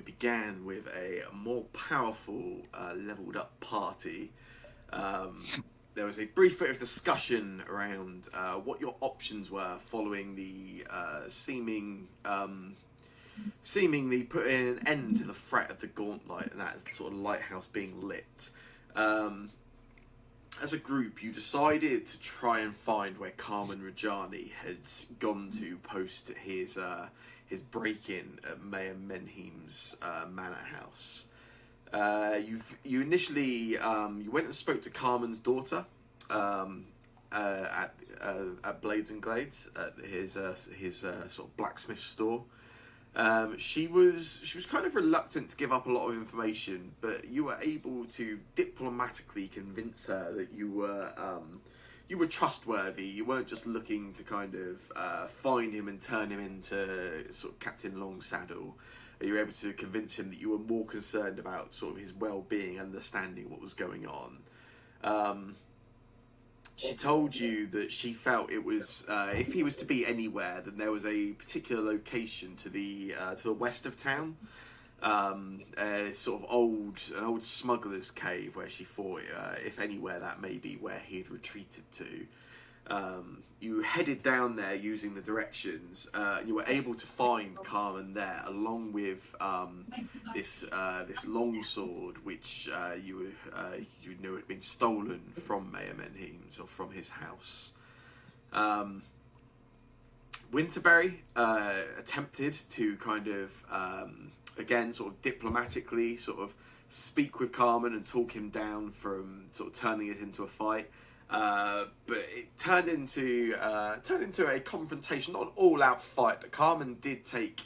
began with a more powerful, leveled up party. Um, there was a brief bit of discussion around what your options were following the seemingly putting an end to the threat of the Gauntlet and that sort of lighthouse being lit. Um, as a group, you decided to try and find where Carmen Rajani had gone to post his break-in at Mayor Menheim's manor house. You initially you went and spoke to Carmen's daughter um, at Blades and Glades at his sort of blacksmith store. She was kind of reluctant to give up a lot of information, but you were able to diplomatically convince her that you were trustworthy. You weren't just looking to kind of find him and turn him into sort of Captain Longsaddle. You were able to convince him that you were more concerned about sort of his well-being, understanding what was going on. She told you that she felt it was if he was to be anywhere, then there was a particular location to the west of town, a sort of an old smuggler's cave where she thought, if anywhere, that may be where he had retreated to. You headed down there using the directions. You were able to find Carmen there, along with this longsword, which you knew had been stolen from Mayor Menheim's or from his house. Winterberry attempted to kind of again sort of diplomatically sort of speak with Carmen and talk him down from sort of turning it into a fight. But it turned into a confrontation, not an all-out fight. But Carmen did take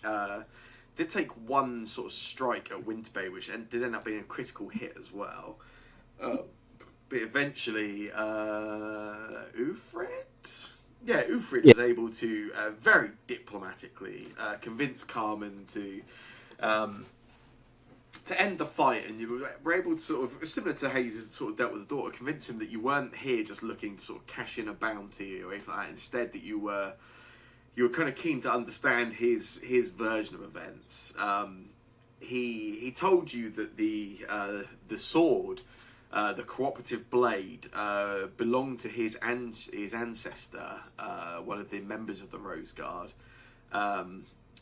one sort of strike at Winterberry, which did end up being a critical hit as well. But eventually, Ufrid Yeah. was able to very diplomatically convince Carmen to end the fight, and you were able to sort of, similar to how you sort of dealt with the daughter, convince him that you weren't here just looking to sort of cash in a bounty or anything like that. Instead, that you were kind of keen to understand his version of events. He told you that the sword, the cooperative blade, belonged to his ancestor, one of the members of the Rose Guard.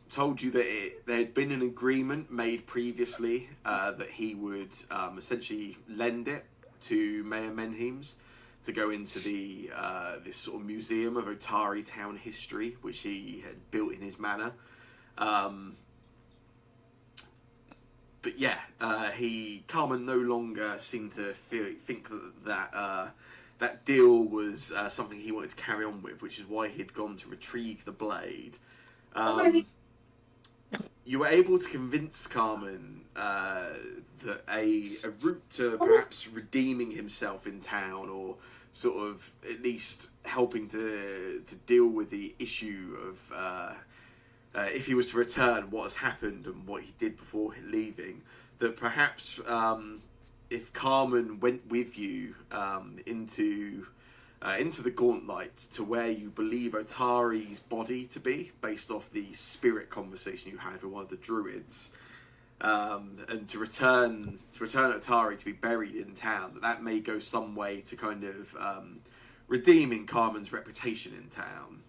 Told you that there had been an agreement made previously that he would essentially lend it to Mayor Menheim's to go into this sort of museum of Otari town history, which he had built in his manor. But yeah, Carmen no longer seemed to think that deal was something he wanted to carry on with, which is why he had gone to retrieve the blade. You were able to convince Carmen that a route to perhaps redeeming himself in town, or sort of at least helping to deal with the issue of if he was to return, what has happened and what he did before leaving, that perhaps if Carmen went with you into the Gauntlet to where you believe Otari's body to be, based off the spirit conversation you had with one of the druids, and to return Otari to be buried in town, that may go some way to kind of redeeming Carmen's reputation in town.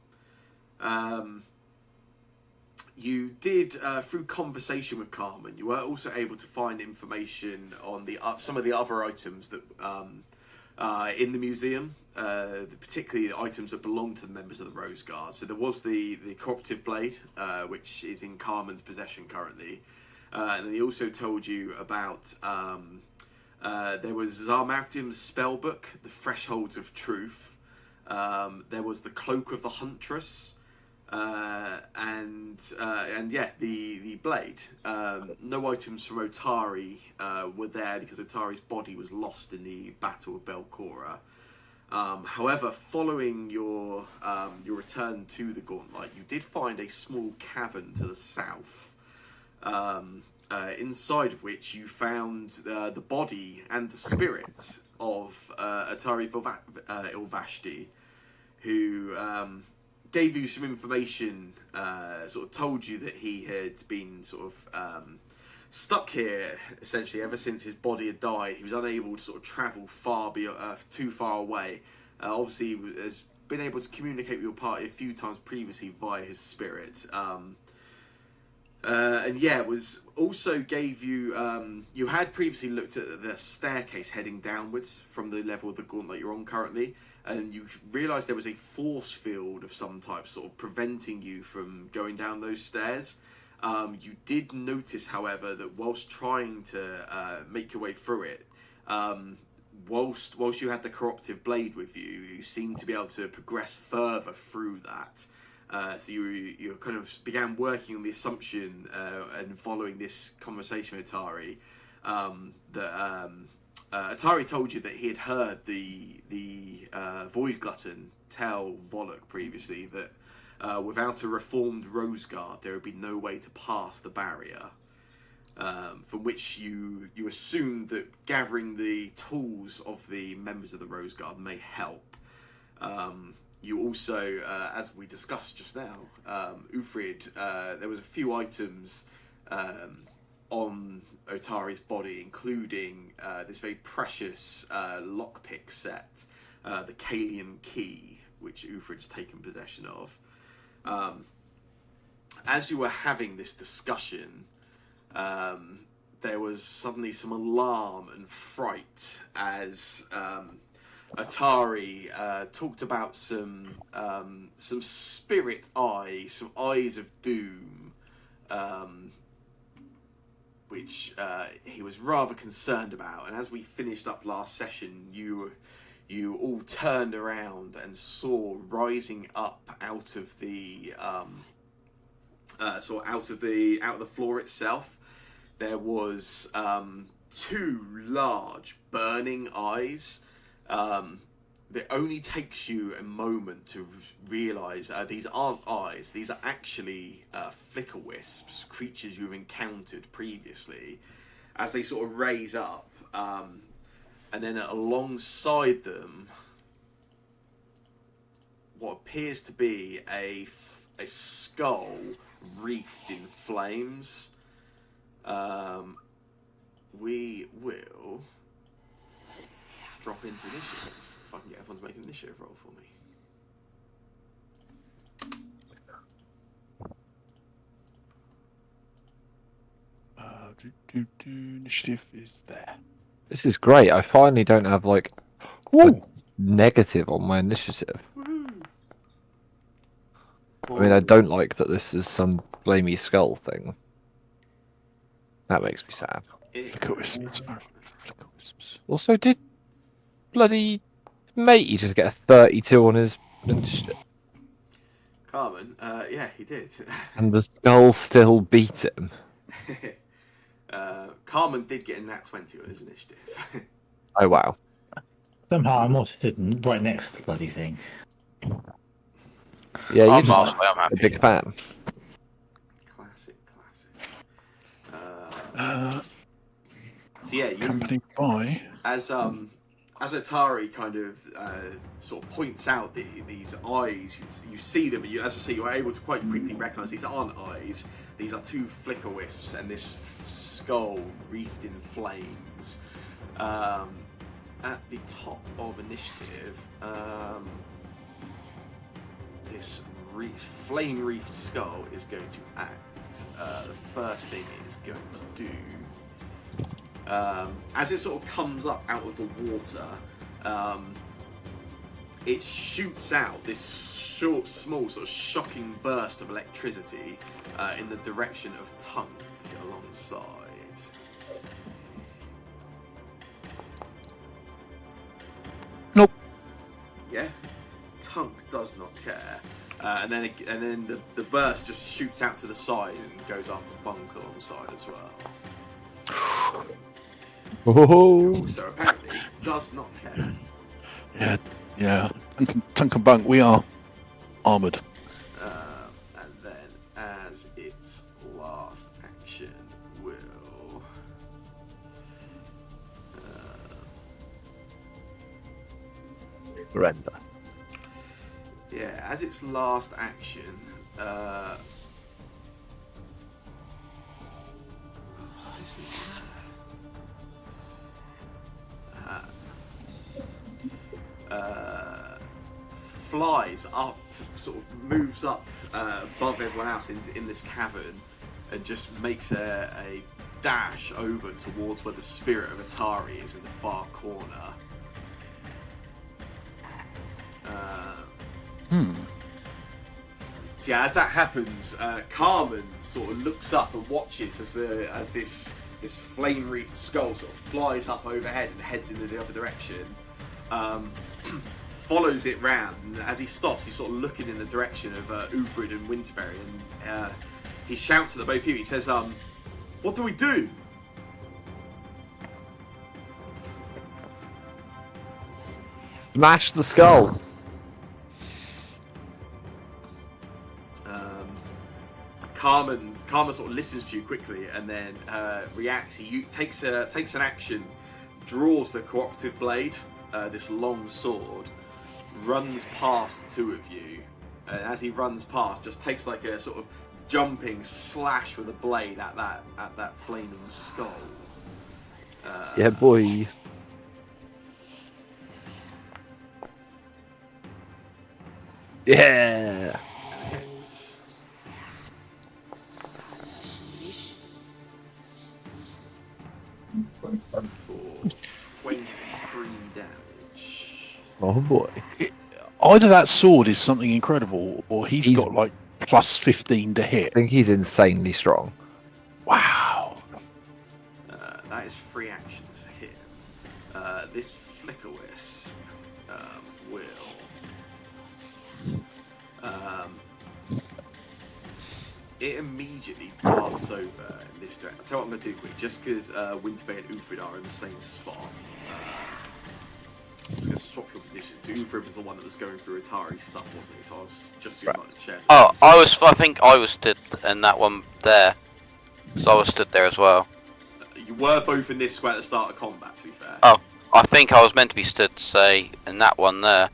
You did, through conversation with Carmen, you were also able to find information on some of the other items that in the museum, particularly the items that belong to the members of the Rose Guard. So there was the cooperative blade, which is in Carmen's possession currently. And he also told you about there was Zarmavdim's spellbook, the Thresholds of Truth. There was the Cloak of the Huntress. And yeah, the blade. No items from Otari were there because Otari's body was lost in the Battle of Belcora. However, following your return to the Gauntlet, you did find a small cavern to the south, inside of which you found the body and the spirit of Atari Ilvashti, who gave you some information, sort of told you that he had been sort of stuck here essentially ever since his body had died. He was unable to sort of travel too far away. Obviously, he has been able to communicate with your party a few times previously via his spirit. And yeah, it was also gave you. You had previously looked at the staircase heading downwards from the level of the gauntlet you're on currently, and you realised there was a force field of some type, sort of preventing you from going down those stairs. You did notice, however, that whilst trying to make your way through it, whilst you had the corruptive blade with you, you seemed to be able to progress further through that. So you kind of began working on the assumption and following this conversation with Atari, that Atari told you that he had heard the Void Glutton tell Volok previously that without a reformed Rose Guard there would be no way to pass the barrier. From which you assumed that gathering the tools of the members of the Rose Guard may help. You also, as we discussed just now, Ufrid, there was a few items on Otari's body, including this very precious lockpick set, the Kalian key, which Ufrid's taken possession of. As you were having this discussion, there was suddenly some alarm and fright as Atari talked about some spirit eyes, some eyes of doom, which he was rather concerned about. And as we finished up last session, you all turned around and saw rising up out of the out of the floor itself, there was two large burning eyes. It only takes you a moment to realise these aren't eyes, these are actually flicker wisps, creatures you've encountered previously, as they sort of raise up, and then alongside them what appears to be a skull wreathed in flames. We will drop into initiative. If I can get everyone to make an initiative roll for me. Initiative is there. This is great. I finally don't have like a negative on my initiative. Woohoo! I mean, I don't like that this is some blamey skull thing. That makes me sad. Flicker wisps. Flicker wisps. Also, did bloody matey just get a 32 on his initiative? Carmen, yeah, he did. And the skull still beat him. Carmen did get a nat 20 on his initiative. Oh, wow. Somehow I'm also sitting right next to the bloody thing. Yeah, you're I'm just happy. a big fan. Classic. So yeah, Accompanied by... as Atari kind of sort of points out these eyes, you see them, and as I say, you're able to quite quickly recognise these aren't eyes. These are two flicker wisps and this skull wreathed in flames. At the top of initiative, this flame-wreathed skull is going to act. The first thing it is going to do, as it sort of comes up out of the water, it shoots out this small sort of shocking burst of electricity in the direction of Tunk alongside. Nope. Yeah, Tunk does not care, and then the burst just shoots out to the side and goes after Bunk alongside as well. Oh, So apparently does not care. Yeah. Tunk and Bunk, we are armoured. And then as its last action will surrender. yeah, as its last action flies up, sort of moves up above everyone else in this cavern, and just makes a dash over towards where the spirit of Atari is in the far corner. So yeah, as that happens, Carmen sort of looks up and watches as this flame-wreathed skull sort of flies up overhead and heads in the other direction. Follows it round, and as he stops, he's sort of looking in the direction of Ufrid and Winterberry, and he shouts at the both of you. He says, "What do we do?" Smash the skull. Carmen sort of listens to you quickly, and then reacts. He takes an action, draws the cooperative blade, this long sword, runs past the two of you, and as he runs past, just takes like a sort of jumping slash with a blade at that flaming skull. Yeah, boy. Yeah. Hits. For 23 damage. Oh boy. Either that sword is something incredible, or he's He's- got like plus 15 to I hit. think he's insanely strong. Wow. That is 3 actions for him. This Flicker Wisp will. It immediately darts over in this direction. I'll tell you what I'm going to do quick, just because Winterbay and Ufrid are in the same spot. I'm just going to swap your position. So Ufrid was the one that was going through Atari stuff, wasn't he? So I was just going to share. Oh, I think I was stood in that one there. So I was stood there as well. You were both in this square at the start of combat, to be fair. Oh, I think I was meant to be stood, say, in that one there.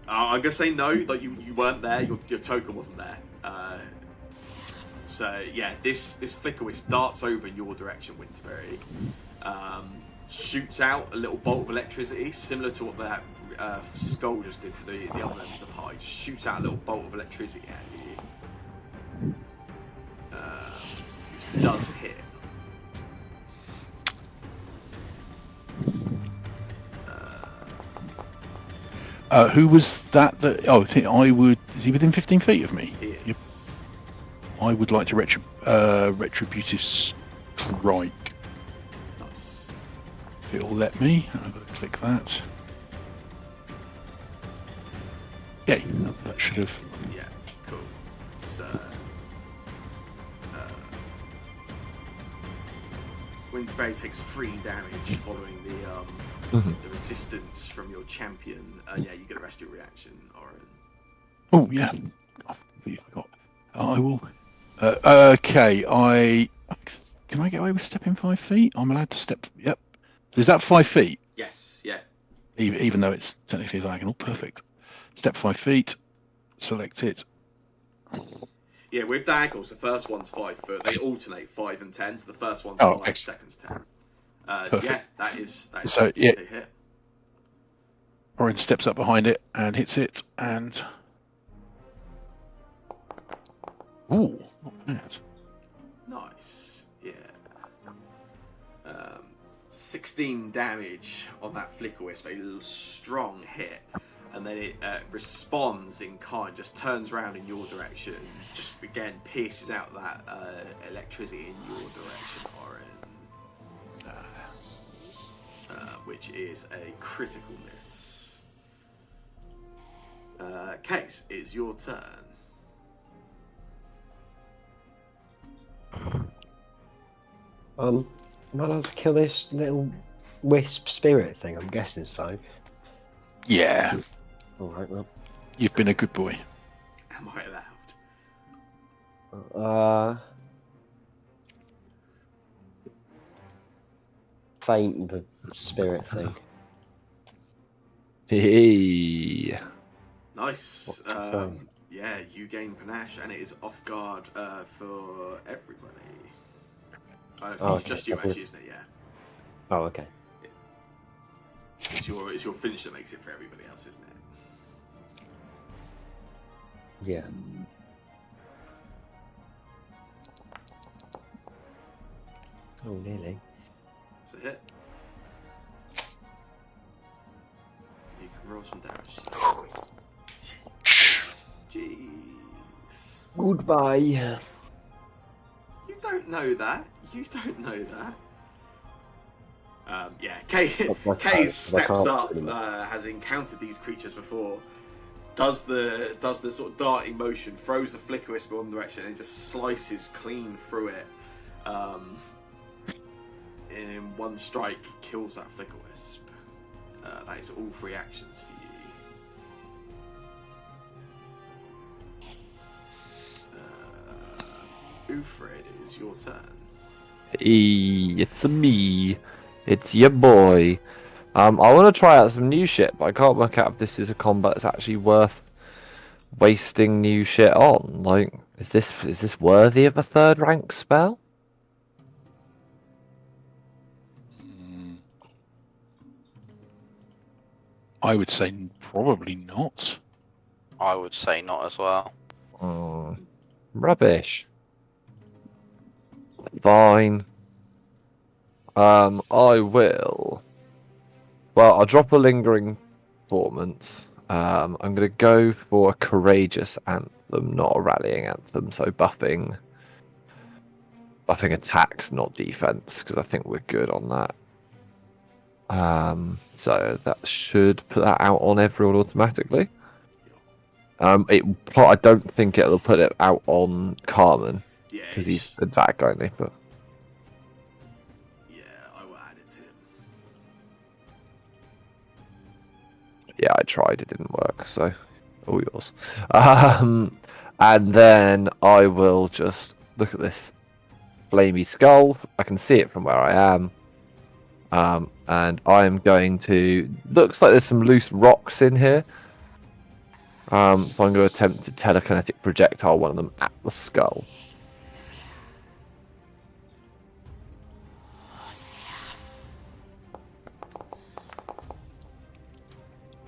I'm gonna say no. Like you weren't there. Your token wasn't there. So yeah, this Flicker Wisp darts over in your direction, Winterberry. Shoots out a little bolt of electricity, similar to what that skull just did to the other members of the party. Just shoots out a little bolt of electricity at you. Which does hit. Who was that? Oh, I think I would. Is he within 15 feet of me? He is. I would like to retributive strike. Nice. If it'll let me. I'm going to click that. Yay, that should have. Yeah, cool. So, Winterberry takes 3 damage following the resistance from your champion. Yeah, you get the rest of your reaction, Oren. Oh yeah. I completely forgot. I will. Okay. Can I get away with stepping 5 feet? I'm allowed to step. Yep. So is that 5 feet? Yes, yeah. Even though it's technically diagonal. Perfect. Step 5 feet. Select it. Yeah, with diagonals, the first one's 5 foot. They alternate 5 and 10, so the first one's Oh, 5, excellent. second's 10. Perfect. Yeah, that is So, yeah. a hit. Orin steps up behind it and hits it, and ooh, not bad. Nice, yeah. 16 damage on that Flicker Wisp, a strong hit, and then it responds in kind, just turns around in your direction, just again pierces out that electricity in your direction, Orin, which is a critical miss. Case, it's your turn. Am I allowed to kill this little wisp spirit thing? I'm guessing so. Yeah, Alright, well. you've been a good boy. Am I allowed? Faint the spirit thing. Hey. Nice. What's Yeah, you gain panache, and it is off guard for everybody. I don't think Oh, it's just you okay. actually, isn't it? Yeah. Oh, okay. It's your finish that makes it for everybody else, isn't it? Yeah. Oh, nearly. It's a hit. You can roll some damage. Jeez. Goodbye. You don't know that. You don't know that. Yeah, Kay I can't steps up, pretty much. has encountered these creatures before, does the sort of darting motion, throws the flicker wisp in one direction, and just slices clean through it. In one strike, kills that flicker wisp. That is all 3 actions for you. Ufred, it is your turn. Hey, it's me. It's your boy. I want to try out some new shit, but I can't work out if this is a combat that's actually worth wasting new shit on. Like, is this worthy of a 3rd rank spell? I would say probably not. I would say not as well. Rubbish. Fine. I will. Well, I'll drop a lingering performance. I'm gonna go for a courageous anthem, not a rallying anthem. So buffing attacks, not defense, because I think we're good on that. So that should put that out on everyone automatically. I don't think it'll put it out on Carmen Yeah, because he's attack only. But yeah, I will add it to him. yeah, I tried. It didn't work. So all yours. And then I will just look at this flamey skull. I can see it from where I am. And I am going to. Looks like there's some loose rocks in here. So I'm going to attempt to telekinetic projectile one of them at the skull.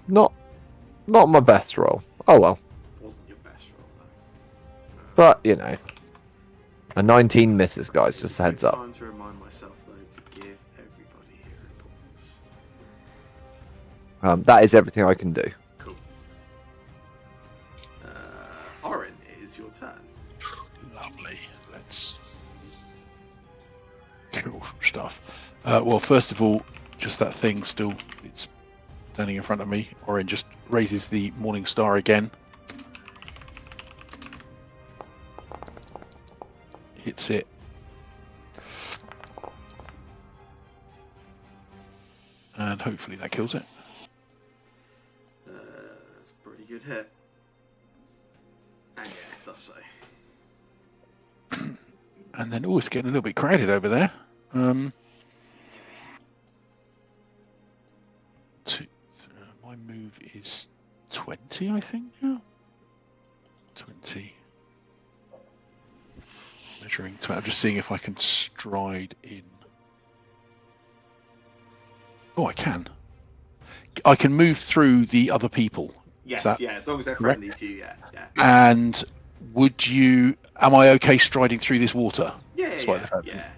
Not my best roll. Oh well. Wasn't your best roll though. But you know, a 19 misses, guys. Just a heads up. Time to remind myself though to give everybody hero points. That is everything I can do. Cool. Orin, it is your turn. Lovely. Let's kill some stuff. Well, first of all, just that thing still, it's standing in front of me. Orin just raises the Morning Star again. Hits it. And hopefully that kills it. That's a pretty good hit. And yeah, it does so. And then, oh, it's getting a little bit crowded over there. My move is 20, I think. Yeah. 20. Measuring 20. I'm just seeing if I can stride in. Oh, I can. I can move through the other people. Yes, that yeah, as long as they're correct? friendly to you, yeah. And am I okay striding through this water? Yeah, Despite the fact yeah. that-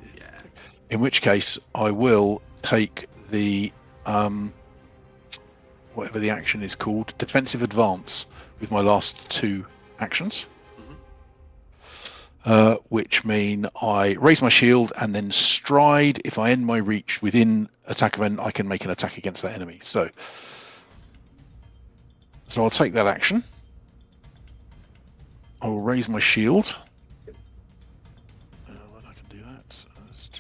In which case, I will take the whatever the action is called, defensive advance, with my last 2 actions. Which mean I raise my shield and then stride. If I end my reach within attack event, I can make an attack against that enemy. So I'll take that action. I will raise my shield. When I can do that,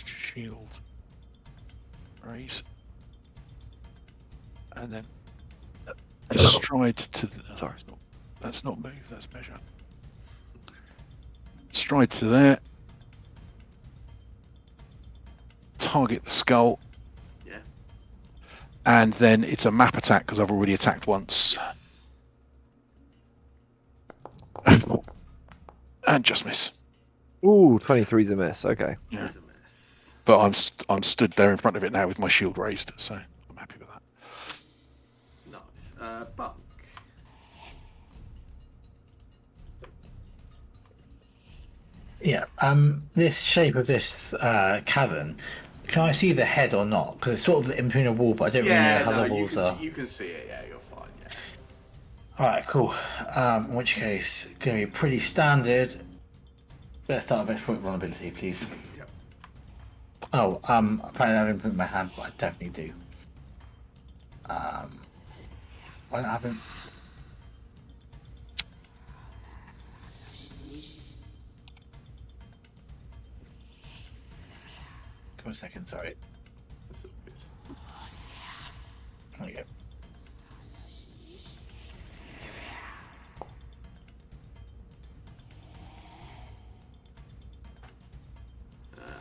shield, raise, and then stride to the. Sorry, that's not move. That's measure. Stride to there. Target the skull. Yeah. And then it's a map attack because I've already attacked once. Yes. And just miss. Ooh, 23's a miss. Okay. Yeah. There's a miss. but I'm stood there in front of it now with my shield raised, so I'm happy with that. Nice. Bunk. Yeah. This shape of this cavern. Can I see the head or not? Because it's sort of in between a wall, but I don't really know how the walls are. You can see it. Yeah, you're fine. Yeah. All right, cool. In which case, going to be pretty standard. Let's start with exploit vulnerability, please. Yep. Oh, apparently I haven't put in my hand, but I definitely do. I haven't. Give me a second, sorry. That's all good. There we go.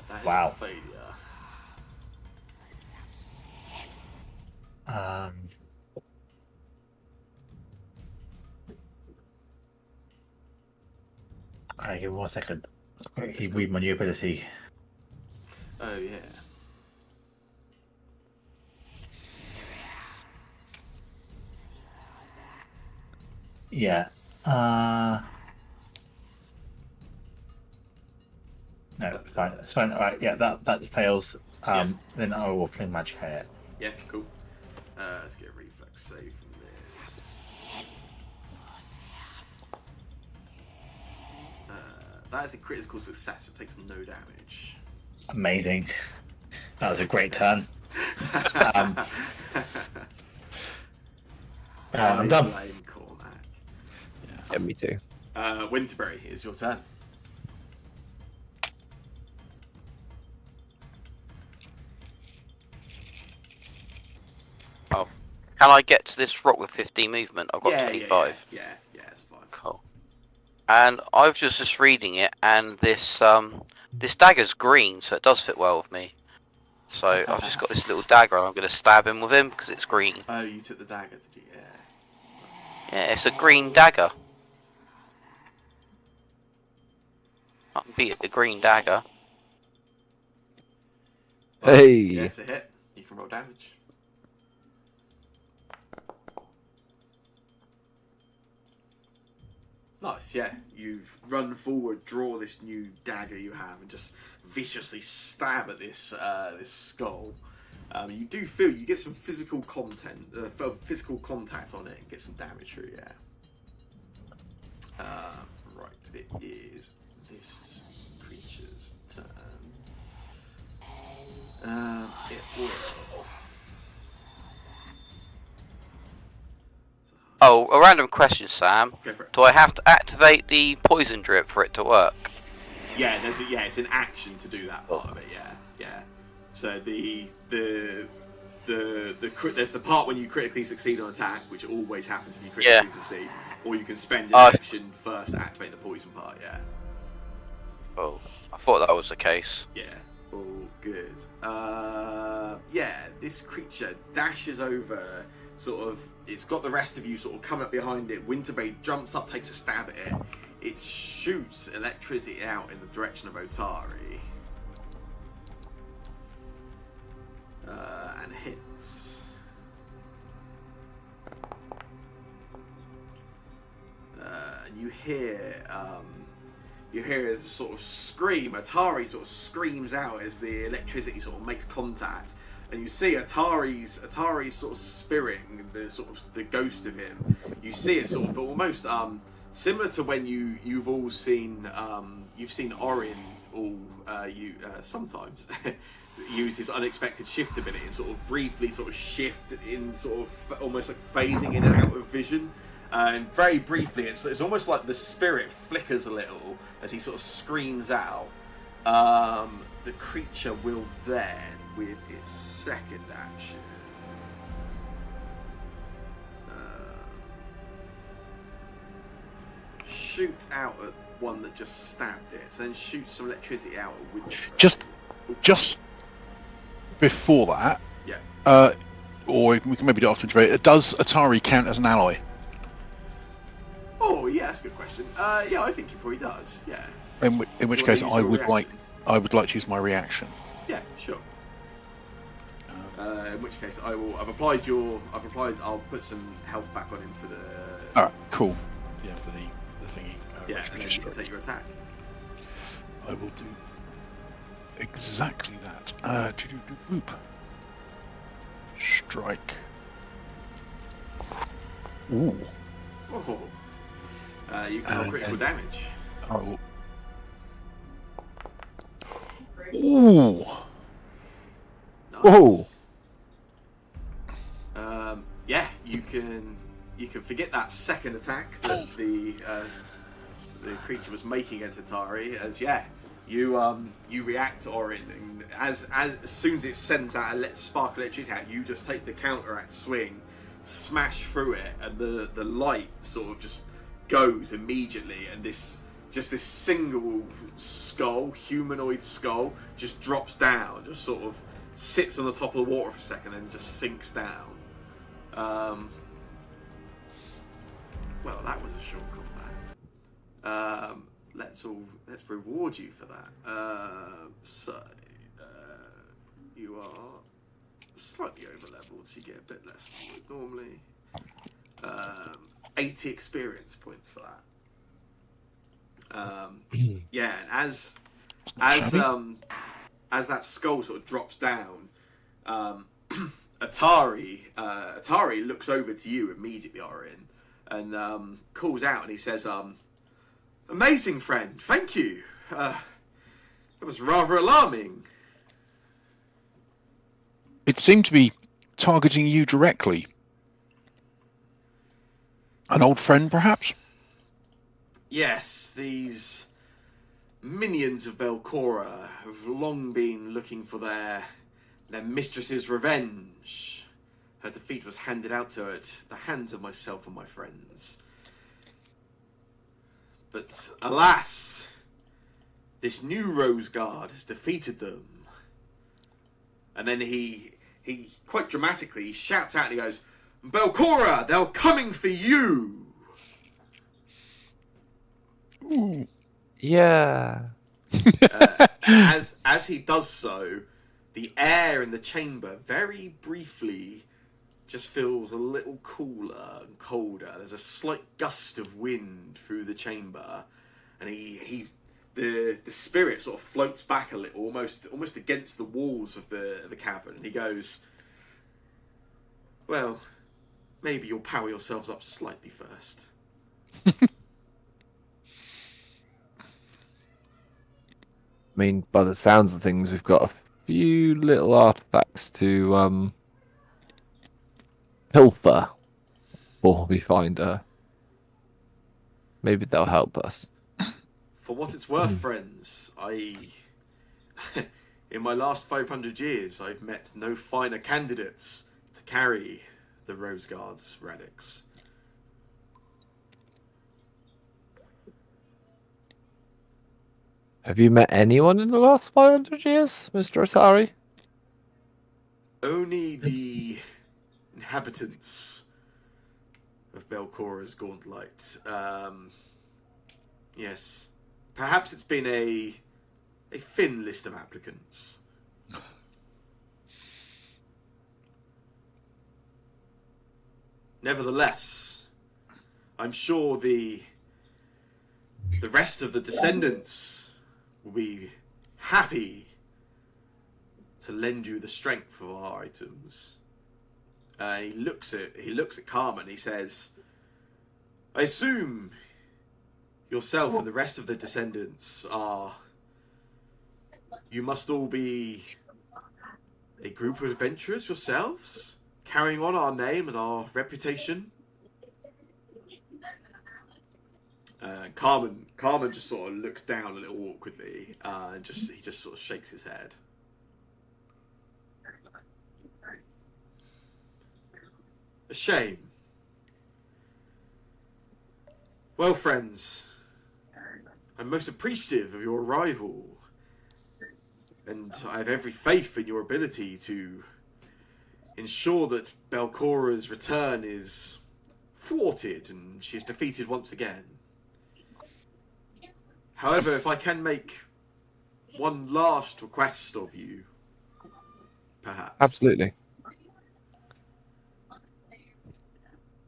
That is Wow. a failure. Alright, give me 1 second. Quickly read my new ability. Oh yeah. Yeah. No, it's fine. It's fine. Alright, yeah, that fails. Then I will fling magic at it. Yeah, cool. Let's get a reflex save from this. That is a critical success. It takes no damage. Amazing. That was a great turn. I'm done. Lame, Cormac. Yeah, me too. Winterberry, it's your turn. Oh. Can I get to this rock with 15 movement? I've got Yeah, 25. Yeah, it's fine. Cool. And I was just reading it, and this this dagger's green, so it does fit well with me. So I've just got this little dagger, and I'm going to stab him with him because it's green. Oh, you took the dagger, did you? Yeah. Yeah, it's a green dagger. I can beat the green dagger. Hey! Yeah, it's a hit. You can roll damage. Nice, yeah. You run forward, draw this new dagger you have, and just viciously stab at this this skull. You do feel you get some physical physical contact on it, and get some damage through. Yeah. Right, it is this creature's turn. It will. Oh, a random question, Sam. Go for it. Do I have to activate the poison drip for it to work? Yeah, it's an action to do that part of it. Yeah. So there's the part when you critically succeed on attack, which always happens if you critically succeed, or you can spend an action first to activate the poison part. Yeah. Oh, I thought that was the case. Yeah. All good. Yeah, this creature dashes over. Sort of, it's got the rest of you sort of come up behind it. Winterbane jumps up, takes a stab at it. It shoots electricity out in the direction of Otari. And hits. And you hear a sort of scream. Atari sort of screams out as the electricity sort of makes contact. And you see Atari's sort of spirit, the ghost of him. You see it sort of almost similar to when you've all seen you've seen Orin sometimes use his unexpected shift ability and sort of briefly sort of shift in sort of almost like phasing in and out of vision. And very briefly, it's almost like the spirit flickers a little as he sort of screams out. The creature will then, with its second action, shoot out at one that just stabbed it. So then shoots some electricity out at Winter. Just before that, yeah. Or we can maybe do it after. Does Atari count as an ally? Oh yeah, that's a good question. Yeah, I think he probably does. Yeah. In which case, I would like to use my reaction. Yeah, sure. In which case, I've applied. I'll put some health back on him for the. Alright, cool. Yeah, for the thingy. Yeah, and then you can take your attack. I will do exactly that. Boop. Strike. Ooh. Oh. You can roll critical damage. I will. Ooh. Nice. Whoa. Yeah, you can forget that second attack that the creature was making against Atari. As you react, Orin, and as soon as it sends out a spark of electricity out, you just take the counteract swing, smash through it, and the light sort of just goes immediately, and this single skull, humanoid skull, just drops down, just sort of sits on the top of the water for a second, and just sinks down. Well, that was a short combat. Let's reward you for that. You are slightly over leveled, so you get a bit less than you would normally. 80 experience points for that. Yeah, and as that skull sort of drops down, Atari looks over to you immediately, Orin, and calls out, and he says, "Amazing, friend, thank you. That was rather alarming." It seemed to be targeting you directly. An old friend, perhaps? Yes, these minions of Belcora have long been looking for their mistress's revenge. Her defeat was handed out to her at the hands of myself and my friends. But alas, this new Rose Guard has defeated them. And then he quite dramatically shouts out and he goes, "Belcora, they're coming for you!" Ooh. Yeah. As he does so, the air in the chamber very briefly just feels a little cooler and colder. There's a slight gust of wind through the chamber, and the spirit sort of floats back a little, almost against the walls of the cavern, and he goes, "Well, maybe you'll power yourselves up slightly first." I mean, by the sounds of things, we've got a few little artifacts to pilfer before we find her. Maybe they'll help us. For what it's worth, friends, in my last 500 years, I've met no finer candidates to carry the Rose Guard's relics. Have you met anyone in the last 500 years, Mr. Atari? Only the inhabitants of Belcora's Gauntlet. Yes. Perhaps it's been a thin list of applicants. Nevertheless, I'm sure the rest of the descendants will be happy to lend you the strength of our items. He looks at Carmen and he says, "I assume yourself and the rest of the descendants you must all be a group of adventurers yourselves, carrying on our name and our reputation." Carmen just sort of looks down a little awkwardly, and he just sort of shakes his head. A shame. Well, friends, I'm most appreciative of your arrival, and I have every faith in your ability to ensure that Belcora's return is thwarted and she is defeated once again. However, if I can make one last request of you, perhaps. Absolutely.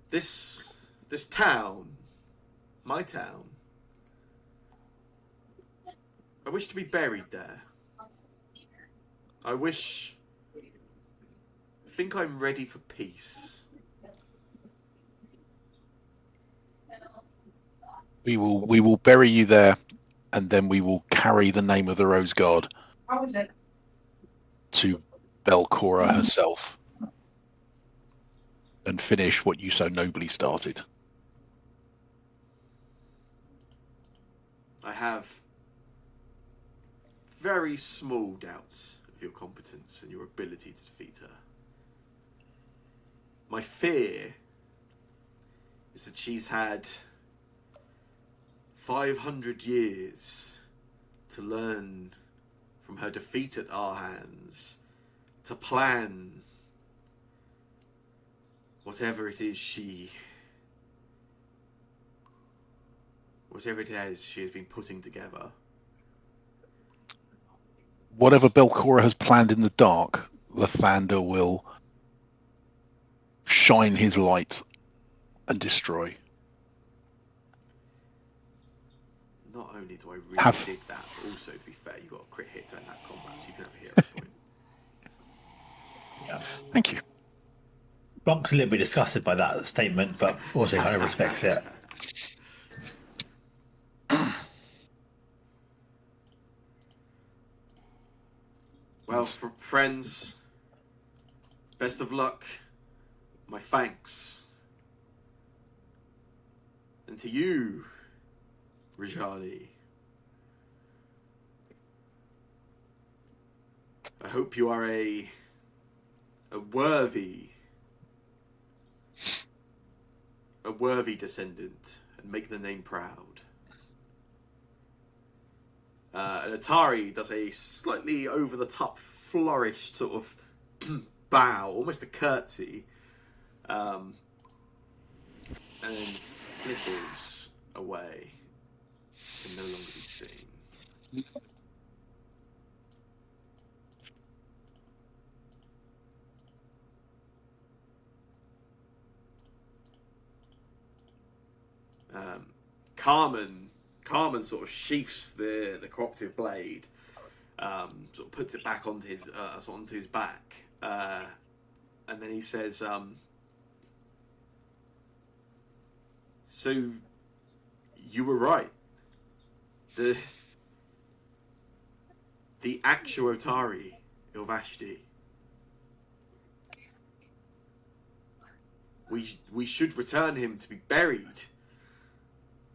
This town, my town, I wish to be buried there. I think I'm ready for peace. We will bury you there, and then we will carry the name of the Rose God to Belcora herself and finish what you so nobly started. I have very small doubts of your competence and your ability to defeat her. My fear is that she's had 500 years to learn from her defeat at our hands, to plan whatever it is she has been putting together. Whatever Belcora has planned in the dark, Lathander will shine his light and destroy. Not only do I really Have- dig that, but also, to be fair, you got a crit hit to end that combat, so you can have a hero point. Yeah. Thank you. Bronk's a little bit disgusted by that statement, but also kind of respects it. Well, friends, best of luck. My thanks. And to you, Rajali. I hope you are a worthy descendant and make the name proud. And Atari does a slightly over-the-top, flourished sort of bow, almost a curtsy, and then flickers away, can no longer be seen. Carmen sort of sheaths the cooperative blade, sort of puts it back onto his back, and then he says, "So you were right. The actual Otari Ilvashti. We should return him to be buried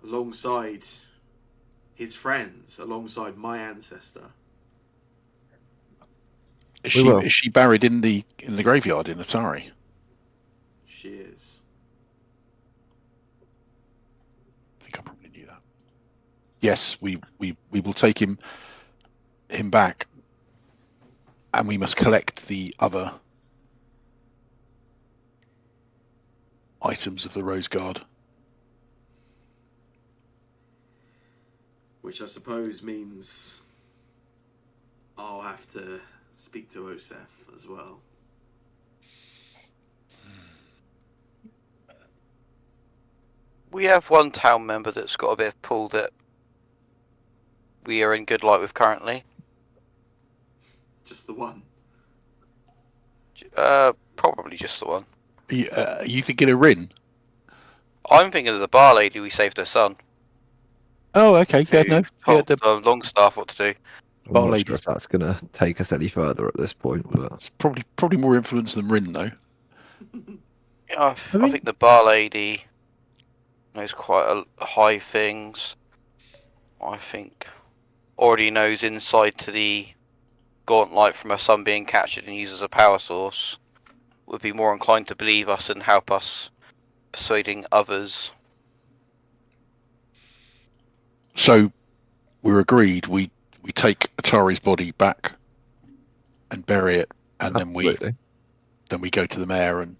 alongside his friends, alongside my ancestor." Is she buried in the graveyard in Atari? She is. I think I probably knew that. Yes, we will take him back, and we must collect the other items of the Rose Guard. Which I suppose means I'll have to speak to Osef as well. We have one town member that's got a bit of pull that we are in good light with currently. Just the one. Probably just the one. You thinking of Rin? I'm thinking of the bar lady we saved her son. Oh, okay. Yeah, Who no. told Yeah, the Longstaff what to do. I'm Bar not lady. sure if that's going to take us any further at this point. But It's probably more influence than Rin, though. I think the bar lady knows quite a high things. I think already knows insight to the gauntlet from her son being captured and used as a power source. Would be more inclined to believe us and help us persuading others. So we're agreed. We take Atari's body back and bury it, and absolutely. then we go to the mayor and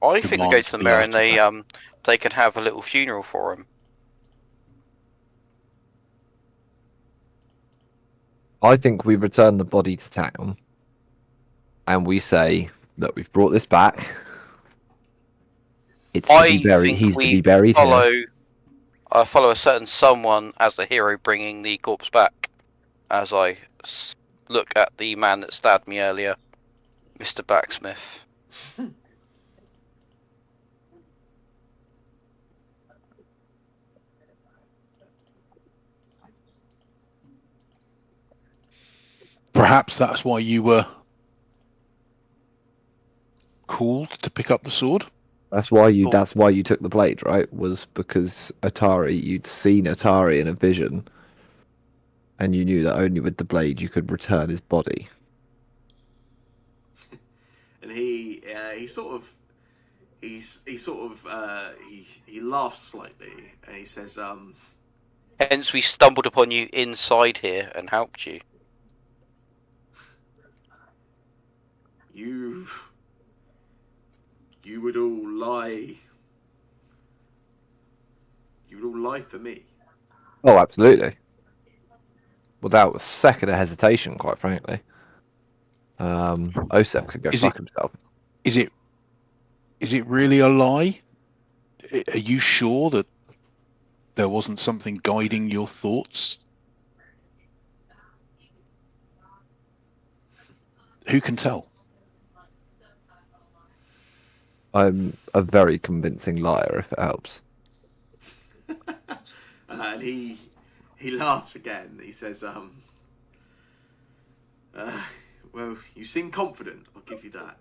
I think we go demand to the the mayor and artifact. they can have a little funeral for him. I think we return the body to town, and we say that we've brought this back. It's to I be buried. think He's to we be buried follow. here. I follow a certain someone as the hero bringing the corpse back. As I look at the man that stabbed me earlier, Mr. Blacksmith. Perhaps that's why you were called to pick up the sword. That's why you. Oh. That's why you took the blade, right? Was because Atari. You'd seen Atari in a vision, and you knew that only with the blade you could return his body. And he laughs slightly, and he says, Hence, we stumbled upon you inside here and helped you. You would all lie. You would all lie for me. Oh, absolutely. Without a second of hesitation, quite frankly. Osep could go Is fuck it- himself. Is it really a lie? Are you sure that there wasn't something guiding your thoughts? Who can tell? I'm a very convincing liar, if it helps. And he laughs again. He says, well, you seem confident. I'll give you that.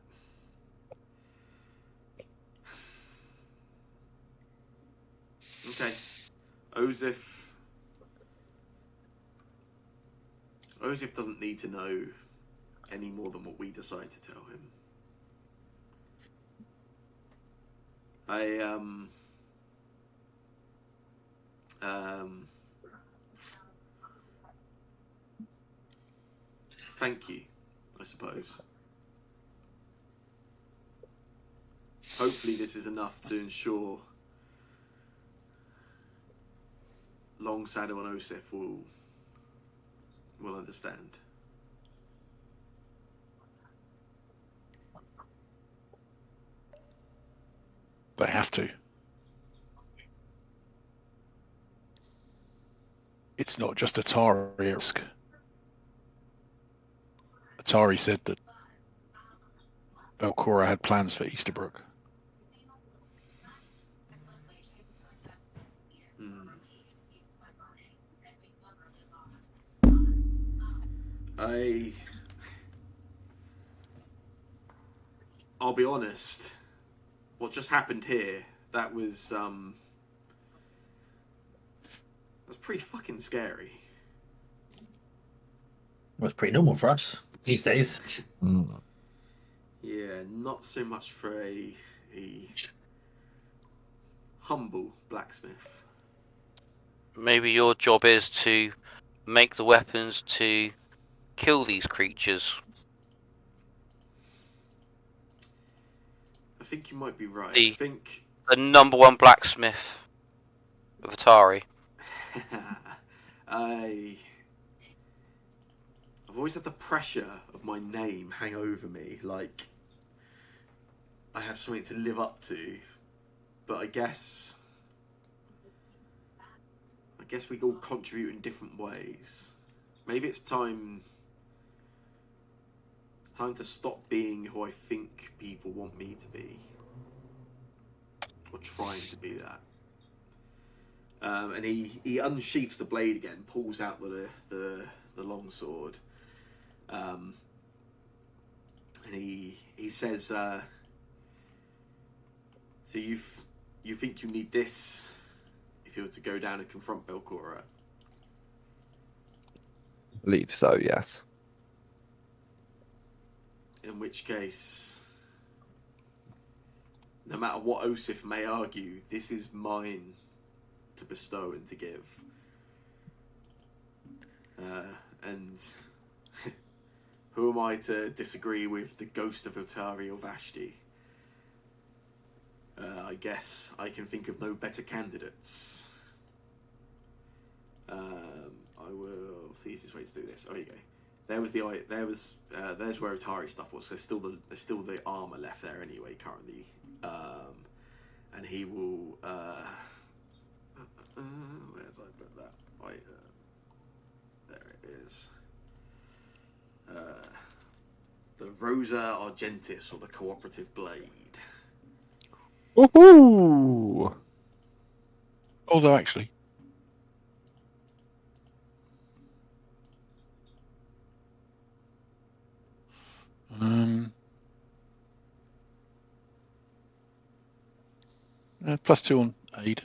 Okay. Osif doesn't need to know any more than what we decide to tell him. Thank you, I suppose. Hopefully this is enough to ensure Long Shadow and Osif will understand. They have to. It's not just Atari. Atari said that Belcora had plans for Easterbrook. I'll be honest. What just happened here? That was pretty fucking scary. Was pretty normal for us these days. Mm. Yeah, not so much for a humble blacksmith. Maybe your job is to make the weapons to kill these creatures. I think you might be right. The- I think The #1 blacksmith of Atari. I've always had the pressure of my name hang over me, like I have something to live up to. But I guess we all contribute in different ways. Maybe it's time to stop being who I think people want me to be, or trying to be that. And he unsheaths the blade again, pulls out the long sword, and he says, "So you think you need this if you were to go down and confront Belcora?" I believe so, yes. In which case, no matter what Osif may argue, this is mine to bestow and to give. And who am I to disagree with the ghost of Otari or Vashti? I guess I can think of no better candidates. I will see the easiest way to do this. Oh, here you go. there's where Atari stuff was. There's still the armor left there anyway currently, and he will. Where did I put that? Right, there it is. The Rosa Argentis, or the Cooperative Blade. Woohoo! Although actually, +2 on aid.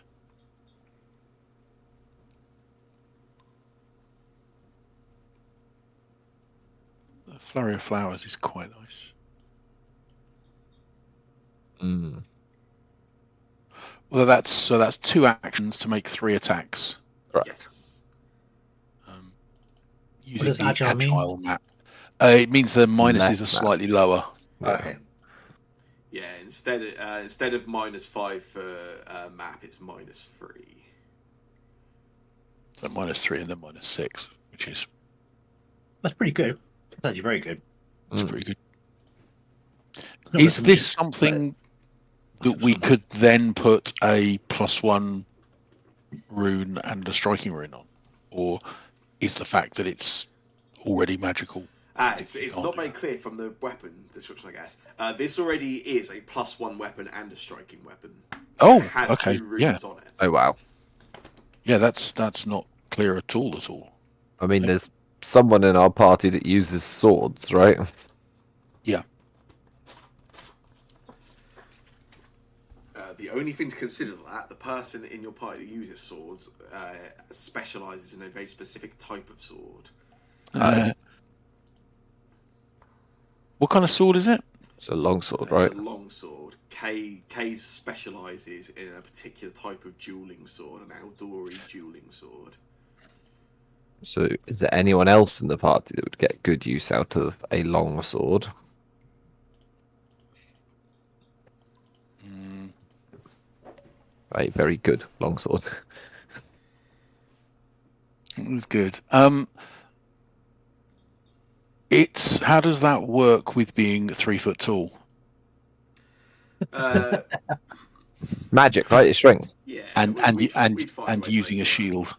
The flurry of flowers is quite nice. Mm. Well, that's 2 actions to make 3 attacks. Correct. Yes. Using does the agile mean? agile map. It means the minuses Less are map. slightly lower. Okay. Yeah. Instead of -5 for map, it's -3. So -3 and then -6, which is That's pretty good. That's actually very good. it's Mm. pretty good. Not Is good for this me, something but that we some- could then put a +1 rune and a striking rune on? Or is the fact that it's already magical? It's can't not do very that. clear from the weapon description, I guess. This already is a +1 weapon and a striking weapon. Oh, It has okay, 2 runes yeah. on it. Oh wow! Yeah, that's not clear at all. I mean, there's someone in our party that uses swords, right? The only thing to consider that the person in your party that uses swords specialises in a very specific type of sword. What kind of sword is it? It's a longsword, right? It's a long sword. Kay specialises in a particular type of dueling sword, an outdoory dueling sword. So, is there anyone else in the party that would get good use out of a longsword? A very good longsword. It was good. It's how does that work with being 3 foot tall? Magic, right? It's strength. Yeah, And we'd find a way to using make a it work. shield.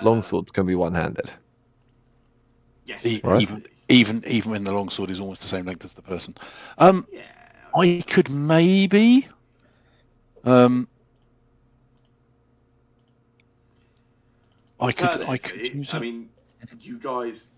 Longswords can be one-handed. Yes, Right. Even when the longsword is almost the same length as the person. Yeah. I could maybe. I could use I it. mean, you guys,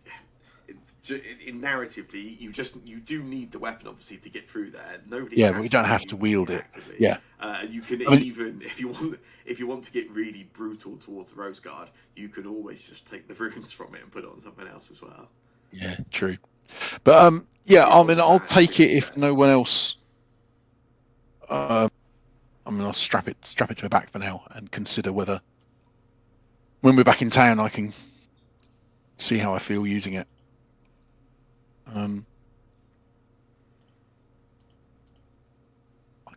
in narratively, you do need the weapon obviously to get through there. Nobody. Yeah, has but we don't have to use wield it. actively. Yeah. And you can even if you want to get really brutal towards the Rose Guard, you can always just take the runes from it and put it on something else as well. Yeah, true. But yeah, Yeah, I mean, I'll that's take it if different no one else. I mean, I'll strap it to my back for now and consider whether, when we're back in town, I can see how I feel using it. I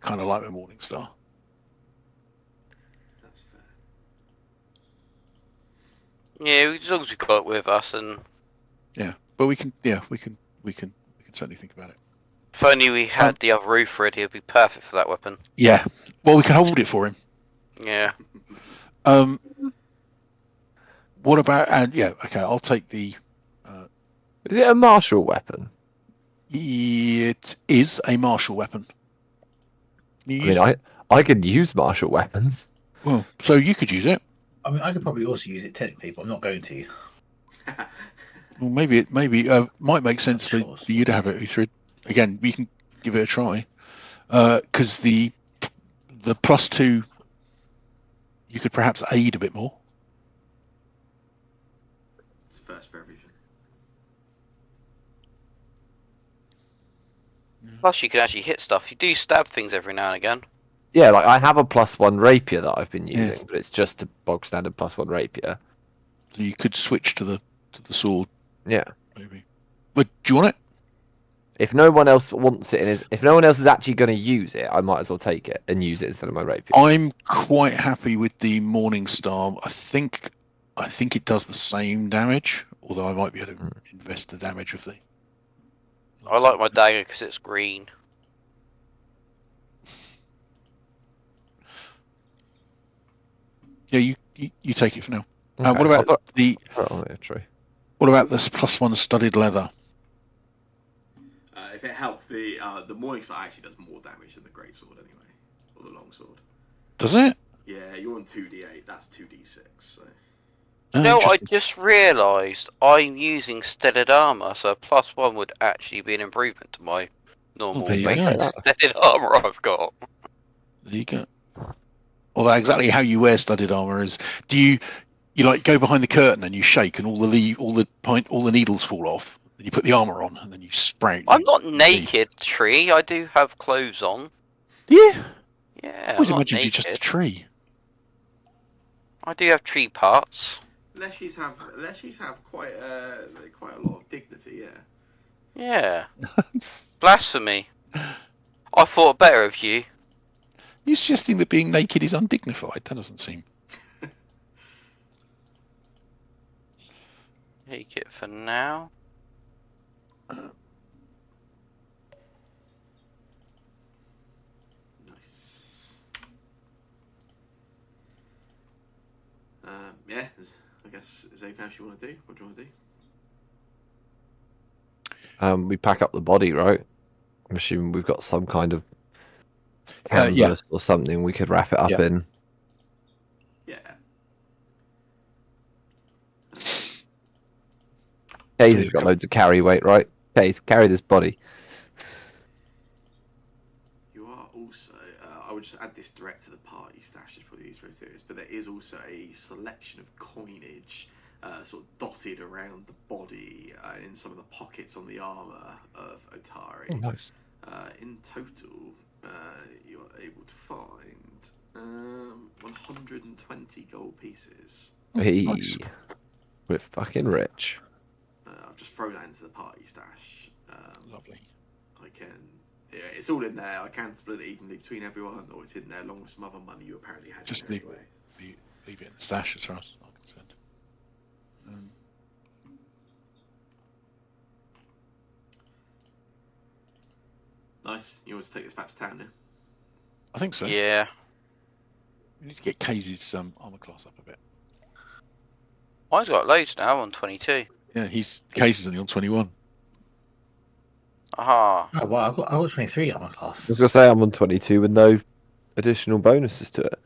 kind of like my Morning Star. That's fair. Yeah, as long as we've got it with us, and Yeah, but we can certainly think about it. if only we had the other roof ready, it'd be perfect for that weapon. Yeah, well, we can hold it for him. Yeah. What about? And yeah, okay, I'll take the. Is it a martial weapon? It is a martial weapon. Can you I use mean, it? I can use martial weapons. Well, so you could use it. I mean, I could probably also use it technically, but I'm not going to. Well, maybe it might make sense for Sure. you to have it, Uthrid. Again, we can give it a try. Because the +2, you could perhaps aid a bit more. It's first for everything. Plus, you can actually hit stuff. You do stab things every now and again. Yeah, like I have a +1 rapier that I've been Yeah. using, but it's just a bog standard +1 rapier. So you could switch to the sword, Yeah. maybe. But do you want it? If no one else wants it, if no one else is actually going to use it, I might as well take it and use it instead of my rapier. I'm quite happy with the Morning Star. I think I think it does the same damage, although I might be able to invest the damage of the. I like my dagger because it's green. Yeah, you take it for now. Okay, What I'll about the? put it on the tree. What about this +1 studded leather? If it helps, the Morning Star actually does more damage than the Greatsword anyway, or the Longsword. Does it? Yeah, you're on 2d8. That's 2d6. So. Oh, No, I interesting. just realised I'm using studded armour, so a +1 would actually be an improvement to my normal there you basic go. studded armour I've got. There you go. Although exactly how you wear studded armor is, do you like go behind the curtain and you shake and all the needles fall off, and you put the armor on and then you spray. I'm not naked, Tree. I do have clothes on. Yeah. Yeah, I I'm always not imagined you naked. just a tree. I do have tree parts. Leshies have quite a lot of dignity. Yeah. Blasphemy. I thought better of you. You're suggesting that being naked is undignified. That doesn't seem. Take it for now. Nice. Yeah. I guess is there anything else you want to do? What do you want to do? We pack up the body, right? I'm assuming we've got some kind of canvas Yeah. or something we could wrap it up Yeah. in. Yeah. Case So has you've got got- loads of carry weight, right? Case, carry this body. You are also. I would just add this direct to the party stash. Is probably the easiest way to do this. But there is also a selection of coinage, sort of dotted around the body and in some of the pockets on the armor of Otari. Oh, nice. In total, you are able to find 120 gold pieces. Hey, nice. we're fucking rich. I've just thrown that into the party stash. Lovely. I can. Yeah, it's all in there. I can split it evenly between everyone, or it's in there along with some other money you apparently had. Just in there leave anyway. leave it in the stash as far as I'm concerned. Nice. You want to take this back to town now? I think so. Yeah. We need to get Casey's armor class up a bit. Mine's got loads now. I'm on 22. Yeah, Casey's only on 21. Aha. Oh well, I got 23 armor I class. was gonna say I'm on 22 with no additional bonuses to it.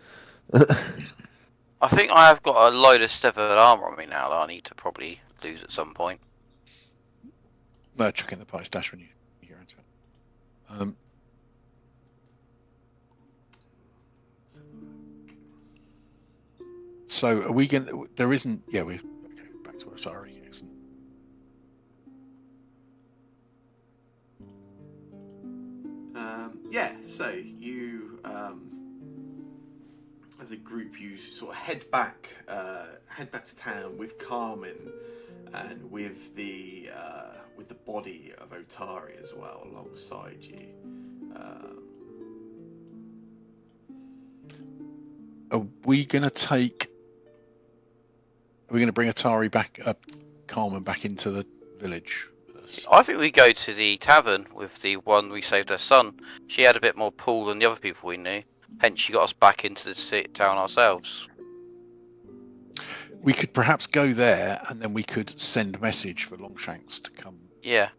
I think I have got a load of severed armour on me now that I need to probably lose at some point. No, chuck in the party stash when you get into it. So are we going to... There isn't... Yeah, we're... Okay, back to sorry. Excellent. Yeah, so you, as a group, you sort of head back to town with Carmen and with the body of Otari as well alongside you. Are we going to take... Are we going to bring Atari back up, Carmen back into the village with us? I think we go to the tavern with the one we saved her son. She had a bit more pull than the other people we knew. Hence, she got us back into the town ourselves. We could perhaps go there, and then we could send a message for Longshanks to come. Yeah.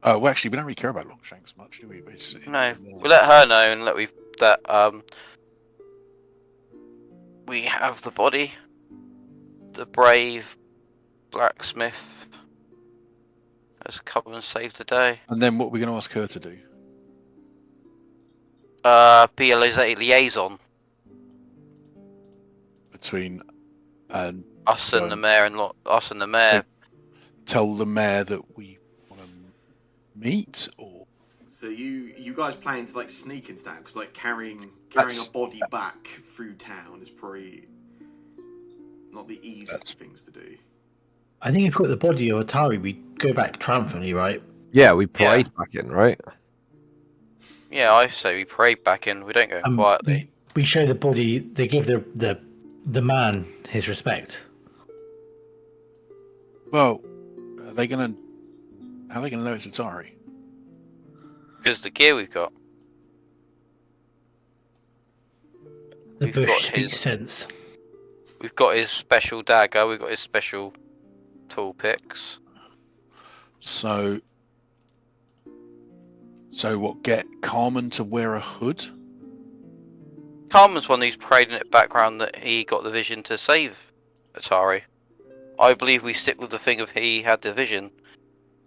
Oh, well, actually, we don't really care about Longshanks much, do we? But it's No, more... we let her know and we have the body. The brave blacksmith has come and saved the day. And then what we're going to ask her to do? Be a liaison Between... us and the mayor us and the mayor. So tell the mayor that we want to meet, or... So you guys planning to like sneak into town because like carrying That's- a body back through town is probably not the easiest of things to do. I think if we got the body of Atari, we go back triumphantly, right? Yeah, we parade back in, right? Yeah, I say we parade back in. We don't go quietly. We show the body. They give the man his respect. Well, are they gonna? How are they gonna know it's Atari? Because the gear we've got. The We've got bush speaks his- sense. We've got his special dagger. We've got his special tool picks. So what? Get Carmen to wear a hood? Carmen's one who's prayed in the background that he got the vision to save Atari. I believe we stick with the thing of he had the vision,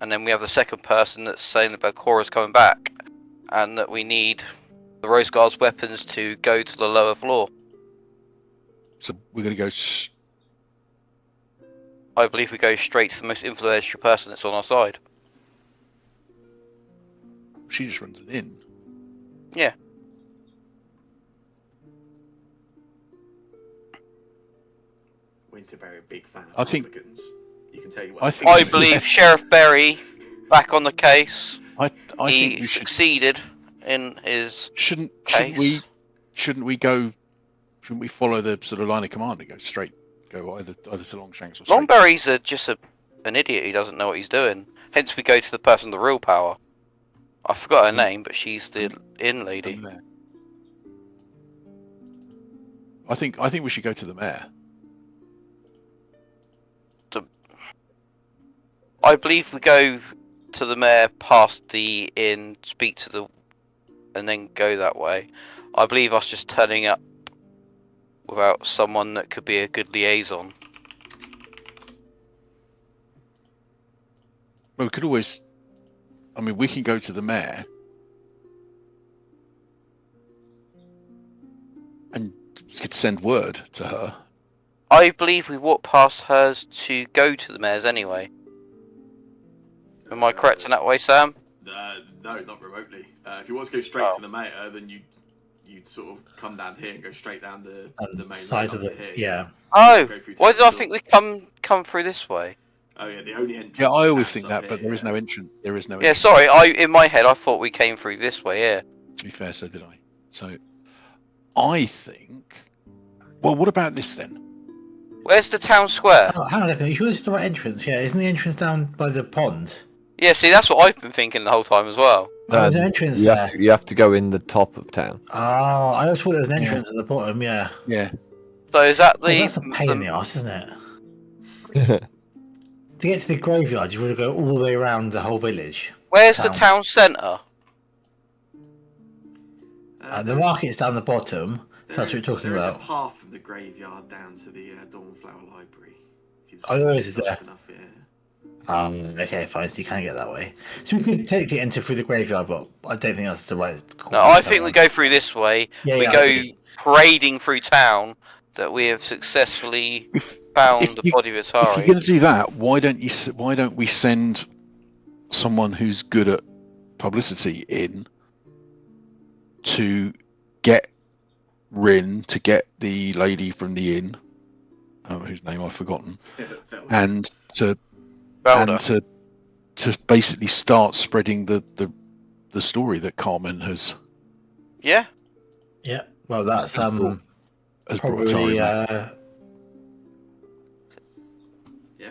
and then we have the second person that's saying about Cora's coming back, and that we need the Rose Guard's weapons to go to the lower floor. So we're gonna go. I believe we go straight to the most influential person that's on our side. She just runs it in. Yeah. Winterberry, a big fan of I think- Republicans. You can tell you what. I think- I believe Sheriff Berry back on the case. I think He we should. succeeded in his Shouldn't case. we go? Shouldn't we follow the sort of line of command and go straight? Go either to Longshanks or straight. Longberry's just an idiot who doesn't know what he's doing. Hence, we go to the person with the real power. I forgot her name, but she's the inn lady. And there. I think we should go to the mayor. I believe we go to the mayor, past the inn, speak to the, and then go that way. I believe us just turning up without someone that could be a good liaison. Well, we could always. I mean, we can go to the mayor and could send word to her. I believe we walked past hers to go to the mayor's anyway. Am I correct in that way, Sam? No, not remotely. If you want to go straight Oh. to the mayor, then you'd sort of come down here and go straight down the main Side road of up to the here. yeah. Oh, Go through to why the did I door. think we come through this way? Oh yeah, the only entrance. Yeah, I to always town's think up that, here, but there is yeah. no entrance. There is no. Yeah, entrance. sorry. In my head, I thought we came through this way. Yeah. To be fair, so did I. So, I think. Well, what about this then? Where's the town square? Oh, hang on a second. You sure it's the right entrance? Yeah, isn't the entrance down by the pond? Yeah, see, that's what I've been thinking the whole time as well. Oh, there's an And entrance you there. you have to go in the top of town. Oh, I always thought there was an Yeah. entrance at the bottom. Yeah. Yeah. So is that Oh, that's a pain in the arse, isn't it? To get to the graveyard, you've got to go all the way around the whole village. where's the town. town centre? The market's down the bottom. That's what you're talking There is about. a path from the graveyard down to the Dawnflower Library. If you Oh, there is, close there? enough, yeah. Okay, fine. So you can get that way. So we could technically enter through the graveyard, but I don't think that's the right. No, I think we go through this way. Yeah, we yeah, I go agree. parading through town that we have successfully found if the you- body of If you're Atari. going to do that, why don't we send someone who's good at publicity in to get Rin, to get the lady from the inn, whose name I've forgotten, and to Velda. to basically start spreading the story that Carmen has Yeah. Yeah. Well, that's has brought probably Atari back. Yeah.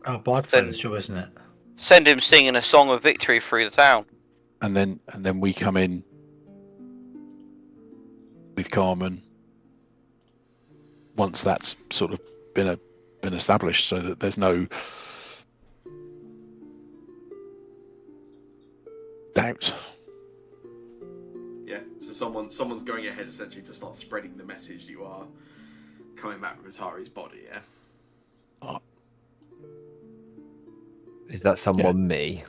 our bard Then- friend's job, isn't it? Send him singing a song of victory through the town. and then we come in with Carmen once that's sort of been established, so that there's no doubt. Yeah. So someone's going ahead essentially to start spreading the message that you are coming back with Atari's body. Yeah. Is that someone me?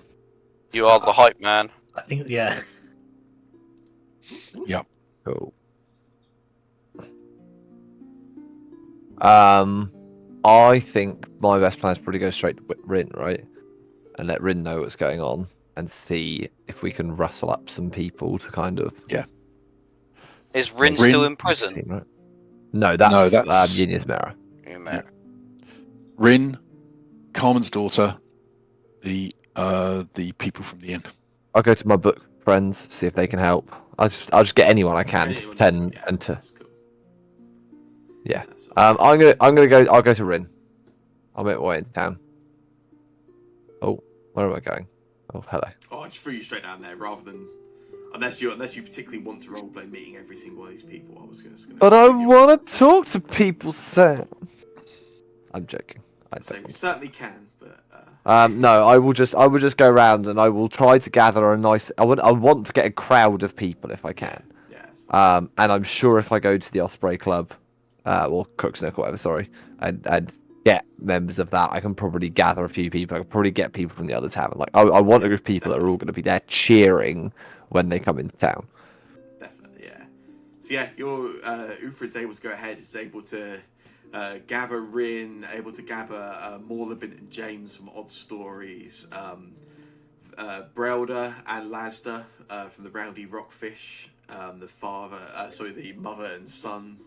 You are the hype man. I think. Yeah. Cool. I think my best plan is probably go straight to Rin, right? And let Rin know what's going on and see if we can rustle up some people to kind of. Is Rin Rin- still in prison? Right? No, that's Yinya's Mara. Yeah, man. Rin, Carmen's daughter, the people from the inn. I'll go to my book friends, see if they can help. I'll just get anyone I can to Anyone- pretend yeah, and to. that's cool. Yeah. That's all. I'm gonna go. I'll go to Rin. I'll make my way into town. Where am I going? Oh, hello. Oh, I just threw you straight down there rather than. Unless you particularly want to roleplay meeting every single one of these people, I was just going to. But I want to talk to people, Sam. I'm joking. I So don't you want to. certainly can, but. No, I will just go around and I will try to gather a nice. I want to get a crowd of people if I can. Yeah, that's fine. And I'm sure if I go to the Osprey Club, or Cook's Nook or whatever, sorry, and get members of that, I can probably gather a few people. I can probably get people from the other tavern. Like I want a group of people that are all going to be there cheering when they come into town. Definitely, yeah. So yeah, your Ufrid's able to go ahead. Is able to gather Rin, able to gather Morlabint and James from Odd Stories, Brelda and Lasda from the Rowdy Rockfish, the mother and son,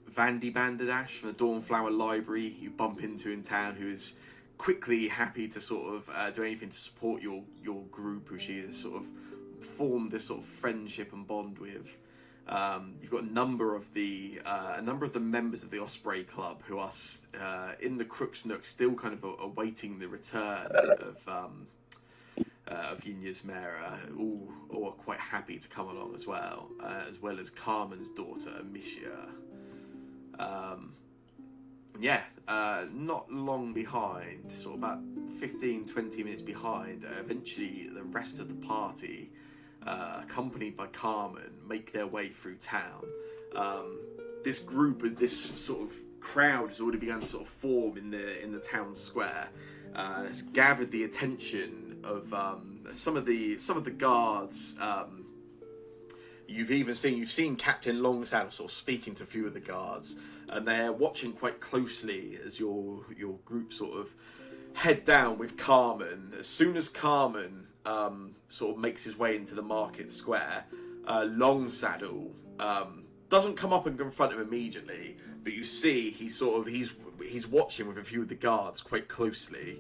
Vandy Banderdash from the Dawnflower Library you bump into in town, who is quickly happy to sort of do anything to support your group, who she has sort of formed this sort of friendship and bond with. You've got a number of the members of the Osprey Club who are in the Crook's Nook, still kind of awaiting the return of Yinya's Mera, all are quite happy to come along as well as Carmen's daughter, Mishia. Not long behind, sort of about 15-20 minutes behind, eventually the rest of the party, accompanied by Carmen, make their way through town. This group, this sort of crowd has already begun to sort of form in the town square. It's gathered the attention of some of the guards. You've seen Captain Longsaddle sort of speaking to a few of the guards, and they're watching quite closely as your group sort of head down with Carmen. As soon as Carmen sort of makes his way into the market square, Longsaddle doesn't come up and confront him immediately, but you see he's watching with a few of the guards quite closely.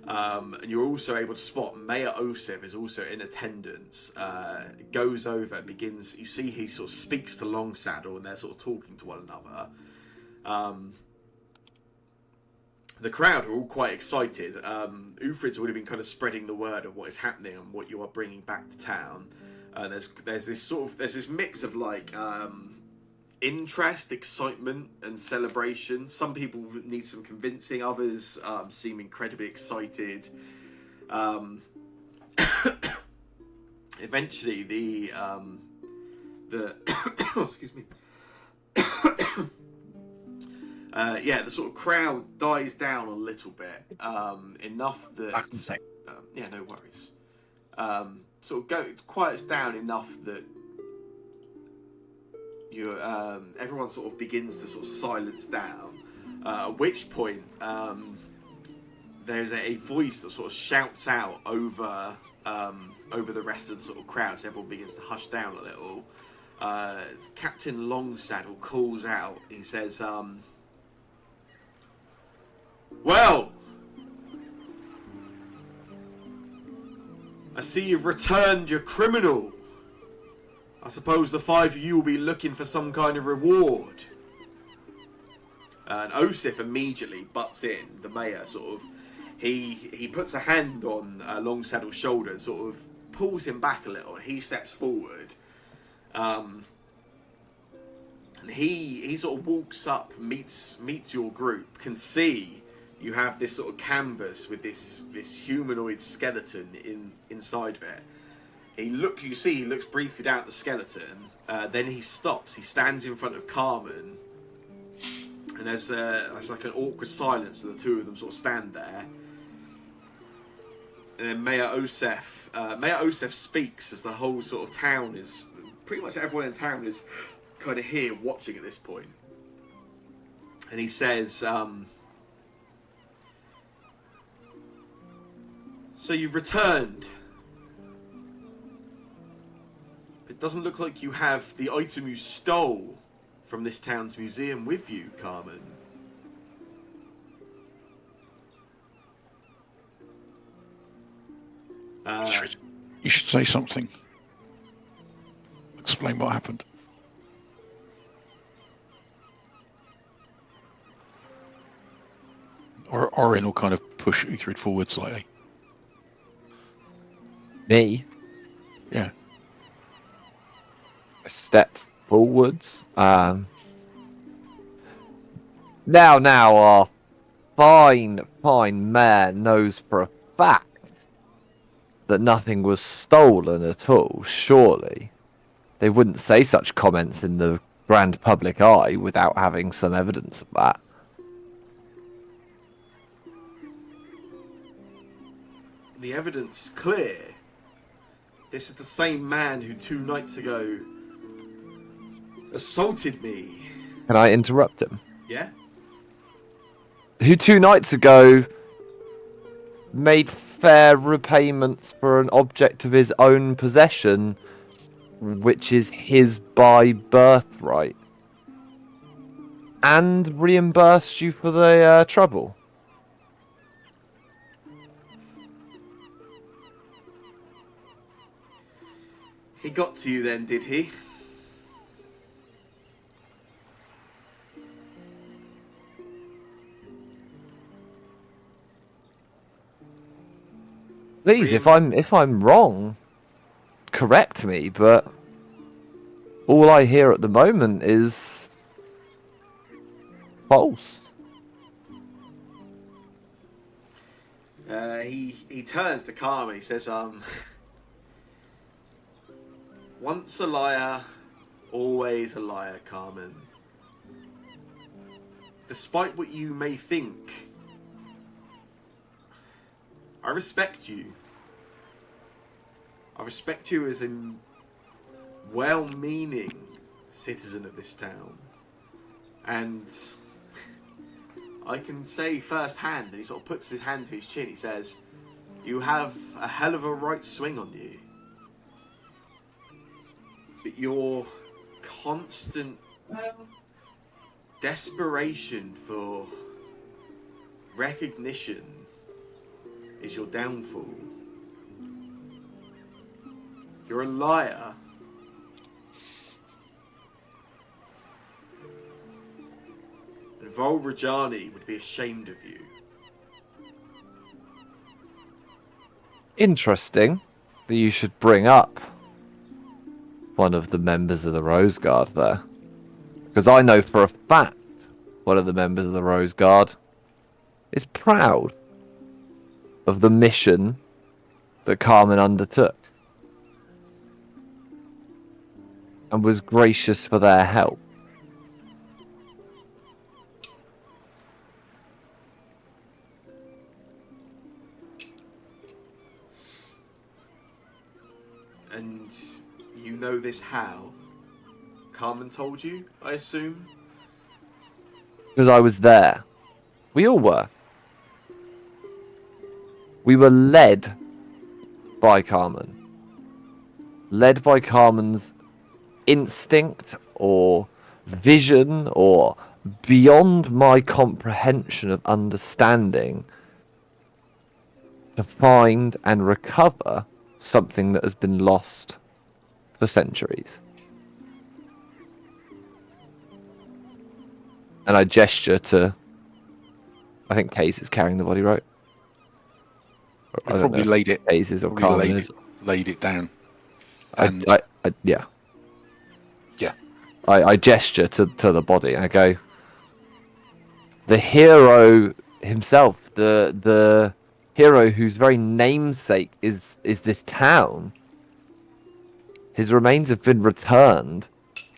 And you're also able to spot Mayor Osef is also in attendance. Goes over, begins. You see he sort of speaks to Longsaddle, and they're sort of talking to one another. The crowd are all quite excited. Ufrid's already been kind of spreading the word of what is happening and what you are bringing back to town. There's this mix of like interest, excitement, and celebration. Some people need some convincing. Others seem incredibly excited. Eventually, the excuse me. The sort of crowd dies down a little bit, enough that no worries. Quiets down enough that everyone sort of begins to sort of silence down. At which point, there's a voice that sort of shouts out over the rest of the sort of crowd, so everyone begins to hush down a little. Captain Longsaddle calls out. He says, "Well, I see you've returned your criminal. I suppose the 5 of you will be looking for some kind of reward." And Osif immediately butts in. The mayor sort of he puts a hand on Longsaddle's shoulder and sort of pulls him back a little, and he steps forward. And he sort of walks up, meets your group, can see you have this sort of canvas with this humanoid skeleton inside of it. He looks briefly down at the skeleton, then he stops. He stands in front of Carmen, and there's like an awkward silence, so the two of them sort of stand there. And then Mayor Osef speaks as the whole sort of town is, pretty much everyone in town is kind of here watching at this point. And he says, "So you've returned. It doesn't look like you have the item you stole from this town's museum with you, Carmen." You should say something. Explain what happened. Orin will kind of push Uthrid forward slightly. Me? Yeah. A step forwards. Now, our fine mayor knows for a fact that nothing was stolen at all, surely. They wouldn't say such comments in the grand public eye without having some evidence of that. The evidence is clear. This is the same man who 2 nights ago assaulted me. Can I interrupt him? Yeah? Who 2 nights ago made fair repayments for an object of his own possession, which is his by birthright, and reimbursed you for the trouble. He got to you then, did he? Please, if I'm wrong, correct me, but all I hear at the moment is false. He turns to Carmen. He says, once a liar, always a liar, Carmen. Despite what you may think, I respect you. I respect you as a well-meaning citizen of this town. And I can say firsthand, and he sort of puts his hand to his chin, he says, you have a hell of a right swing on you. But your constant desperation for recognition is your downfall. You're a liar. And Vol Rajani would be ashamed of you. Interesting that you should bring up one of the members of the Rose Guard there. Because I know for a fact one of the members of the Rose Guard is proud of the mission that Carmen undertook and was gracious for their help. And you know this how? Carmen told you, I assume? Because I was there. We all were. We were led by Carmen. Led by Carmen's instinct or vision or beyond my comprehension of understanding to find and recover something that has been lost for centuries. And I gesture to, I think Case is carrying the body, right? I probably laid it. Case is or Probably Carmen is. laid it down. And Yeah. Yeah. I gesture to the body and I go, the hero himself, the hero whose very namesake is this town, his remains have been returned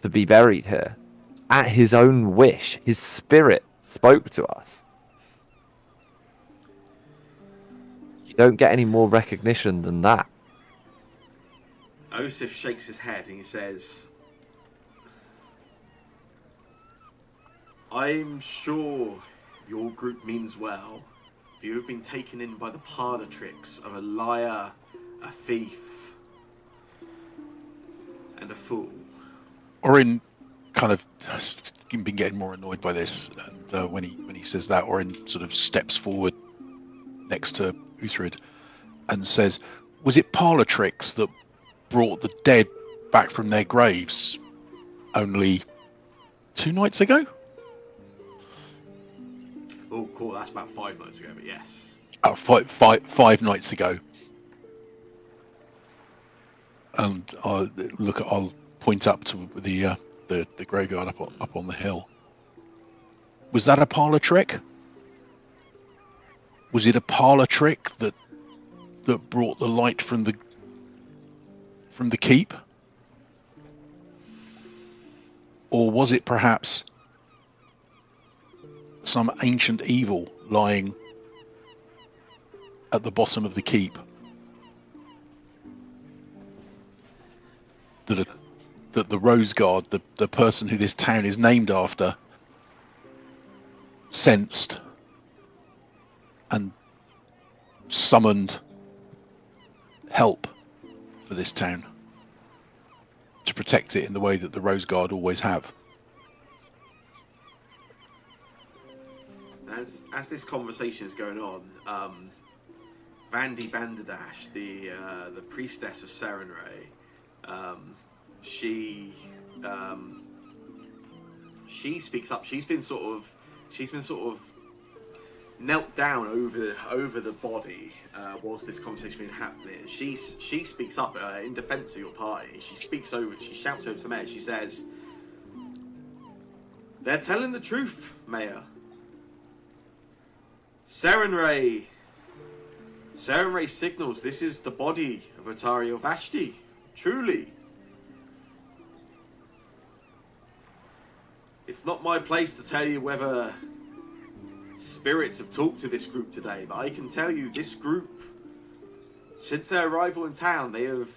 to be buried here at his own wish. His spirit spoke to us. You don't get any more recognition than that. Osif shakes his head and he says, I'm sure your group means well, but you have been taken in by the parlor tricks of a liar, a thief, and a fool. Orin kind of has been getting more annoyed by this, and when he says that, Orin sort of steps forward next to Uthrid and says, was it parlor tricks that brought the dead back from their graves only 2 nights ago? Oh, cool, that's about 5 nights ago, but yes. 5 nights ago. And I'll point up to the graveyard up on the hill. Was that a parlor trick? Was it a parlor trick that brought the light from the keep? Or was it perhaps some ancient evil lying at the bottom of the keep that the Rose Guard, the person who this town is named after, sensed and summoned help for this town to protect it in the way that the Rose Guard always have? As this conversation is going on, Vandy Banderdash, the priestess of Serenray, she speaks up. She's been sort of knelt down over the body whilst this conversation been happening. She speaks up in defence of your party. She shouts over to the mayor. She says, "They're telling the truth, Mayor. Serenray signals this is the body of Otario Vashti. Truly. It's not my place to tell you whether spirits have talked to this group today, but I can tell you this group, since their arrival in town, they have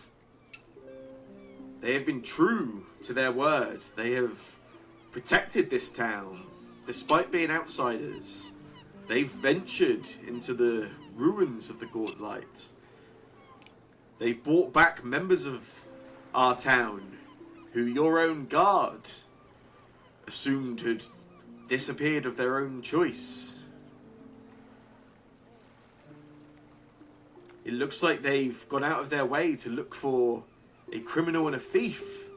been true to their word. They have protected this town, despite being outsiders. They've ventured into the ruins of the Gaunt Light. They've brought back members of our town who your own guard assumed had disappeared of their own choice. It looks like they've gone out of their way to look for a criminal and a thief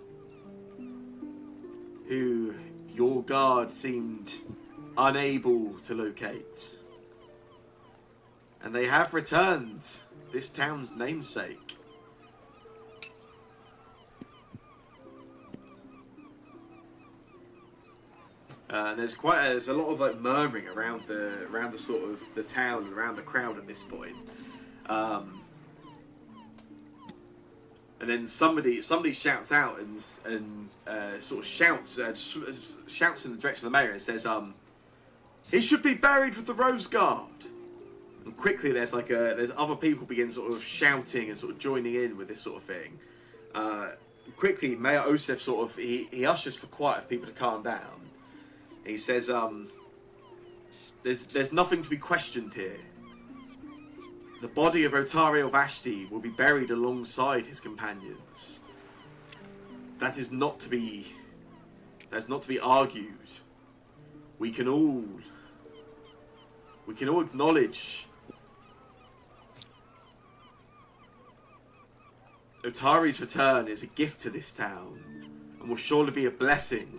who your guard seemed unable to locate. And they have returned this town's namesake. And there's a lot of like murmuring around the sort of the town, around the crowd at this point. And then somebody shouts out and sort of shouts in the direction of the mayor and says, "He should be buried with the Rose Guard." And quickly there's other people begin sort of shouting and sort of joining in with this sort of thing. Quickly, Mayor Osef sort of he ushers for quiet for people to calm down. And he says, "There's nothing to be questioned here. The body of Otario Vashti will be buried alongside his companions. That's not to be argued. We can all acknowledge Otari's return is a gift to this town and will surely be a blessing.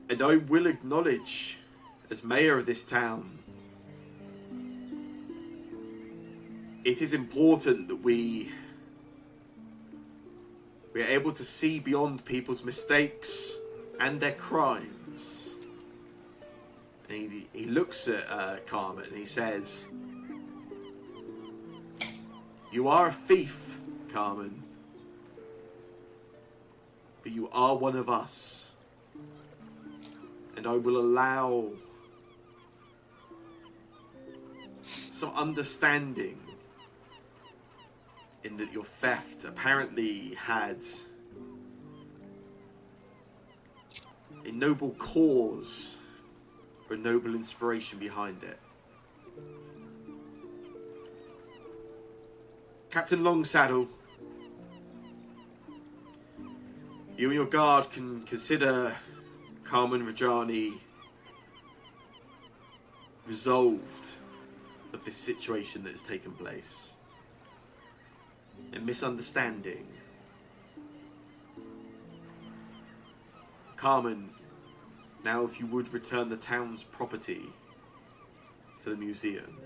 And I will acknowledge, as mayor of this town, it is important that we are able to see beyond people's mistakes and their crimes." And he looks at Carmen and he says, "You are a thief, Carmen, but you are one of us. And I will allow some understanding in that your theft apparently had a noble cause or a noble inspiration behind it. Captain Longsaddle, you and your guard can consider Carmen Rajani resolved of this situation that has taken place. A misunderstanding. Carmen, Now, if you would return the town's property for the museum.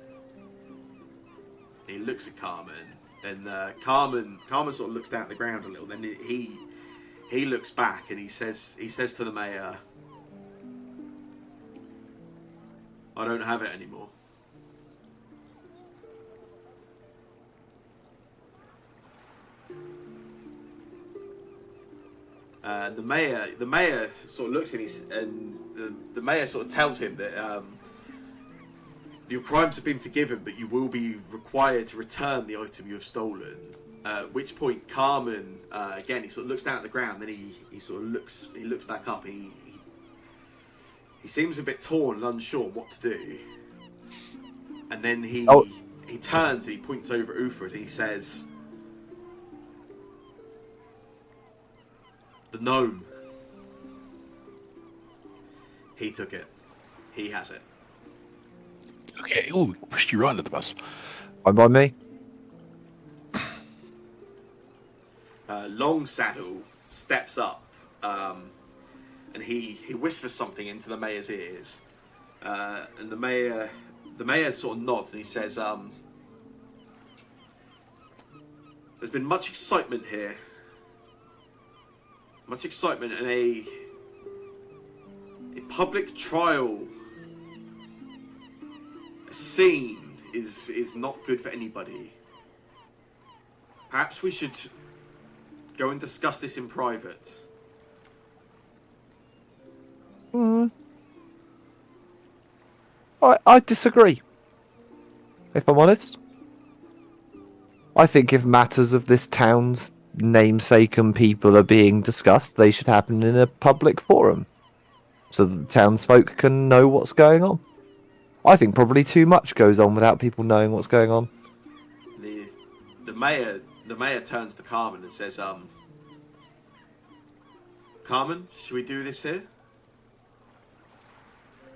And he looks at Carmen, and Carmen sort of looks down at the ground a little. Then he looks back and he says to the mayor, "I don't have it anymore." The mayor sort of looks at him, and the mayor sort of tells him that your crimes have been forgiven, but you will be required to return the item you have stolen. At which point, Carmen again, he sort of looks down at the ground, then he sort of looks back up. He seems a bit torn and unsure what to do, and then he turns and he points over at Ufrid and he says, "The gnome. He took it. He has it." Okay, ooh, pushed you right under the bus. Fine by me. Long Saddle steps up and he whispers something into the mayor's ears, and the mayor sort of nods and he says, "There's been much excitement here. Much excitement, and a public trial. A scene is not good for anybody. Perhaps we should go and discuss this in private." I disagree. If I'm honest, I think if matters of this town's namesake and people are being discussed, they should happen in a public forum, so that the townsfolk can know what's going on. I think probably too much goes on without people knowing what's going on. The mayor turns to Carmen and says, "Carmen, should we do this here?"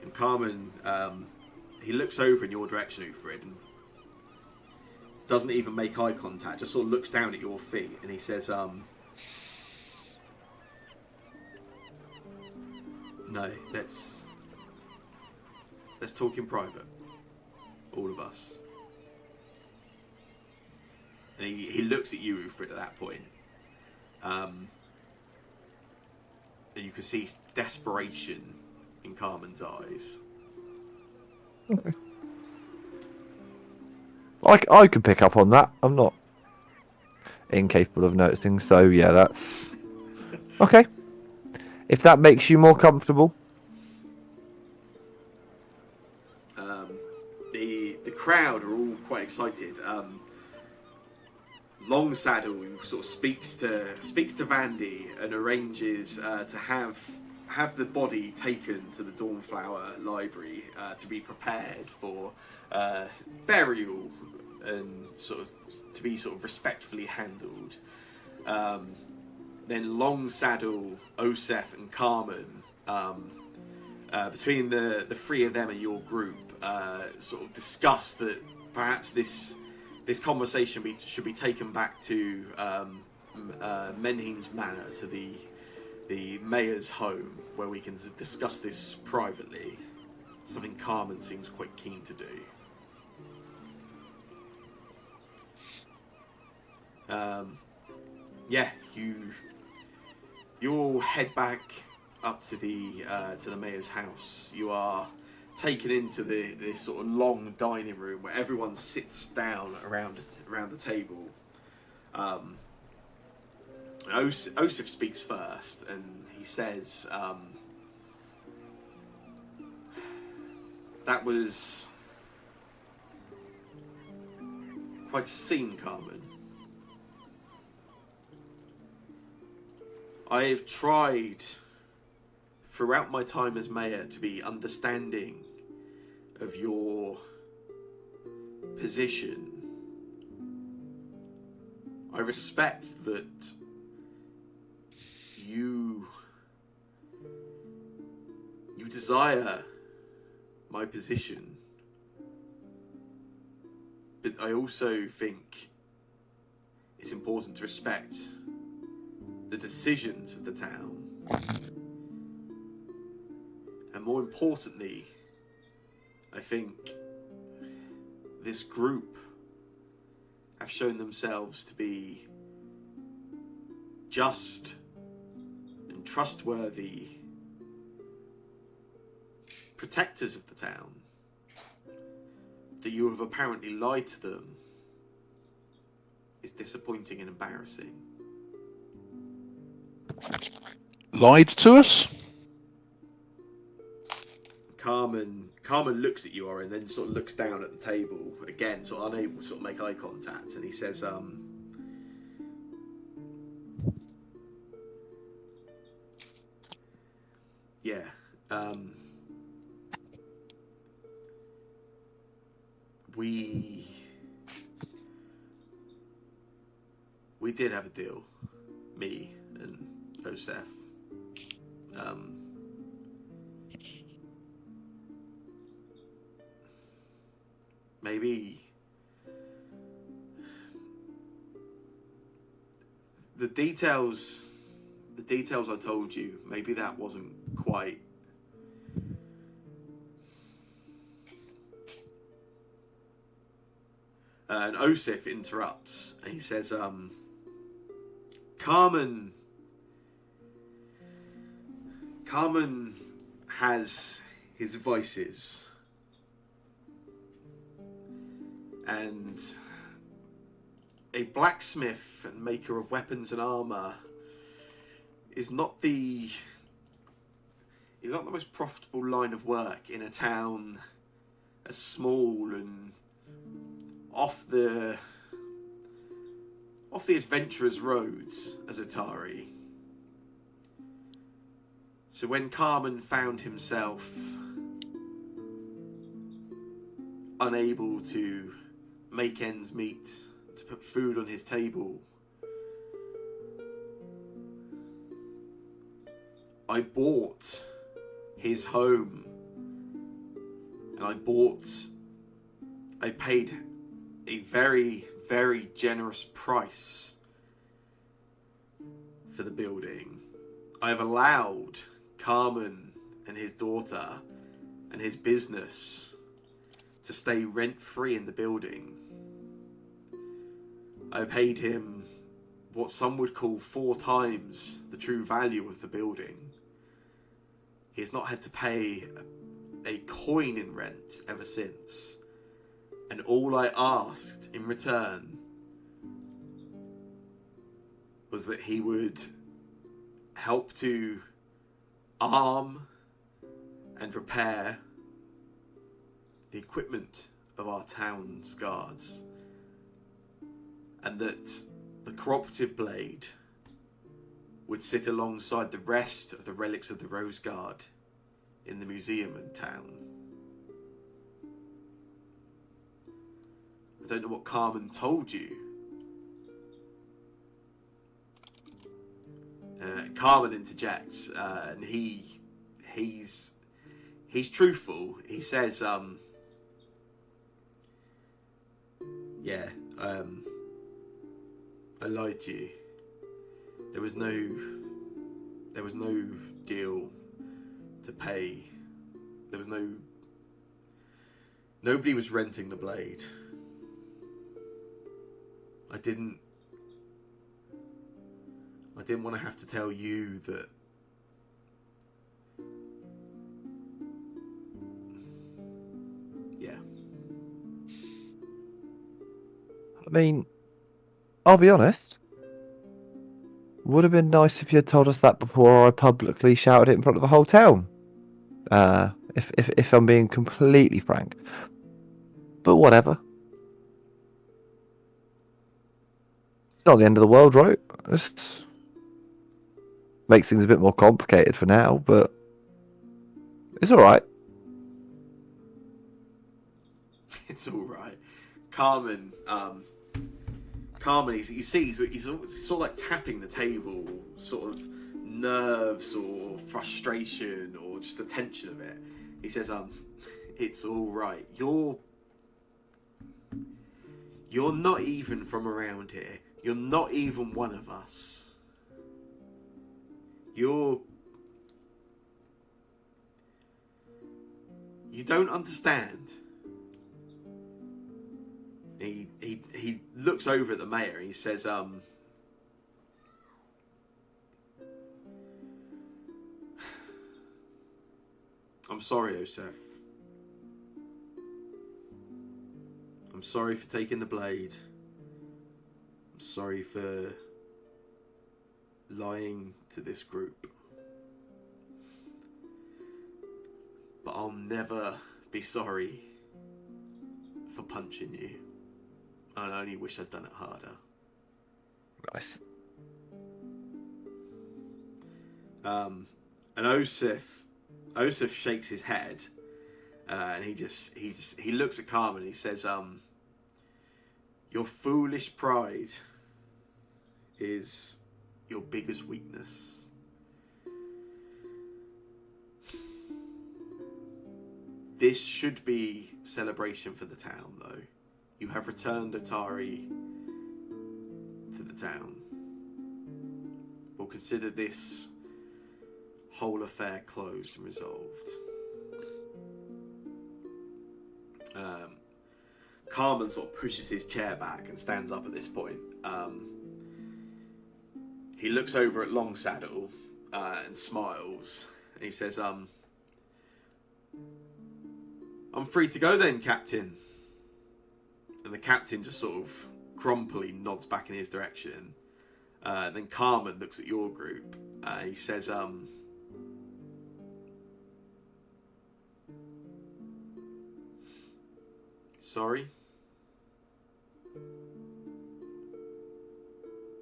And Carmen, he looks over in your direction, Ufrid, and doesn't even make eye contact, just sort of looks down at your feet, and he says, "No, let's talk in private, all of us." And he looks at you, Ufrid, at that point. And you can see desperation in Carmen's eyes. Okay. I can pick up on that. I'm not incapable of noticing, so yeah, that's okay. If that makes you more comfortable. The crowd are all quite excited. Long Saddle sort of speaks to Vandy and arranges to have the body taken to the Dawnflower Library to be prepared for burial and sort of to be sort of respectfully handled. Then Long Saddle, Osef, and Carmen, between the three of them and your group, sort of discuss that perhaps this conversation should be taken back to Menheim's Manor, to the mayor's home, where we can discuss this privately. Something Carmen seems quite keen to do. You all head back up to the mayor's house. You are taken into this sort of long dining room where everyone sits down around the table. Osif speaks first, and he says, "That was quite a scene, Carmen. I have tried throughout my time as mayor to be understanding of your position. I respect that you desire my position, but I also think it's important to respect the decisions of the town. And more importantly, I think this group have shown themselves to be just and trustworthy protectors of the town. That you have apparently lied to them is disappointing and embarrassing. Lied to us? Carmen looks at you, and then sort of looks down at the table again, sort of unable to sort of make eye contact, and he says, "Yeah, we did have a deal, me and Joseph. Maybe the details I told you, maybe that wasn't quite and Osif interrupts and he says, Carmen has his vices, and a blacksmith and maker of weapons and armor is not the most profitable line of work in a town as small and off the adventurers' roads as Atari. So when Carmen found himself unable to make ends meet, to put food on his table, I bought his home, and I paid a very, very generous price for the building. I have allowed Carmen and his daughter and his business to stay rent-free in the building. I paid him what some would call 4 times the true value of the building. He has not had to pay a coin in rent ever since. And all I asked in return was that he would help to arm and repair the equipment of our town's guards, and that the cooperative blade would sit alongside the rest of the relics of the Rose Guard in the museum in town. I don't know what Carmen told you. Carmen interjects, and he's truthful. He says, yeah, I lied to you. There was no deal to pay. Nobody was renting the blade. I didn't want to have to tell you that. Yeah. I mean, I'll be honest. Would have been nice if you had told us that before I publicly shouted it in front of the whole town. If I'm being completely frank. But whatever. It's not the end of the world, right? It makes things a bit more complicated for now, but it's alright. It's all right. Carmen, you see, he's sort of like tapping the table, sort of nerves or frustration or just the tension of it. He says, it's all right. You're not even from around here. You're not even one of us. You're You don't understand. He looks over at the mayor and he says, I'm sorry, Osef. I'm sorry for taking the blade. I'm sorry for lying to this group. But I'll never be sorry for punching you. I only wish I'd done it harder. Nice. And Osif shakes his head, and he looks at Carmen and he says, your foolish pride is your biggest weakness. This should be celebration for the town, though. You have returned Otari to the town. We'll consider this whole affair closed and resolved. Carmen sort of pushes his chair back and stands up at this point. He looks over at Longsaddle and smiles, and he says, I'm free to go then, Captain. And the captain just sort of grumpily nods back in his direction. Then Carmen looks at your group. He says, sorry?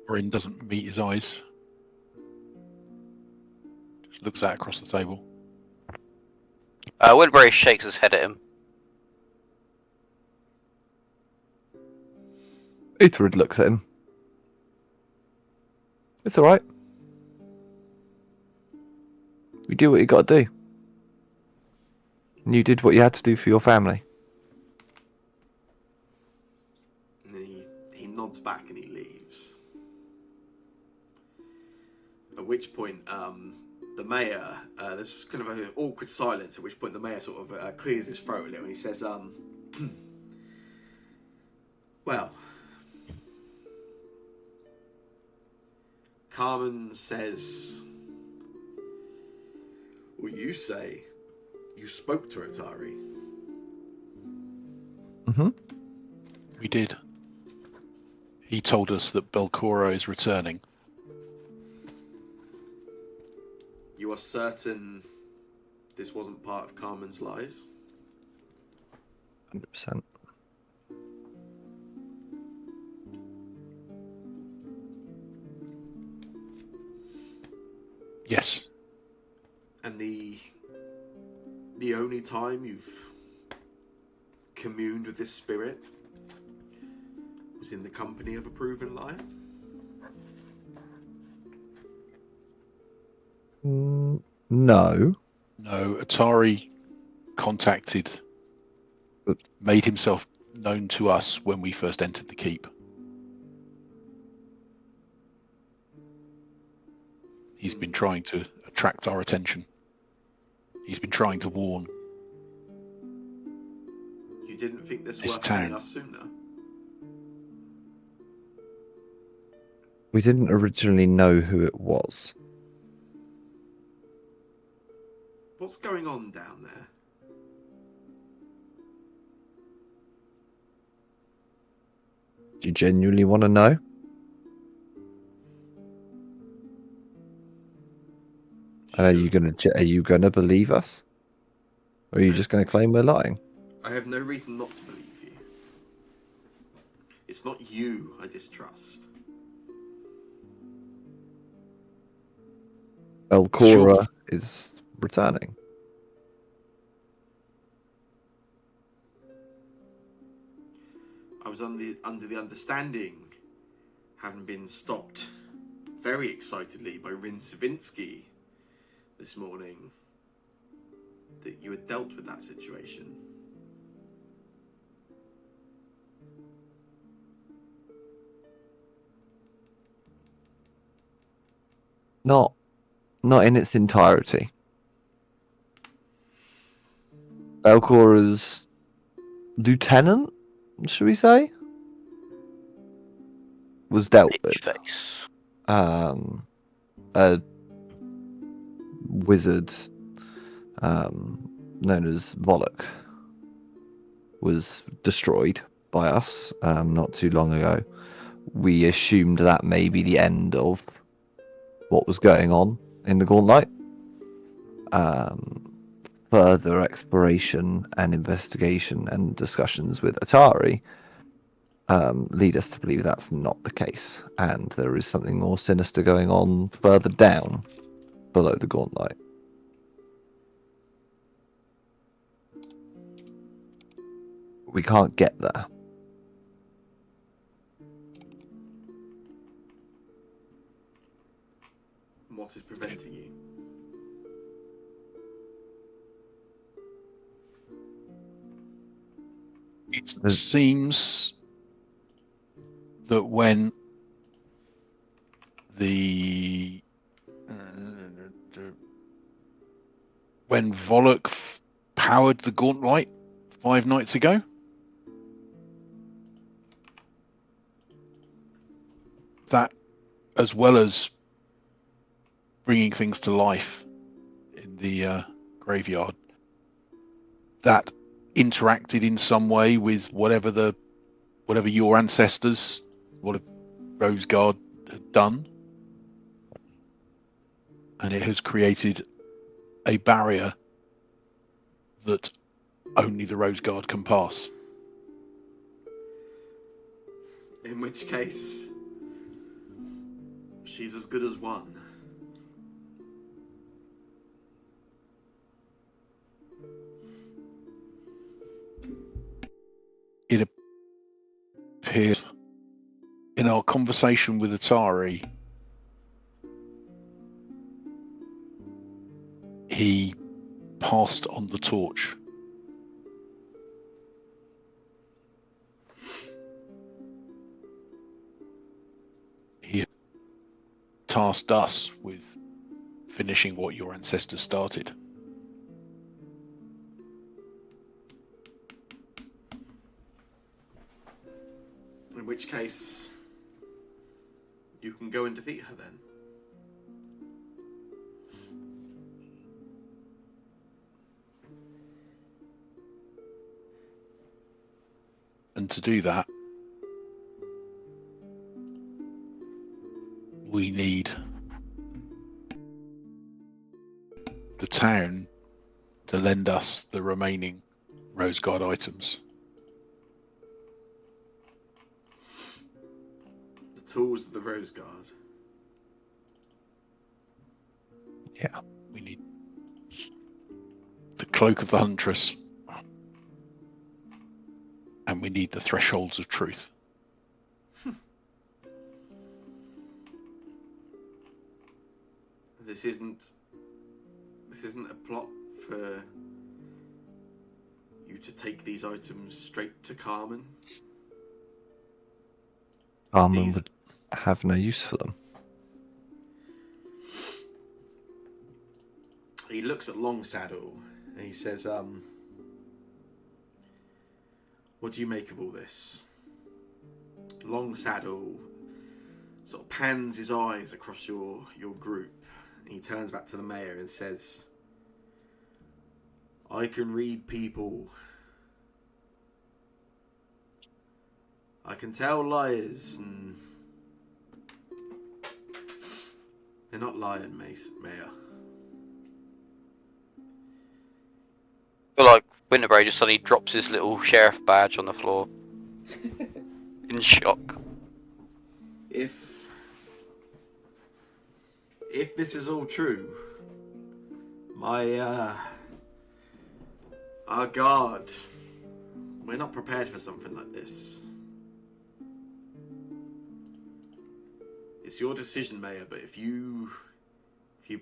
Orin doesn't meet his eyes. Just looks out across the table. Woodbury shakes his head at him. Uthred looks at him. It's alright. You do what you got to do. And you did what you had to do for your family. And then he nods back and he leaves. At which point, the mayor, there's kind of an awkward silence, at which point the mayor sort of clears his throat a little and he says, well, Carmen says, well, you say you spoke to Otari. Mm-hmm. We did. He told us that Belcora is returning. You are certain this wasn't part of Carmen's lies? 100%. Yes. And the only time you've communed with this spirit was in the company of a proven liar? No. No, Atari made himself known to us when we first entered the keep. He's been trying to attract our attention. He's been trying to warn You didn't think this This worth telling town. us sooner? We didn't originally know who it was. What's going on down there? Do you genuinely want to know? And are you gonna believe us? Or are you just gonna claim we're lying? I have no reason not to believe you. It's not you I distrust. Belcora is returning. I was under the understanding, having been stopped very excitedly by Rin Savinsky this morning, that you had dealt with that situation. Not in its entirety. Elcora's lieutenant, should we say, was dealt with. Face. A wizard known as Volok was destroyed by us not too long ago. We assumed that may be the end of what was going on in the Gauntlet. Further exploration and investigation and discussions with Atari lead us to believe that's not the case, and there is something more sinister going on further down below the Gauntlet. We can't get there. What is preventing you? It seems that when Volok powered the Gauntlet 5 nights ago, that, as well as bringing things to life in the graveyard, that interacted in some way with whatever your ancestors, what Rose Guard had done, and it has created a barrier that only the Rose Guard can pass. In which case, she's as good as one. It appeared in our conversation with Atari, he passed on the torch. He tasked us with finishing what your ancestors started. In which case, you can go and defeat her then. And to do that, we need the town to lend us the remaining Rose Guard items. The tools of the Rose Guard. Yeah. We need the cloak of the Huntress. And we need the thresholds of truth. This isn't a plot for you to take these items straight to Carmen. Carmen These- would have no use for them. He looks at Longsaddle and he says, what do you make of all this? Longsaddle sort of pans his eyes across your group. And he turns back to the mayor and says, I can read people. I can tell liars, and they're not lying, Mayor. I feel like Winterbury just suddenly drops his little sheriff badge on the floor. In shock. If this is all true, our guard, we're not prepared for something like this. It's your decision, Mayor, but if you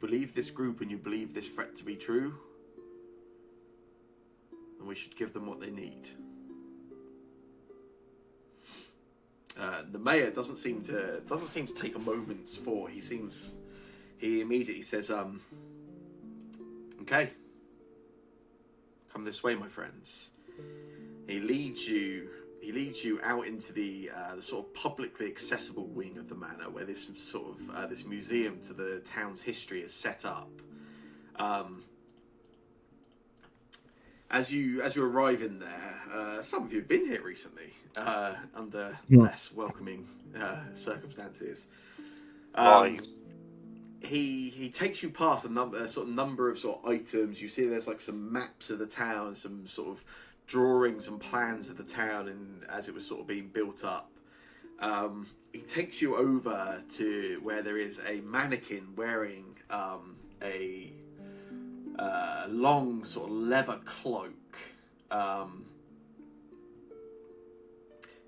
believe this group and you believe this threat to be true, then we should give them what they need. The mayor doesn't seem to take a moment's thought. He immediately says, okay, Come this way, my friends. He leads you out into the sort of publicly accessible wing of the manor, where this sort of this museum to the town's history is set up. As you arrive in there, some of you have been here recently under less welcoming circumstances. Right. He takes you past a number of items. You see there's like some maps of the town, some sort of drawings and plans of the town, and as it was sort of being built up. He takes you over to where there is a mannequin wearing a long sort of leather cloak.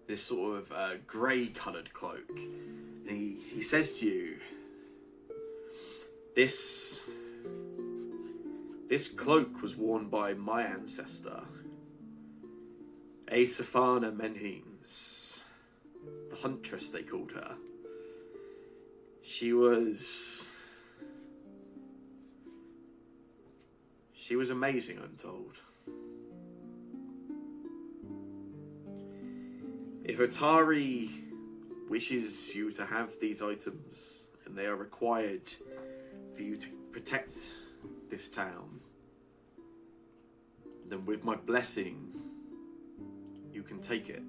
This sort of grey coloured cloak. And he says to you, This cloak was worn by my ancestor, Aesafana Menhims, the huntress they called her. She was amazing, I'm told. If Atari wishes you to have these items, and they are required for you to protect this town, then with my blessing, you can take it.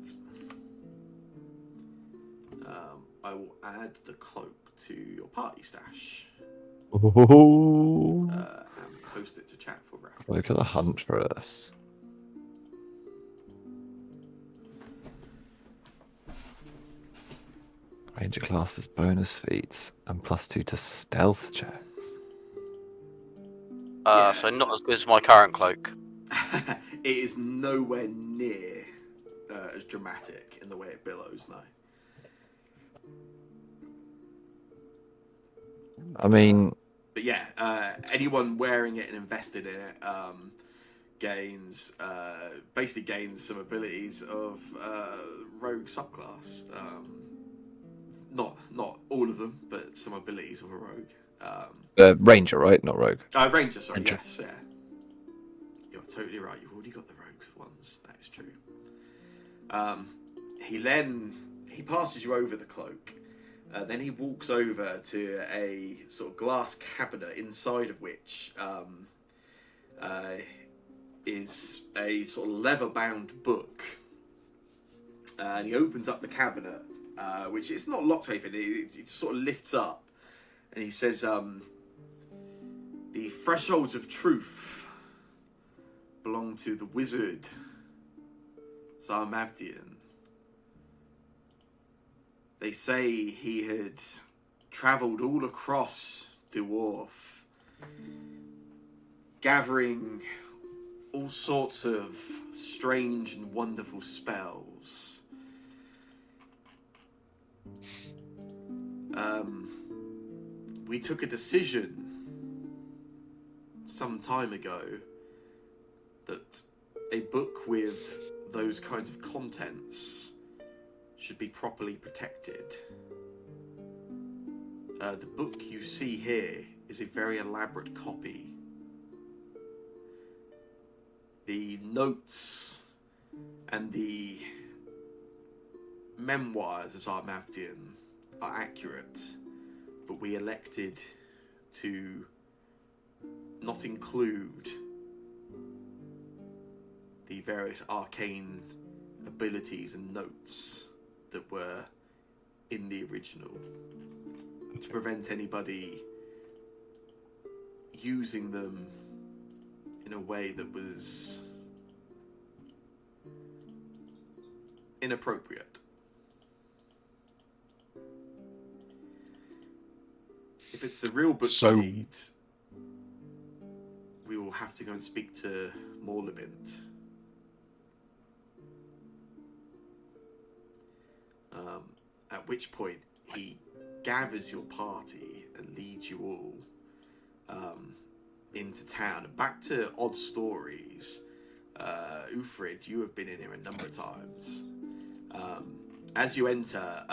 I will add the cloak to your party stash Oh, and post it to chat for reference. look at the huntress. Ranger classes bonus feats and +2 to stealth checks. So not as good as my current cloak. It is nowhere near as dramatic in the way it billows now. I mean, But yeah, anyone wearing it and invested in it basically gains some abilities of rogue subclass. Not all of them, but some abilities of a rogue. ranger, right? Not rogue. Ranger, sorry, Ranger. yes, yeah. You're totally right. You've already got the rogue ones. That is true. He passes you over the cloak. Then he walks over to a sort of glass cabinet, inside of which is a sort of leather-bound book. And he opens up the cabinet, which is not locked or anything. It sort of lifts up, and he says, "The thresholds of truth belong to the wizard Zarmavdian. They say he had travelled all across Dwarf, gathering all sorts of strange and wonderful spells. We took a decision some time ago that a book with those kinds of contents should be properly protected. The book you see here is a very elaborate copy. The notes and the memoirs of Zarmavdian are accurate, but we elected to not include the various arcane abilities and notes that were in the original, to prevent anybody using them in a way that was inappropriate. If it's the real book So- you need, we will have to go and speak to Morlibint. At which point he gathers your party and leads you all into town. Back to Odd Stories. Ufrid, you have been in here a number of times. As you enter,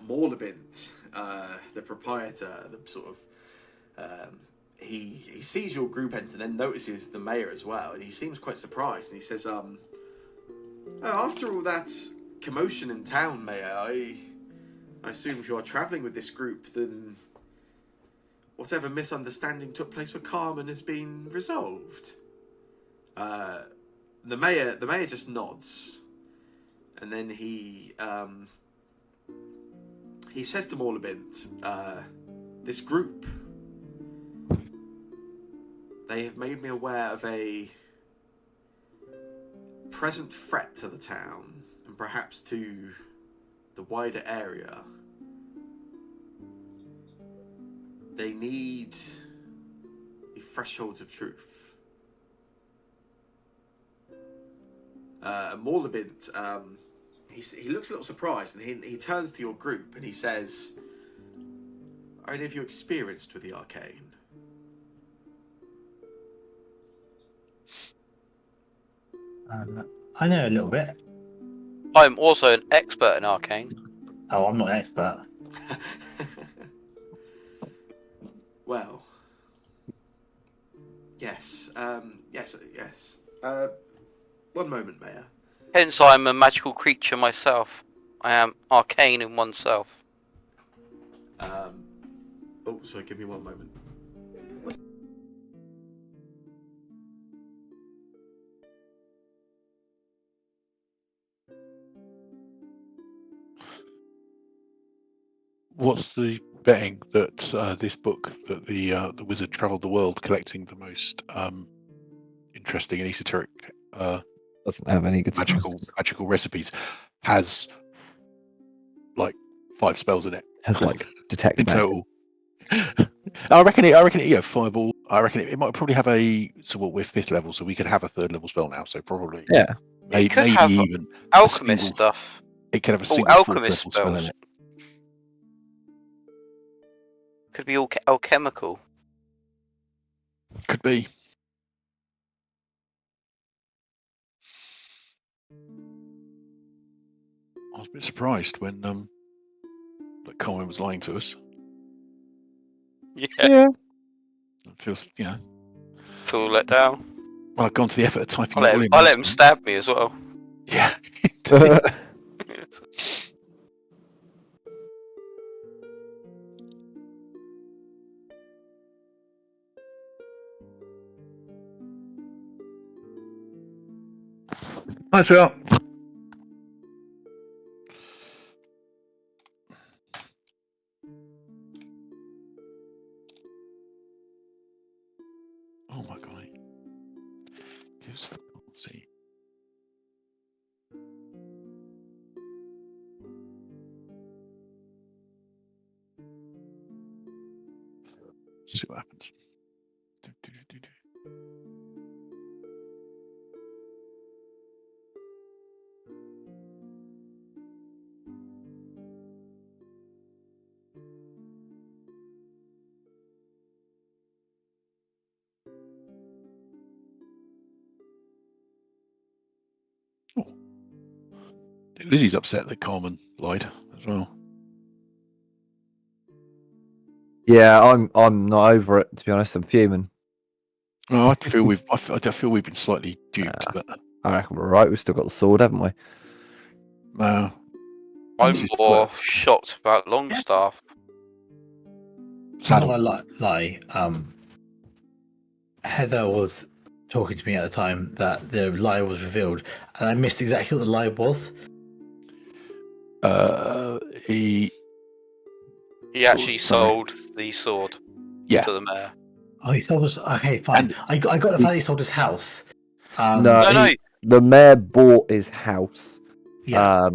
Morlibint, the proprietor, the sort of he sees your group enter, then notices the mayor as well, and he seems quite surprised. And he says, "Oh, after all that commotion in town, Mayor, I assume if you are travelling with this group, then whatever misunderstanding took place with Carmen has been resolved." The mayor just nods, and then he says to Morlabint, "This group, they have made me aware of a present threat to the town, and perhaps to the wider area. They need the thresholds of truth." Morlabint, he looks a little surprised, and he turns to your group and he says, "Are any of you experienced with the arcane?" I know a little bit. I'm also an expert in arcane. Oh, I'm not an expert. Well, yes, yes. One moment, Mayor. Hence, I'm a magical creature myself. I am arcane in oneself. Oh, sorry, give me one moment. What's the betting that this book, that the wizard travelled the world collecting the most interesting and esoteric Doesn't have any good magical recipes, has like 5 spells in it Has like detect in magic. total? I reckon it. Fireball. I reckon it might probably have a. So what, we're 5th level, so we could have a 3rd level spell now. So probably. Yeah. It could maybe have even alchemist single, stuff. It could have a Oh, single 4th alchemist level spell in spells. it. Could be all alchemical. Could be. I was a bit surprised when that Colin was lying to us. Yeah. It feels, Feel let down. well, I've gone to the effort of typing I'll it all in. let him stab me as well. Yeah. Nice, well. Oh my god. Gives the see. See what happens. Oh. Lizzie's upset that Carmen lied as well. Yeah, I'm not over it, to be honest. I'm fuming. Well, I feel we've been slightly duped, but I reckon we're right. We've still got the sword, haven't we? I'm this is more worth- shocked about Longstaff. I'm Saddle. not gonna lie. Heather was talking to me at the time that the lie was revealed, and I missed exactly what the lie was. He Actually sorry. sold the sword Yeah. to the mayor. Oh, he sold us. Okay, fine. And I got the fact that he sold his house. No. The mayor bought his house. Yeah.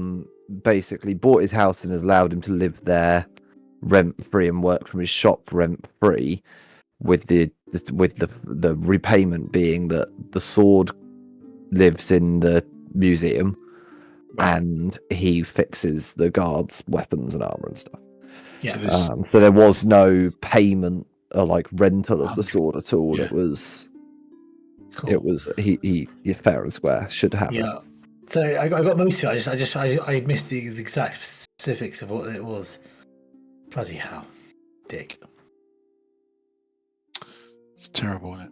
Basically bought his house and has allowed him to live there rent free and work from his shop rent free, with the repayment being that the sword lives in the museum, Right. and he fixes the guards' weapons and armor and stuff. Yeah. So there was no payment or like rental of the sword at all. Yeah. It was Cool. he fair and square should have it. Yeah. So I got most of it. I missed the exact specifics of what it was. Bloody hell, dick. It's terrible, isn't it?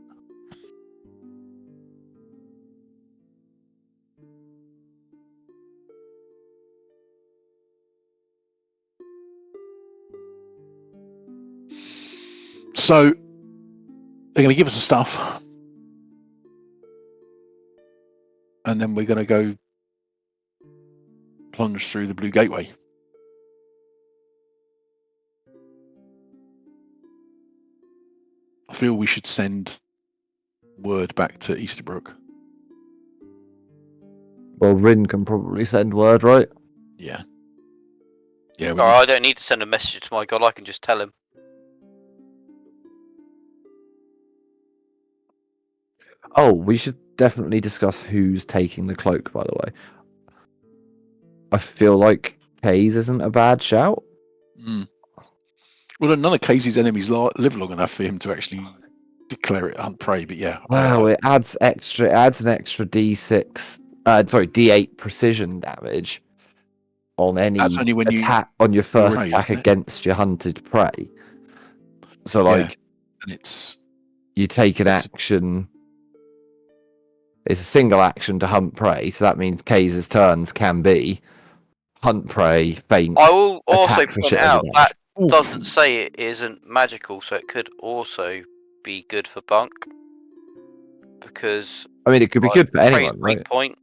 So they're going to give us the stuff, and then we're going to go plunge through the Blue Gateway. I feel we should send word back to Easterbrook. Well, Rin can probably send word, right? Yeah. Yeah. Or I don't need to send a message to my god. I can just tell him. Oh, we should definitely discuss who's taking the cloak, by the way. I feel like Kay's isn't a bad shout. Mm. Well, none of Casey's enemies live long enough for him to actually declare it hunt prey. But yeah, Wow, it adds an extra D6, D8 precision damage on any That's only when attack on your first prey, attack isn't it? against your hunted prey. So, Yeah. like, and it's you take an action. It's a single action to hunt prey, so that means Kay's turns can be hunt prey, faint. I will also attack for point shit out damage. that doesn't say it isn't magical, so it could also be good for Bunk. Because I mean, it could be good for Prey's anyone, weak right? point.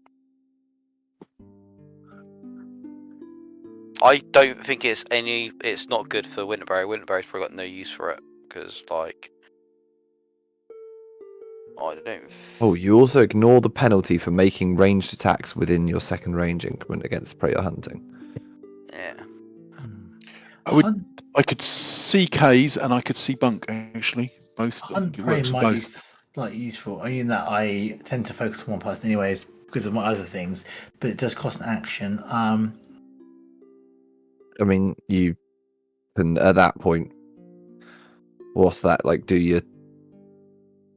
I don't think it's not good for Winterberry. Winterberry's probably got no use for it because, like, I don't. Oh, you also ignore the penalty for making ranged attacks within your second range increment against prey you're hunting. Yeah. I could see K's and I could see Bunk actually. Both. I Hunt think it prey works for might be both. slightly useful. I mean that I tend to focus on one person anyways because of my other things, but it does cost an action. I mean, you can at that point. What's that like? Do you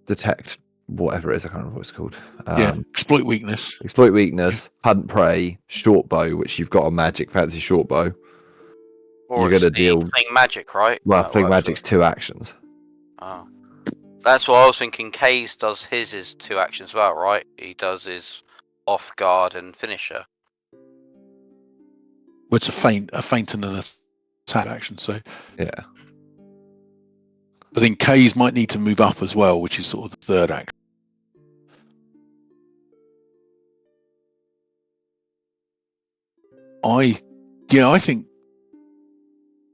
detect whatever it is? I can't remember what it's called. Yeah. Exploit weakness. Exploit weakness, hunt prey, short bow, which you've got a magic fancy short bow. Or You're gonna deal playing magic, right? well. That Playing works magic's 2 actions. Oh. That's what I was thinking. K's does his is 2 actions as well, right? He does his off guard and finisher. Well, it's a feint and an attack action. So Yeah. I think K's might need to move up as well, which is sort of the third action.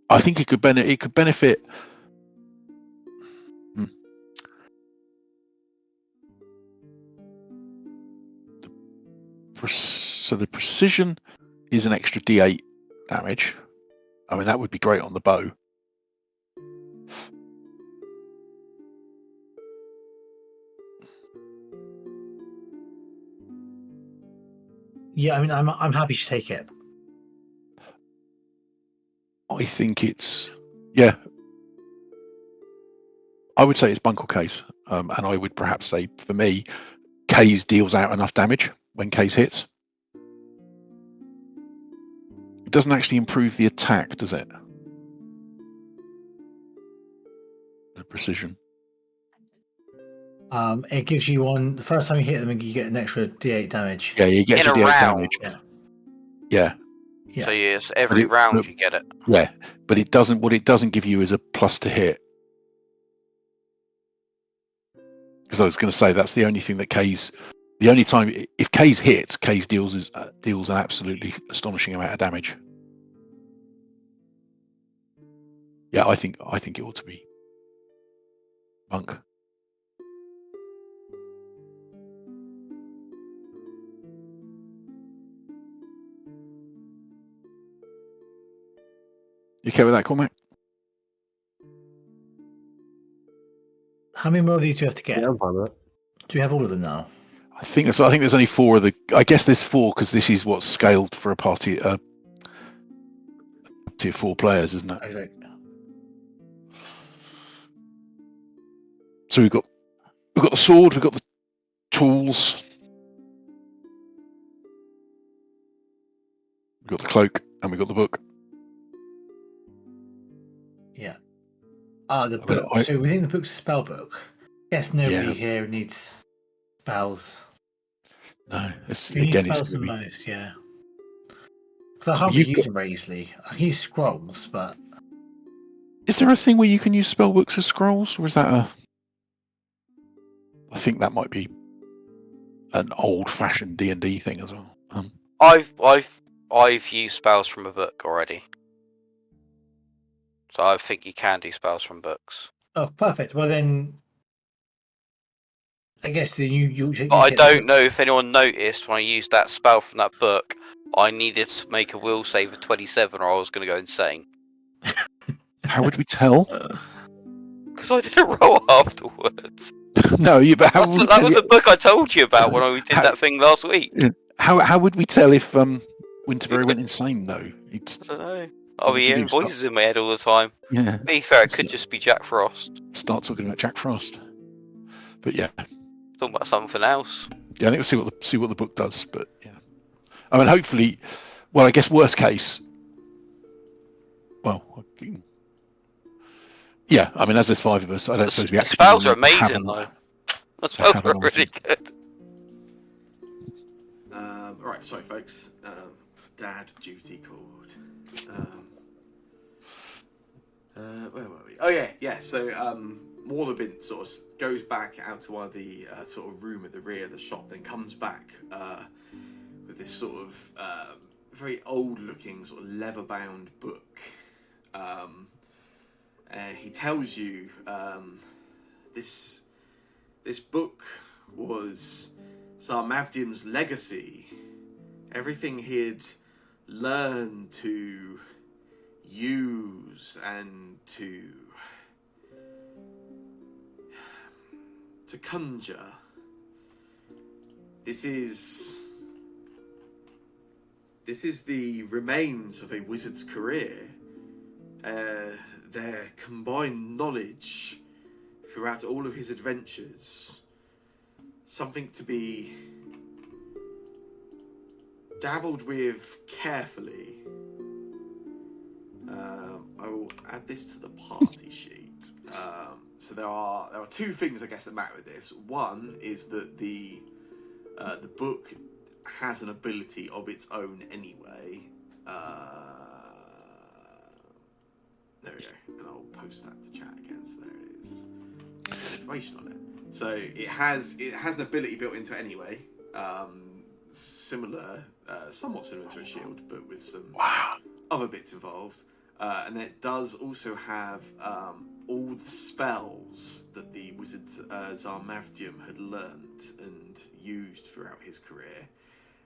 I think it could benefit. So the precision is an extra D8 damage. I mean, that would be great on the bow. Yeah, I mean, I'm happy to take it. I think it's I would say it's Bunk or Case, and I would perhaps say for me, Case deals out enough damage when Case hits. It doesn't actually improve the attack, does it? The precision. It gives you one. The first time you hit them, you get an extra D8 damage. Yeah, you get In a D8 round. damage. Yeah. So yes, every round you get it. Yeah, but it doesn't. What it doesn't give you is a plus to hit. Because I was going to say that's the only thing that K's. The only time if K's hits, K's deals an absolutely astonishing amount of damage. Yeah, I think it ought to be Bunk. You okay with that, Cormac? How many more of these do you have to get? Yeah, I'm fine with it. Do you have all of them now? I think so. I think there's only 4 of the. I guess there's 4 because this is what's scaled for a party. Tier 4 players, isn't it? Okay. So we've got the sword, we've got the tools, we've got the cloak, and we've got the book. Yeah. The book. I- So within the book's a spell book. Guess nobody Yeah. here needs spells. No, it's, Who needs again, it's spells the going to be. most? Yeah. Because I can't You've really got. use them very easily. I can use scrolls, but Is there a thing where you can use spell books as scrolls, or is that a? I think that might be an old-fashioned D&D thing as well. I've used spells from a book already, so I think you can do spells from books. oh, perfect. Well then, I guess then you But I get the don't book. know if anyone noticed when I used that spell from that book. I needed to make a will save of 27, or I was going to go insane. How would we tell? Because I didn't roll afterwards. No, but how would we That tell was you? the book I told you about when we did How- that thing last week. How would we tell if Winterberry went insane though? It's I don't know. what I'll would be you hearing do? Start, voices in my head all the time. yeah, To be fair, it could s- just be Jack Frost start talking about Jack Frost. But yeah, talking about something else. yeah, I think we'll see what the book does. But yeah, I mean, hopefully, well, I guess worst case. Well, yeah, I mean, as there's 5 of us, I don't suppose we The actually spells are need to have amazing, an, though. The to spells have are an really item. good. Right, sorry, folks. Dad duty called. Where were we? Oh yeah. So Waterbint sort of goes back out to one of the sort of room at the rear of the shop, then comes back with this sort of very old-looking sort of leather-bound book. He tells you this book was Zarmavdim's legacy. Everything he'd learned to use and to conjure. This is the remains of a wizard's career. Their combined knowledge throughout all of his adventures. Something to be dabbled with carefully. I will add this to the party sheet. So there are 2 things, I guess, that matter with this. One is that the book has an ability of its own anyway. There we go, and I'll post that to chat again. So there it is. There's information on it. So it has an ability built into it anyway. Similar, somewhat similar to a shield, but with some other bits involved. And it does also have all the spells that the wizard Zarmavdium had learnt and used throughout his career.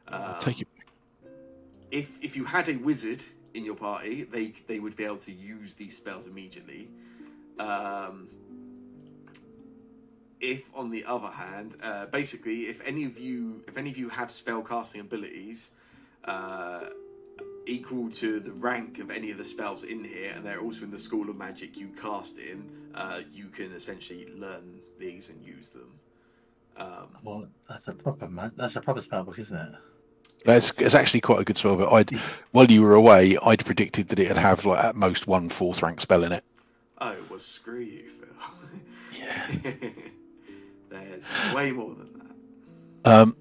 I'll take it. If you had a wizard in your party, they would be able to use these spells immediately. If, on the other hand, basically, if any of you have spellcasting abilities equal to the rank of any of the spells in here, and they're also in the school of magic you cast in, you can essentially learn these and use them. Well, that's a proper spell book, isn't it? It's actually quite a good spell, but while you were away, I'd predicted that it'd have like at most 1 4th rank spell in it. Oh, well, screw you, Phil. Yeah. There's way more than that.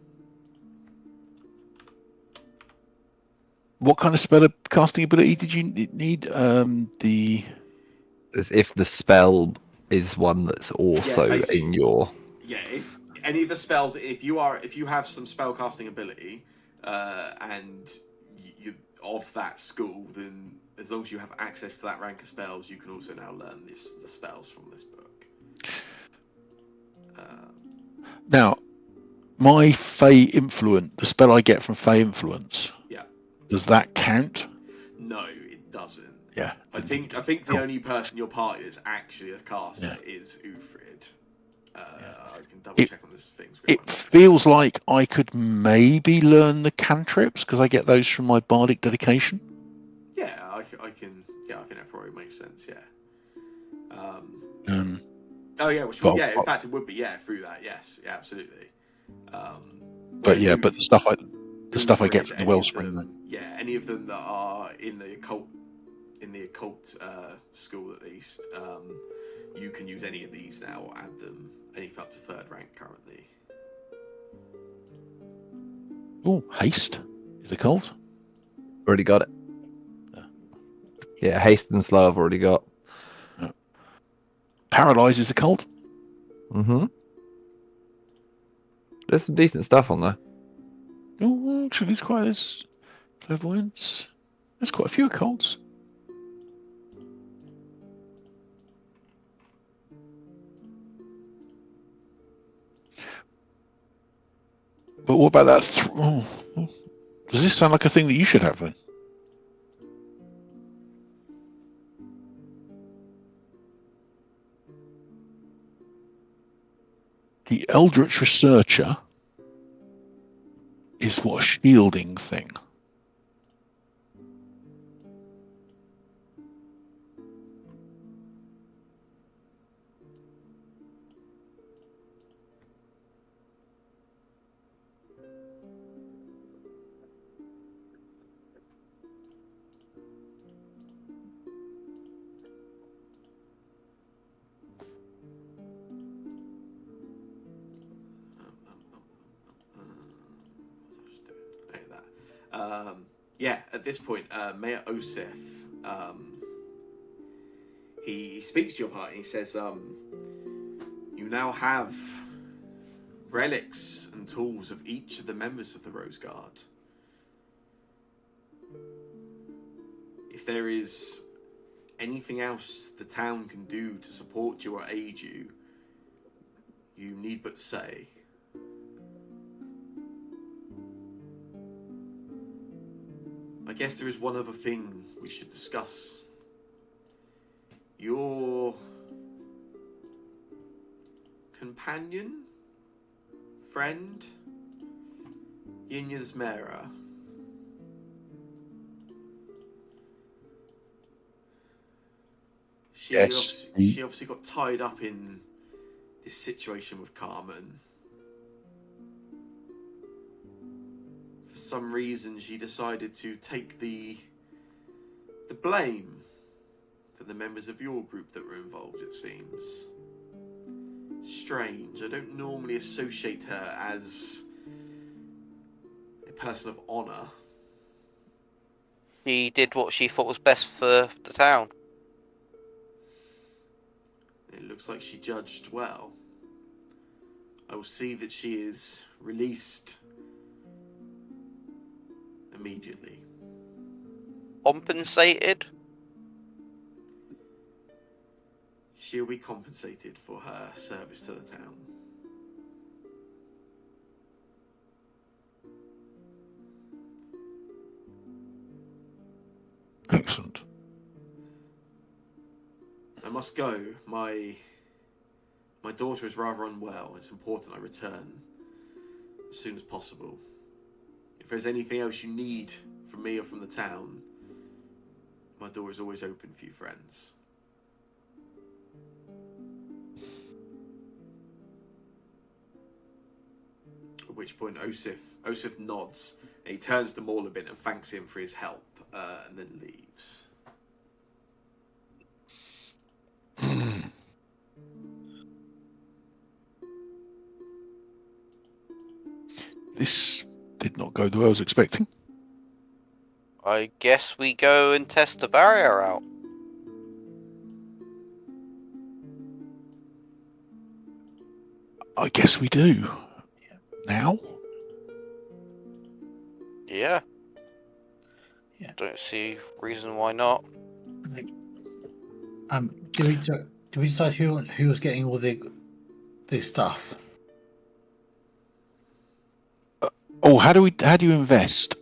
What kind of spell casting ability did you need? If the spell is one that's also basically. in your. Yeah, if any of the spells, if you have some spellcasting ability, and you of that school, then as long as you have access to that rank of spells, you can also now learn the spells from this book. Now, my Fey Influence, the spell I get from Fey Influence, Yeah. does that count? No, it doesn't. Yeah. I think the only person in your party that's actually a caster is Ufrid. I can double check on this thing. It feels like I could maybe learn the cantrips because I get those from my bardic dedication. Yeah, I can. Yeah, I think that probably makes sense. Yeah. Oh yeah, which Well, in fact it would be through that. Yes, yeah, absolutely. But the stuff I get from the Wellspring. Any of them that are in the occult school at least, you can use any of these now or add them. Anything up to 3rd rank currently. Oh, haste is a cult. Already got it. Yeah, haste and slow I've already got. Paralyze is a cult. Mm-hmm. There's some decent stuff on there. Oh, actually, it's quite as clairvoyance. There's quite a few occults. But what about that? Does this sound like a thing that you should have then? The Eldritch Researcher is what, a shielding thing? Yeah, at this point, Mayor Osif, he speaks to your party and he says, you now have relics and tools of each of the members of the Rose Guard. If there is anything else the town can do to support you or aid you, you need but say. I guess there is one other thing we should discuss. Your companion, friend, Yinya's Mera. She obviously got tied up in this situation with Carmen. For some reason, she decided to take the blame for the members of your group that were involved, it seems. Strange. I don't normally associate her as a person of honour. She did what she thought was best for the town. It looks like she judged well. I will see that she is released immediately. Compensated? She'll be compensated for her service to the town. Excellent. I must go. My daughter is rather unwell. It's important I return as soon as possible. If there's anything else you need from me or from the town, my door is always open for you, friends. At which point Osif nods and he turns to Morlabin and thanks him for his help, and then leaves. This did not go the way I was expecting. I guess we go and test the barrier out. I guess we do. Now? Yeah. Yeah. Don't see reason why not. Do we decide who was getting all the stuff? Oh, how do you invest?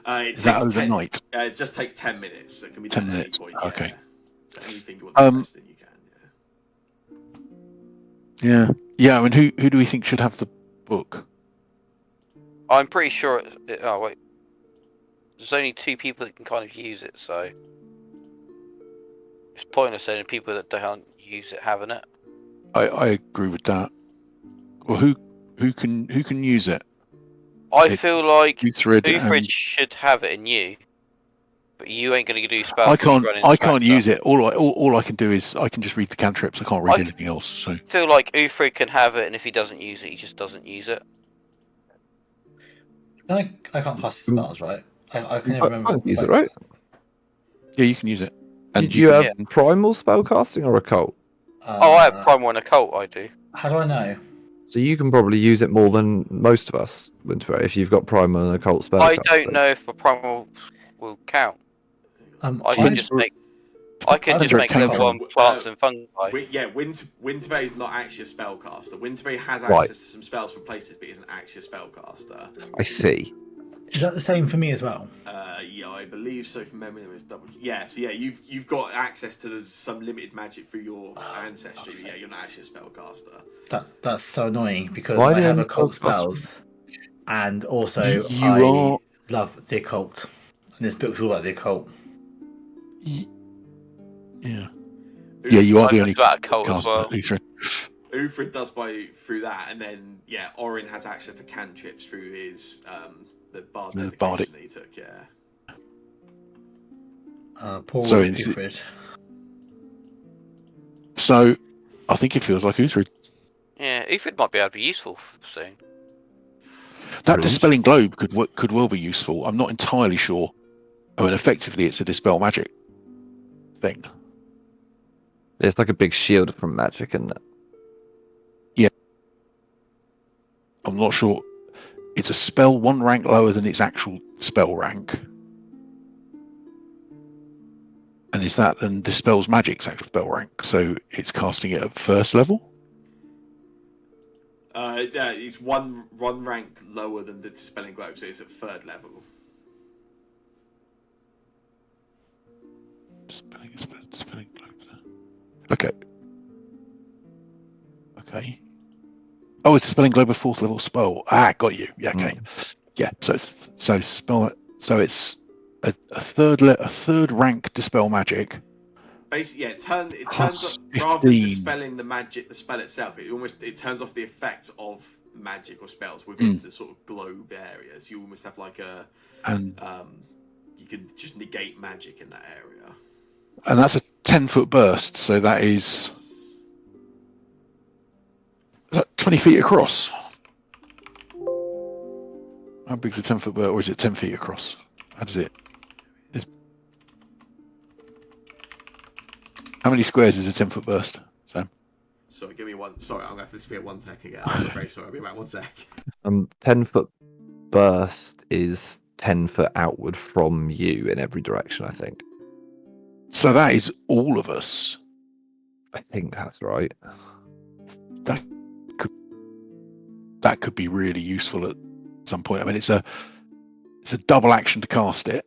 Is that overnight? It just takes 10 minutes. It can be 10 done at any minutes. point. Okay. Yeah. So anything you want to invest in, you can. Yeah. Yeah. I mean, who do we think should have the book? I'm pretty sure. Oh wait, there's only 2 people that can kind of use it, so it's pointless any people that don't use it having it. I agree with that. Well, who can use it? I feel like Uthrid Uthrid and should have it, and you, but you ain't gonna do spells. I when you can't. run into I can't use stuff. it. All I can do is I can just read the cantrips. I can't read anything else. So I feel like Uthrid can have it, and if he doesn't use it, he just doesn't use it. I can't cast spells, right? I can never remember. Can't use it, like- right? yeah, you can use it. And Do you have Yeah. primal spellcasting or occult? Oh, I have Primal and Occult, I do. How do I know? So you can probably use it more than most of us, Winter, if you've got primal and occult spellcasting. I don't know if a Primal will count. I can just make level from- 1 plants and fungi. Winterberry is not actually a spellcaster. Winterberry has Right. access to some spells from places, but isn't actually a spellcaster. I see. Is that the same for me as well? Yeah, I believe so. From memory, it was double. Yeah, so yeah, you've got access to some limited magic through your ancestry. But yeah, you're not actually a spellcaster. That's so annoying because Why I do you have have occult spellcasting? spells, and also You I are- love the occult. And this book's all about the occult. yeah, yeah, you are I the know only about occult as caster, well. Uthrid. Uthrid does by through that, and then yeah, Orin has access to cantrips through his the bard The dedication bardic. that he took. Yeah. Paul So Uthrid. So I think it feels like Uthrid. Yeah, Uthrid might be able to be useful soon. That Please. dispelling globe could well be useful. I'm not entirely sure. I mean, effectively, it's a dispel magic thing. It's like a big shield from magic, isn't it? I'm not sure. It's a spell one rank lower than its actual spell rank. And is that then dispels magic's actual spell rank? So it's casting it at first level? Yeah, it's one rank lower than the dispelling globe, so it's at third level. Dispelling globe. Okay. Okay. Oh, it's dispelling globe a fourth level spell. Ah, got you. Yeah, okay. Yeah, so it's a third rank dispel magic. Basically, yeah, it turns Plus off, rather than 15. dispelling the spell itself. It turns off the effects of magic or spells within the sort of globe areas. You almost have like a And you can just negate magic in that area. and that's a 10-foot burst, so that is that 20 feet across? How big's a 10-foot burst, or is it 10 feet across? How does it? How many squares is a 10-foot burst, Sam? Sorry, give me one. Sorry, I'm gonna have to disappear 1 sec again. I'm so very sorry. I'll be back 1 sec. 10-foot burst is 10 foot outward from you in every direction, I think. So that is all of us. I think that's right. That could be really useful at some point. I mean, it's a double action to cast it,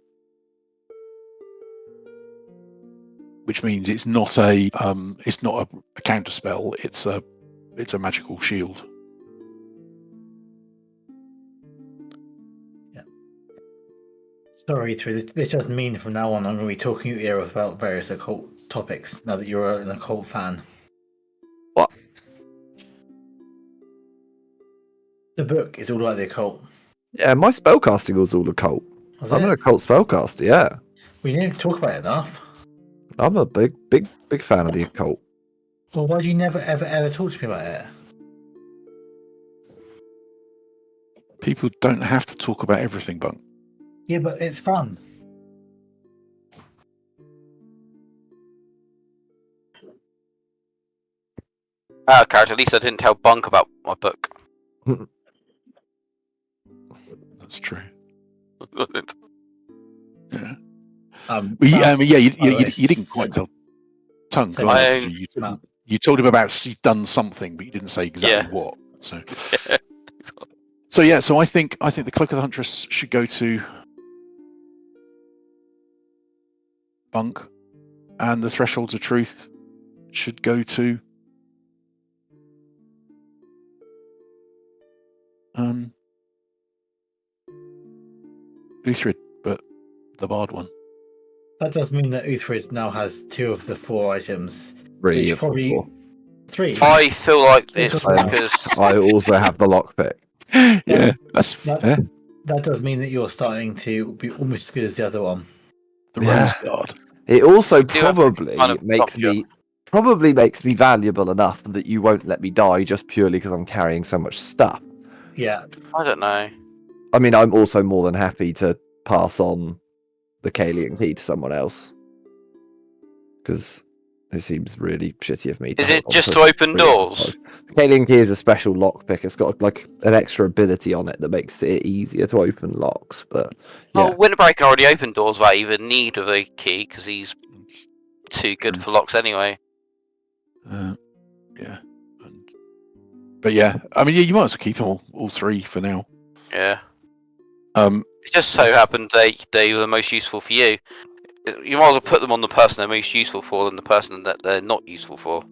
which means it's not a counter spell. It's a magical shield. Sorry, Uthrid. This doesn't mean from now on I'm going to be talking to you about various occult topics. Now that you're an occult fan. What? The book is all about the occult. Yeah, my spellcasting was all occult. Was I'm it? an occult spellcaster, yeah. We didn't talk about it enough. I'm a big fan of the occult. Well, why do you never, ever talk to me about it? People don't have to talk about everything, Bunk. Yeah, but it's fun. Character, at least I didn't tell Bunk about my book. That's true. Yeah. You didn't quite tell Tunk. So- either, did you? You told him about you'd done something, but you didn't say exactly Yeah. what. So I think the Cloak of the Huntress should go to Bunk, and the Thresholds of Truth should go to Uthrid, but the Bard one. That does mean that Uthrid now has 2 of the 4 items. Three Which of the probably 4. 3. I feel like it's It's okay. because I also have the lockpick. Yeah, that's That- fair. That does mean that you're starting to be almost as good as the other one. the Yeah. Rose Guard. It also do have to probably kind of makes stop you. me valuable enough that you won't let me die just purely because I'm carrying so much stuff. Yeah. I don't know. I mean, I'm also more than happy to pass on the Kalian key to someone else because it seems really shitty of me to Is hold it on just to to open 3 out of doors? 5. The Kalian key is a special lockpick. It's got like an extra ability on it that makes it easier to open locks. But yeah, Oh, Winterbreak can already open doors without even need of a key because he's too good True. for locks anyway. Yeah. But yeah, I mean, yeah, you might as well keep them all 3 for now. Yeah. Um, It just so happened they were the most useful for you. You might as well put them on the person they're most useful for than the person that they're not useful for.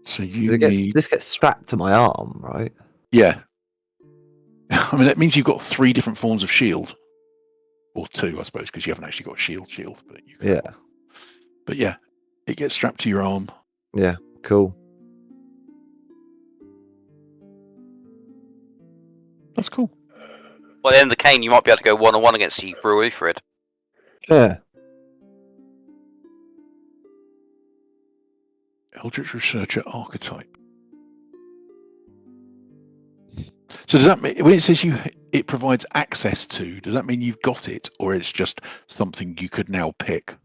so you need, this gets strapped to my arm, right? yeah. I mean, that means you've got 3 different forms of shield, or 2, I suppose, because you haven't actually got a shield. But you can, Yeah, But yeah, it gets strapped to your arm. yeah, cool. That's cool. By the end of the cane, you might be able to go 1-on-1 against the Bruifrid. Yeah. Eldritch Researcher archetype. So does that mean when it says it provides access to, does that mean you've got it, or it's just something you could now pick?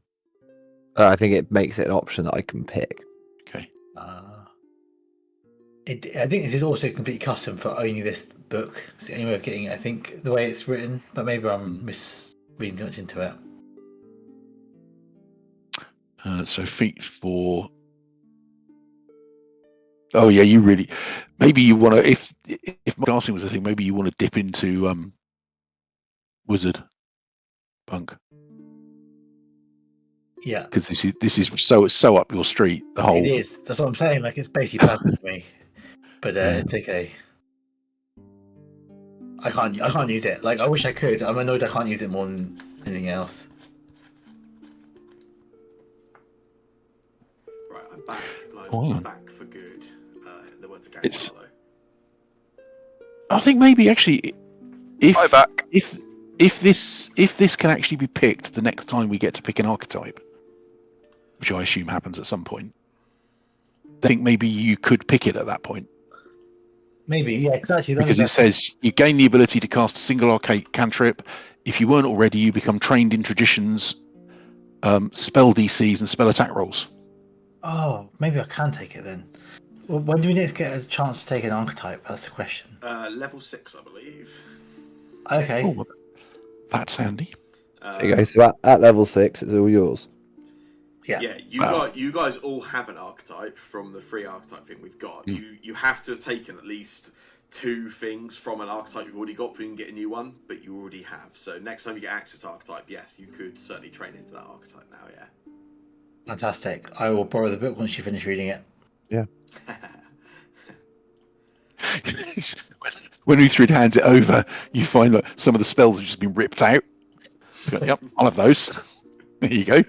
I think it makes it an option that I can pick. Okay. I think this is also completely custom for only this book. It's the only way of getting it, I think, the way it's written. But maybe I'm misreading too much into it. So feat for. Oh yeah, you really. Maybe you want to. If casting was a thing, maybe you want to dip into wizard punk. Yeah. Because this is so up your street. The whole. It is. That's what I'm saying. Like, it's basically perfect for me. But it's okay. I can't use it. Like, I wish I could. I'm annoyed I can't use it more than anything else. Right, I'm back. Oh. Back for good. In the words of It's- Gary I think maybe actually, Hi, back. if this can actually be picked the next time we get to pick an archetype, which I assume happens at some point, I think maybe you could pick it at that point. Maybe, yeah, because actually, Because it says you gain the ability to cast a single arcane cantrip. If you weren't already, you become trained in traditions, spell DCs, and spell attack rolls. Oh, maybe I can take it then. Well, when do we next get a chance to take an archetype? That's the question. level 6, I believe. Okay. Oh, that's handy. There you go. So at level 6, it's all yours. Yeah. Yeah, you guys all have an archetype from the free archetype thing we've got. You have to have taken at least 2 things from an archetype you've already got before you can get a new one, but you already have. So next time you get access to archetype, yes, you could certainly train into that archetype now, yeah. Fantastic. I will borrow the book once you finish reading it. Yeah. When Uthrid hands it over, you find that some of the spells have just been ripped out. So, yep, I'll have those. There you go.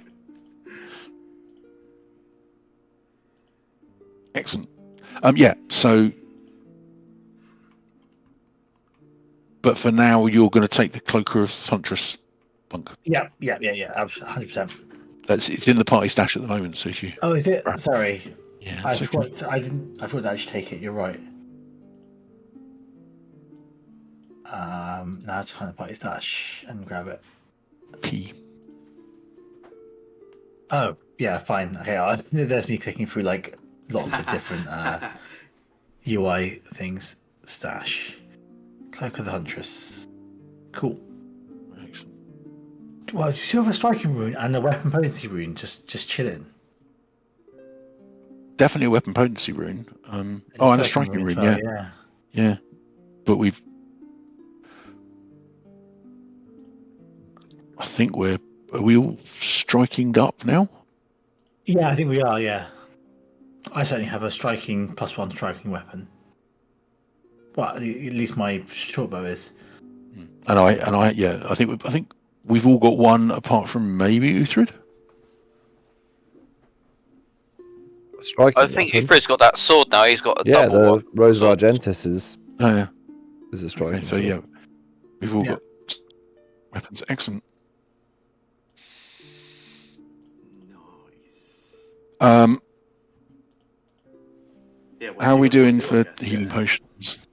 Excellent. Yeah, so but for now you're going to take the Cloaker of Huntress punk. Yeah, 100%. It's in the party stash at the moment, so if you Oh, is it? Sorry. yeah, I it's okay. forgot. I forgot to actually take it. You're right. Now to find the party stash and grab it. P. Oh, yeah, fine. Okay, there's me clicking through like lots of different UI things. Stash. Cloak of the Huntress. Cool. Excellent. Well, do you still have a striking rune and a weapon potency rune just chilling? Definitely a weapon potency rune. And a striking rune, as well, yeah. Yeah. But I think are we all striking up now? Yeah, I think we are, yeah. I certainly have a striking +1 striking weapon. Well, at least my short bow is. And I yeah, I think we've all got one apart from maybe Uthrid. Striking I think weapon. Uthrid's got that sword now. He's got a double the one. Rose of sword. Argentis is Oh yeah. a striking. Okay, so sword. yeah, we've all Yeah. got Weapons, excellent. Nice. Um, Yeah, how are we doing for healing potions?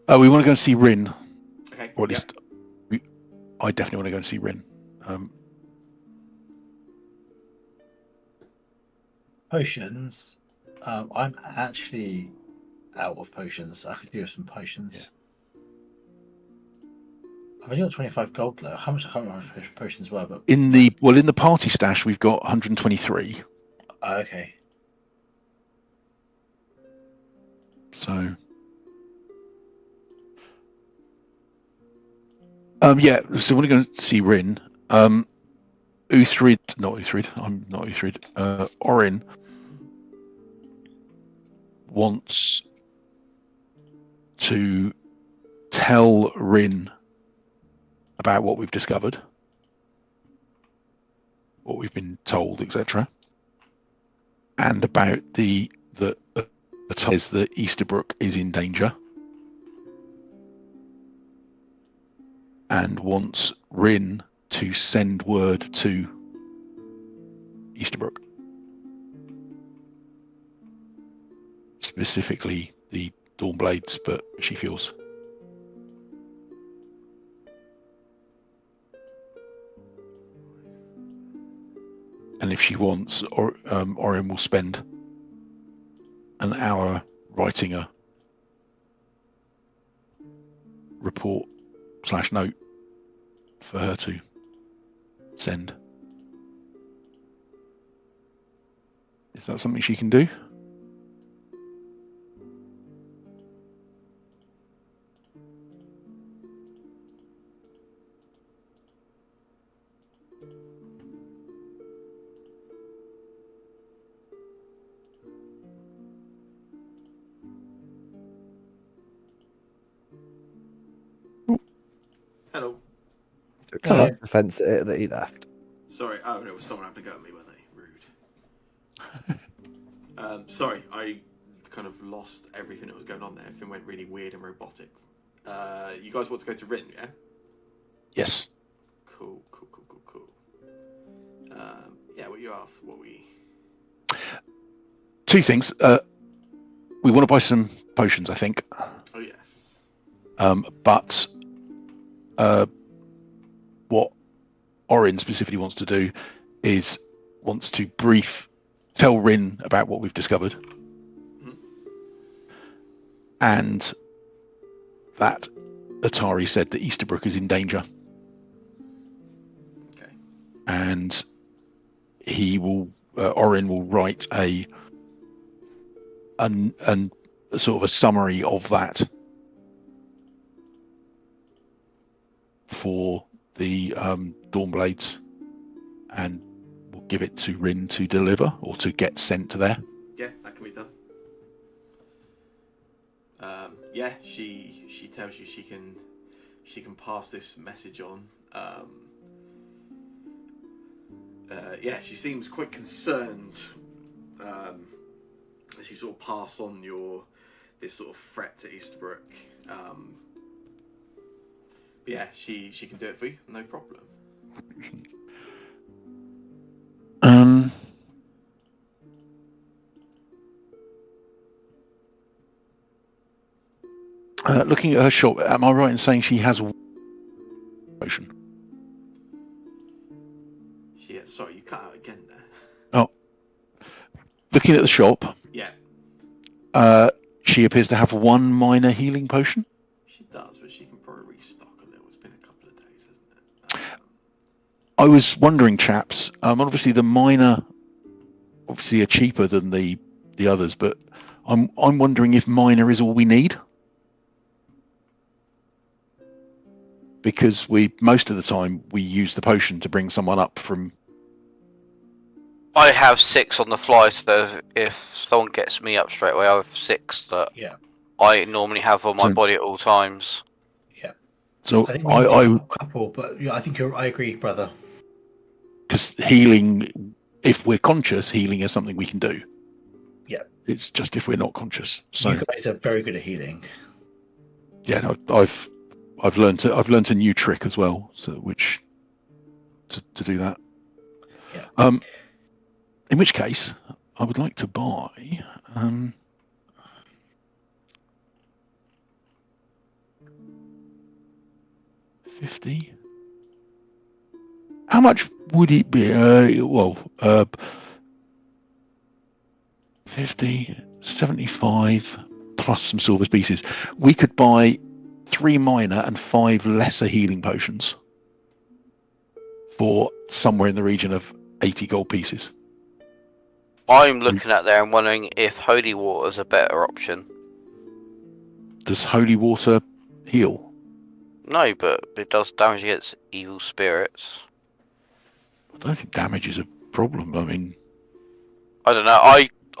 We want to go and see Rin, Okay. or at Yep. least I definitely want to go and see Rin. Potions. I'm actually out of potions. I could do with some potions. I've only got 25 gold left. How much? I can't remember how much potions were, but In the party stash, we've got 123. Okay. So, so we're going to see Rin. Not Uthrid. I'm not Uthrid. Orin wants to tell Rin about what we've discovered, what we've been told, etc., and about the says that Easterbrook is in danger, and wants Rin to send word to Easterbrook, specifically the Dawnblades, but she feels. And if she wants, Orin will spend an hour writing a report / note for her to send. Is that something she can do? Hello. Took Hello. such offence at it that he left. Sorry. Oh, it was someone having a go at me, were they? Rude. Sorry, I kind of lost everything that was going on there. Everything went really weird and robotic. You guys want to go to Rin, yeah? Yes. Cool. Yeah, what you after? What we? Two things. We want to buy some potions, I think. Oh yes. But what Orin specifically wants to do is wants to tell Rin about what we've discovered, and that Atari said that Easterbrook is in danger. Okay. And he will, Orin will write a sort of a summary of that for the Dawnblades, and we'll give it to Rin to deliver or to get sent to there. Yeah, that can be done. Yeah, she tells you she can pass this message on. Yeah, she seems quite concerned. As you sort of pass on this sort of threat to Easterbrook. But yeah, she can do it for you, no problem. Looking at her shop, am I right in saying she has a potion? Sorry, you cut out again there. Oh, looking at the shop, Yeah, she appears to have one minor healing potion. she does, but she can probably restock a little. It's been a couple of days, hasn't it? I was wondering, chaps. Obviously the minor, are cheaper than the others, but I'm wondering if minor is all we need, because most of the time we use the potion to bring someone up from. I have 6 on the fly, so if someone gets me up straight away, I have 6 that I normally have on my body at all times. Yeah. So I think we need a couple, but yeah, I agree, brother. Because healing, if we're conscious, healing is something we can do. Yeah. It's just if we're not conscious. So you guys are very good at healing. Yeah, no, I've learned a new trick as well, so to do that. Yeah. In which case, I would like to buy. 50. How much would it be? 50, 75 plus some silver pieces. We could buy 3 minor and 5 lesser healing potions for somewhere in the region of 80 gold pieces. I'm looking at there and wondering if holy water is a better option. Does holy water heal? No, but it does damage against evil spirits. I don't think damage is a problem. I mean, I don't know.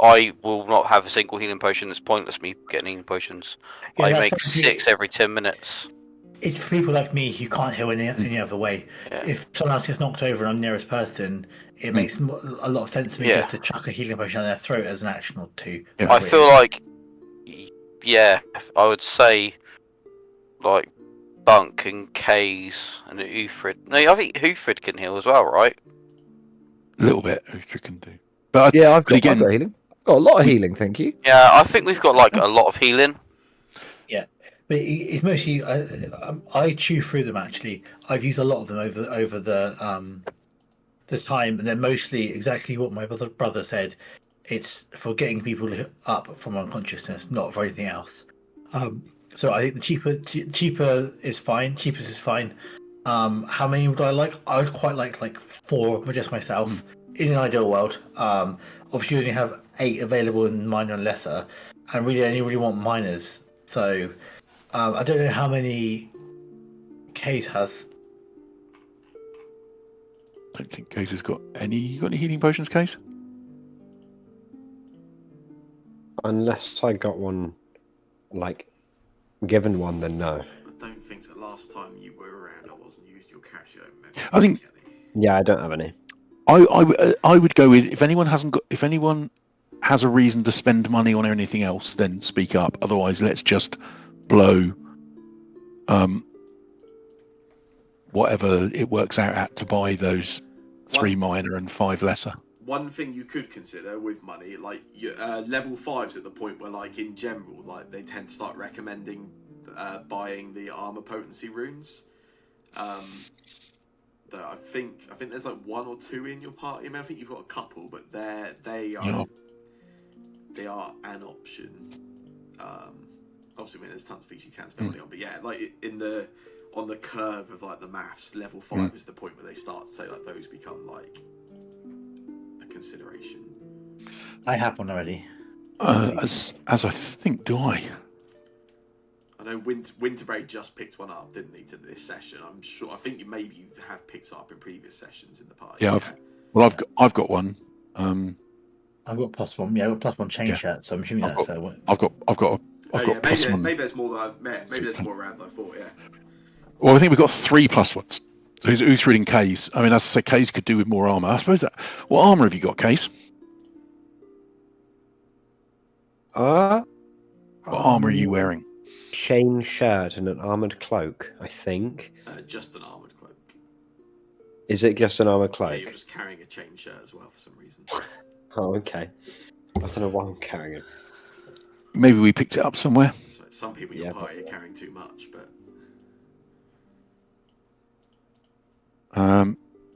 I will not have a single healing potion. It's pointless me getting healing potions. Yeah, I that's make what 6 every 10 minutes. It's for people like me who can't heal any other way. Yeah. If someone else gets knocked over and I'm the nearest person, it makes a lot of sense to me Yeah. just to chuck a healing potion down their throat as an action or two. Yeah. I whatever it feel is. like, yeah, I would say, like, Bunk and Kays and Ufrid. No, I think Ufrid can heal as well, right? a little bit, if you can do. But Yeah, I've got again, healing. I've got a lot of healing, thank you. Yeah, I think we've got, like, a lot of healing. But it's mostly I chew through them actually. I've used a lot of them over the time, and they're mostly exactly what my brother said. It's for getting people up from unconsciousness, not for anything else. So I think the cheaper is fine. Cheapest is fine. How many would I like? I would quite like 4 just myself. In an ideal world, obviously you only have 8 available in minor and lesser, and really only really want minors. So I don't know how many Case has. I don't think Case has got any. You got any healing potions, Case? Unless I got one, like, given one, then no. I don't think so. Last time you were around, I wasn't using your cash. You don't remember I think- any. Yeah, I don't have any. I would go with if anyone has a reason to spend money on anything else, then speak up. Otherwise, let's just blow whatever it works out at to buy those 3 minor and 5 lesser. One thing you could consider with money, like level 5's at the point where, like, in general, like, they tend to start recommending buying the armor potency runes. That I think there's like 1 or 2 in your party. I mean, I think you've got a couple, but they are an option. Obviously, I mean, there's tons of things you can spend money on, but yeah, like on the curve of like the maths, level 5 is the point where they start to say like those become like a consideration. I have one already. As I think, do I? I know Winterbraid just picked one up, didn't he, to this session? I'm sure. I think you have picked up in previous sessions in the party. Yeah, I've got one. I've got +1. Yeah, I've got +1 chain shirt, so I'm assuming I've that's got I've got +1. Maybe there's more than maybe there's more around than I thought. Yeah. Well, I think we've got 3 +1s. So it's Uthrid and Case. I mean, as I say, Case could do with more armor. I suppose that. What armor have you got, Case? What armor are you wearing? Chain shirt and an armored cloak, I think. Just an armored cloak. Is it just an armored Yeah, cloak? you're just carrying a chain shirt as well for some reason. Oh, okay. I don't know why I'm carrying it. Maybe we picked it up somewhere. So some people in your party are carrying too much, but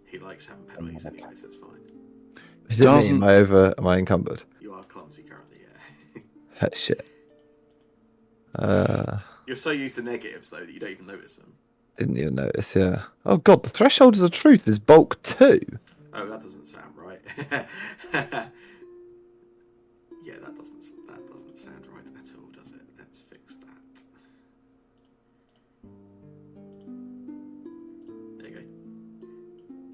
he likes having penalties anyway, so it's fine. Is it me? Am I encumbered? You are clumsy currently, yeah. Oh, shit. You're so used to negatives though that you don't even notice them. Didn't even notice, yeah. Oh god, the threshold of truth is bulk 2. Oh, that doesn't sound right. Yeah, that doesn't sound right at all, does it? Let's fix that. There you go.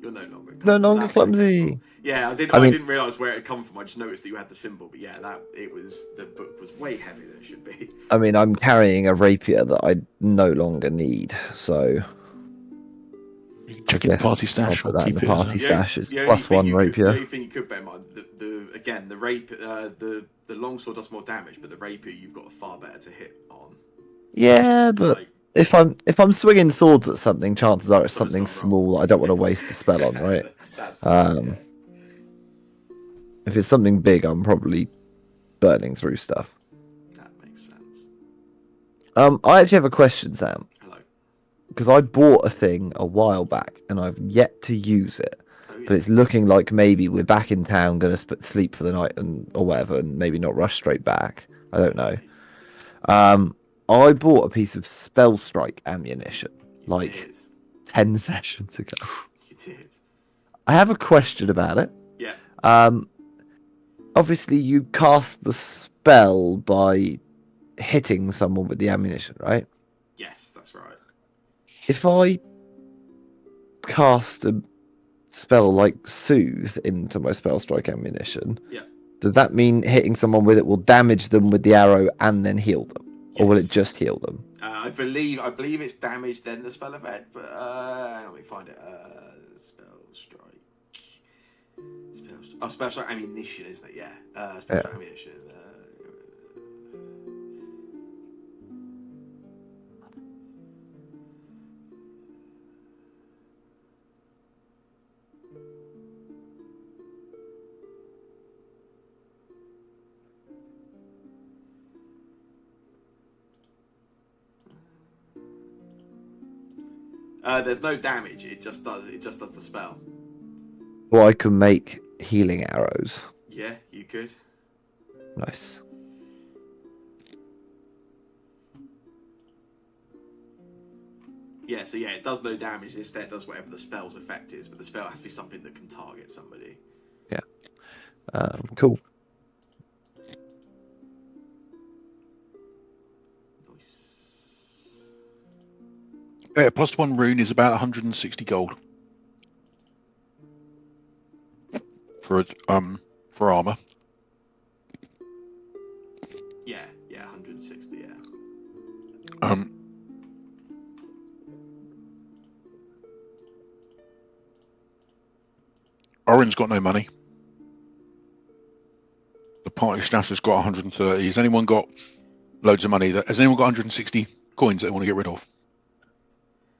You're no longer No longer That's where it came clumsy. from. Yeah, I mean- didn't realise where it had come from. I just noticed that you had the symbol, but yeah, the book was way heavier than it should be. I mean, I'm carrying a rapier that I no longer need, so You can check in the Yes, party I'll stash put or that in keep the it as party a... stash is The only thing +1 you rapier. the only thing you could bear in mind, the longsword does more damage, but the rapier you've got a far better to hit on. Yeah, but Like, if I'm swinging swords at something, chances are it's But it's something not wrong. small that I don't want to waste a spell on, right? That's Um, If it's something big, I'm probably burning through stuff. that makes sense. I actually have a question, Sam, Hello. because I bought a thing a while back and I've yet to use it. Oh, yeah. But it's looking like maybe we're back in town, going to sleep for the night or whatever, and maybe not rush straight back. I don't know. I bought a piece of spell strike ammunition You like did. 10 sessions ago. You did. I have a question about it. Yeah. Obviously, you cast the spell by hitting someone with the ammunition, right? Yes, that's right. If I cast a spell like Soothe into my spell strike ammunition, Yeah. does that mean hitting someone with it will damage them with the arrow and then heal them? Or will it Yes. just heal them? I believe it's damage then the spell effect, but let me find it. Spell strike. Spell strike ammunition, isn't it? Yeah. Spell strike ammunition. There's no damage. It just does the spell. Well, I can make healing arrows. Yeah, you could. Nice. Yeah, so yeah, it does no damage. Instead, it does whatever the spell's effect is, but the spell has to be something that can target somebody. Yeah. Cool. Nice. Yeah, +1 rune is about 160 gold for armor. Yeah, 160. Yeah. Oren's got no money. The party staff has got 130. Has anyone got loads of money? Has anyone got 160 coins that they want to get rid of?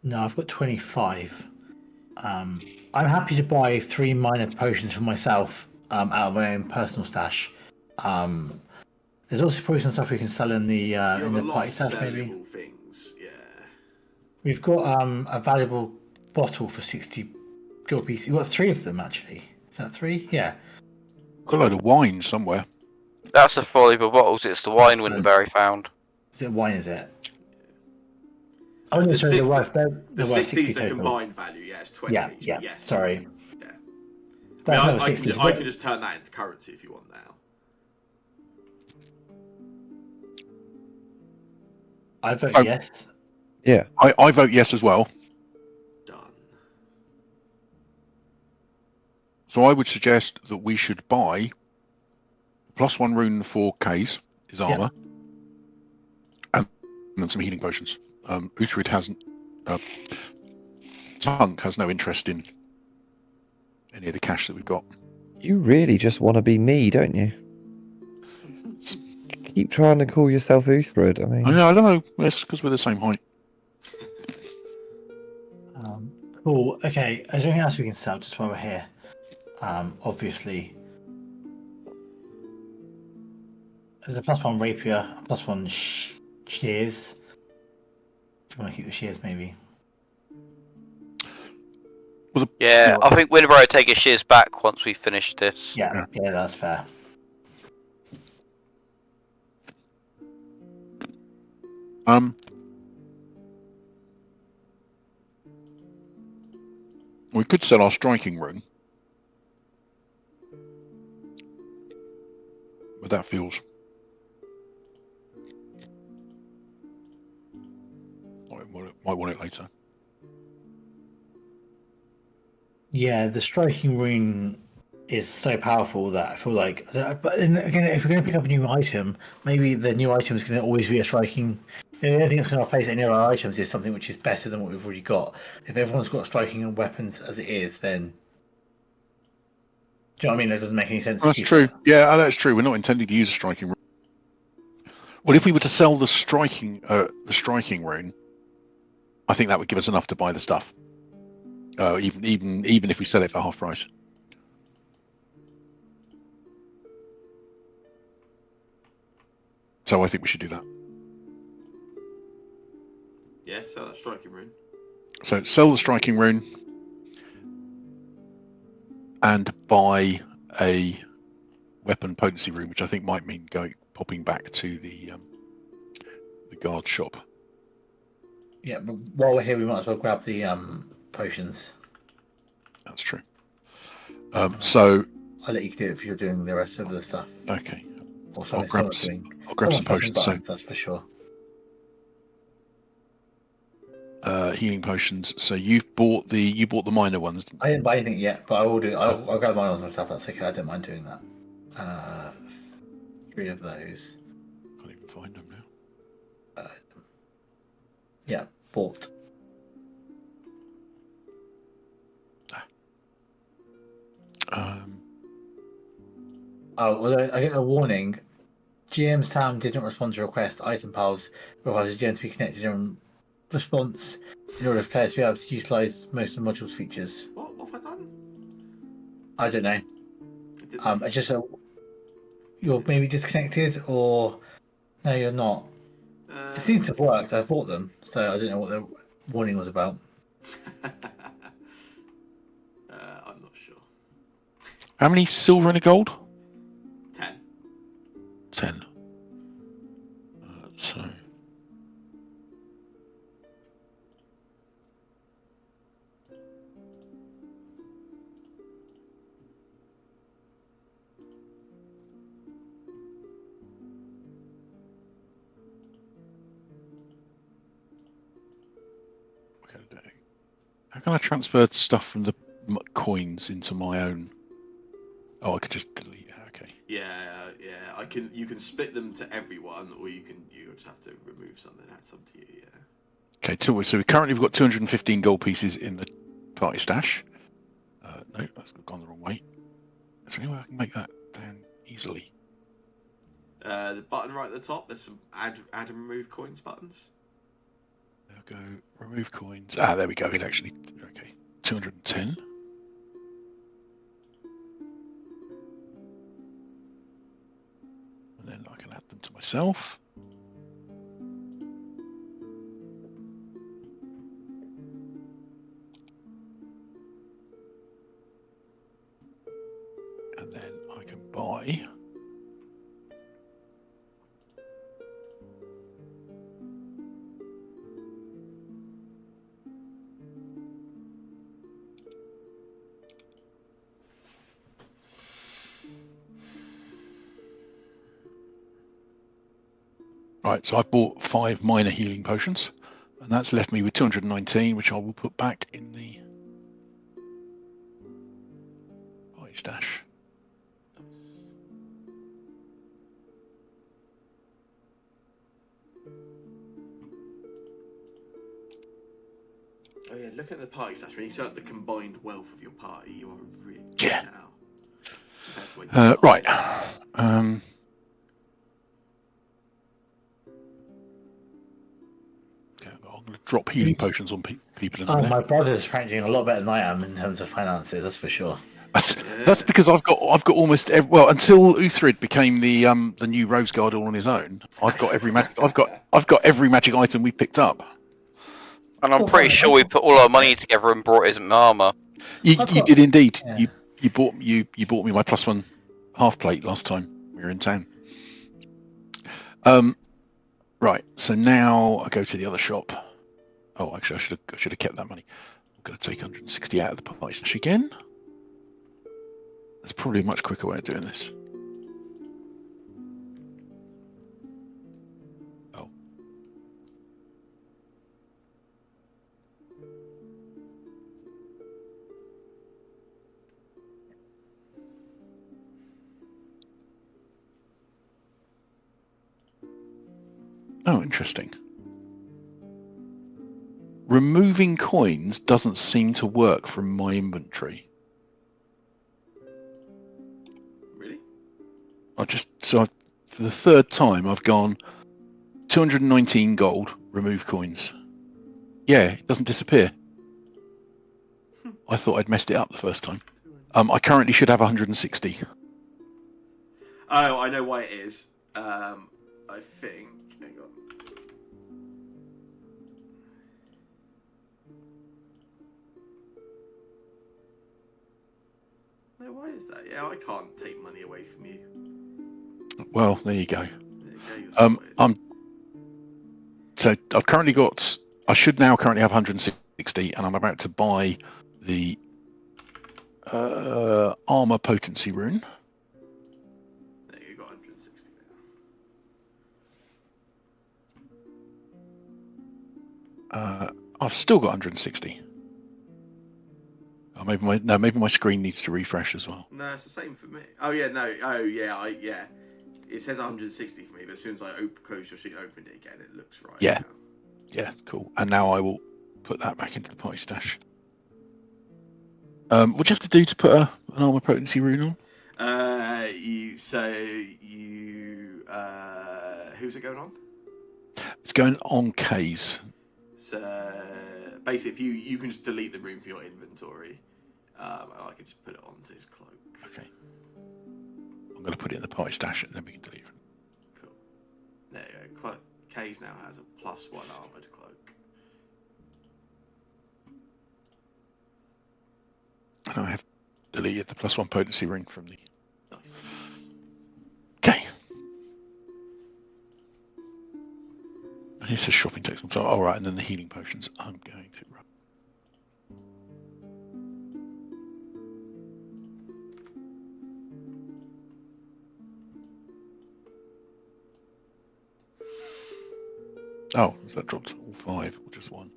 No, I've got 25. I'm happy to buy 3 minor potions for myself out of my own personal stash. There's also probably some stuff we can sell in the You have in a the lot party of stash. Maybe sellable things. Yeah. we've got a valuable bottle for 60 gold pieces. We've got 3 of them actually. Is that 3? Yeah. Got a load of wine somewhere. That's the valuable bottles. It's the wine Winterberry found. Is it wine? Is it? Oh no, The sorry. si- They're worth. They're The worth 60 is 60 the total. combined value. Yeah, it's 20 Yeah, each. yeah. But yes. Sorry. Yeah. That's I another mean, 60. I can just turn that into currency if you want now. I vote Oh. yes. Yeah. I vote yes as well. Done. So I would suggest that we should buy +1 rune for K's, his armor, and then some healing potions. Uhtred hasn't. Tunk has no interest in any of the cash that we've got. You really just want to be me, don't you? Keep trying to call yourself Uthred. I mean, I don't know. It's because we're the same height. Cool. Okay. Is there anything else we can sell just while we're here? Obviously, there's a +1 rapier, a +1 shears. Do you want to keep the shears, maybe? Well, Yeah, I think Winterberry will take his shears back once we finish this. Yeah, that's fair. We could sell our striking rune, but that feels. Might want it later. Yeah, the striking rune is so powerful that I feel like. But then again, if we're going to pick up a new item, maybe the new item is going to always be a striking. The only thing that's going to replace any of our items is something which is better than what we've already got. If everyone's got striking and weapons as it is, then. Do you know what I mean? That doesn't make any sense. That's true. Yeah, that's true. We're not intending to use a striking rune. Well, if we were to sell the striking rune, I think that would give us enough to buy the stuff. Even if we sell it for half price. So I think we should do that. Yeah, sell that striking rune. So sell the striking rune and buy a weapon potency rune, which I think might mean popping back to the guard shop. Yeah, but while we're here, we might as well grab the potions. That's true. So I'll let you do it if you're doing the rest of the stuff. okay, Or I'll something grab someone's doing. I'll grab some Someone's pressing potions. So buttons, that's for sure. healing potions. So you bought the minor ones. I didn't buy anything yet, but I will do. I'll grab mine on myself. That's okay. I don't mind doing that. 3 of those. Can't even find them now. Yeah, bought. Oh, well, I get a warning. GM's Town didn't respond to request. Item piles requires a GM to be connected in response in order for players to be able to utilize most of the module's features. What have I done? I don't know. Didn't I just you're maybe disconnected, or no, you're not. It seems to have worked. I've bought them, so I don't know what the warning was about. I'm not sure. How many silver and a gold? 10. 10. So. How can I transfer stuff from the coins into my own? Oh, I could just delete it. Okay. Yeah. I can. You can split them to everyone, or you just have to remove something. That's up to you. Yeah. Okay. So we currently have got 215 gold pieces in the party stash. No, that's gone the wrong way. Is there any way I can make that down easily? The button right at the top. There's some add and remove coins buttons. There we go. Remove coins. Ah, there we go. It actually. Okay. 210. And then I can add them to myself. And then I can buy. Right, so I've bought 5 minor healing potions, and that's left me with 219, which I will put back in the party stash. Oh yeah, look at the party stats. When you start the combined wealth of your party, you are rich Yeah. now. Compared to when you started. Right. Okay, I'm going to drop healing potions on people in a Oh, minute. my brother's apparently doing a lot better than I am in terms of finances. That's for sure. That's because I've got almost until Uthrid became the new Rose Guard all on his own. I've got every every magic item we picked up. And I'm pretty sure we put all our money together and brought his armor. You did indeed. Yeah. You bought me my +1 half plate last time we were in town. Right. So now I go to the other shop. Oh, actually, I should have kept that money. I'm going to take 160 out of the party stash again. There's probably a much quicker way of doing this. Oh. Oh, interesting. Removing coins doesn't seem to work from my inventory. Really? For the third time, I've gone 219 gold, remove coins. Yeah, it doesn't disappear. I thought I'd messed it up the first time. I currently should have 160. Oh, I know why it is. I think. Hang on. No, why is that? Yeah, I can't take money away from you. Well, there you go. There you go. You're sorted. So I've currently got. I should now currently have 160, and I'm about to buy the armor potency rune. There you got 160 now. I've still got 160. Oh, maybe my screen needs to refresh as well. No, it's the same for me. Oh yeah, no. Oh yeah, yeah. It says 160 for me, but as soon as I close your sheet and open it again, it looks right. Yeah. Now. Yeah, cool. And now I will put that back into the party stash. What do you have to do to put an armor potency rune on? Who's it going on? It's going on K's. So basically, if you can just delete the rune for your inventory, and I can just put it onto his cloak. Okay. I'm going to put it in the party stash, and then we can delete it. Cool. There you go. K's now has a +1 armored cloak. And I have deleted the +1 potency ring from the. Nice. Okay. And it says shopping text. So, all right, and then the healing potions. I'm going to run. Oh, so that dropped all 5 or just 1?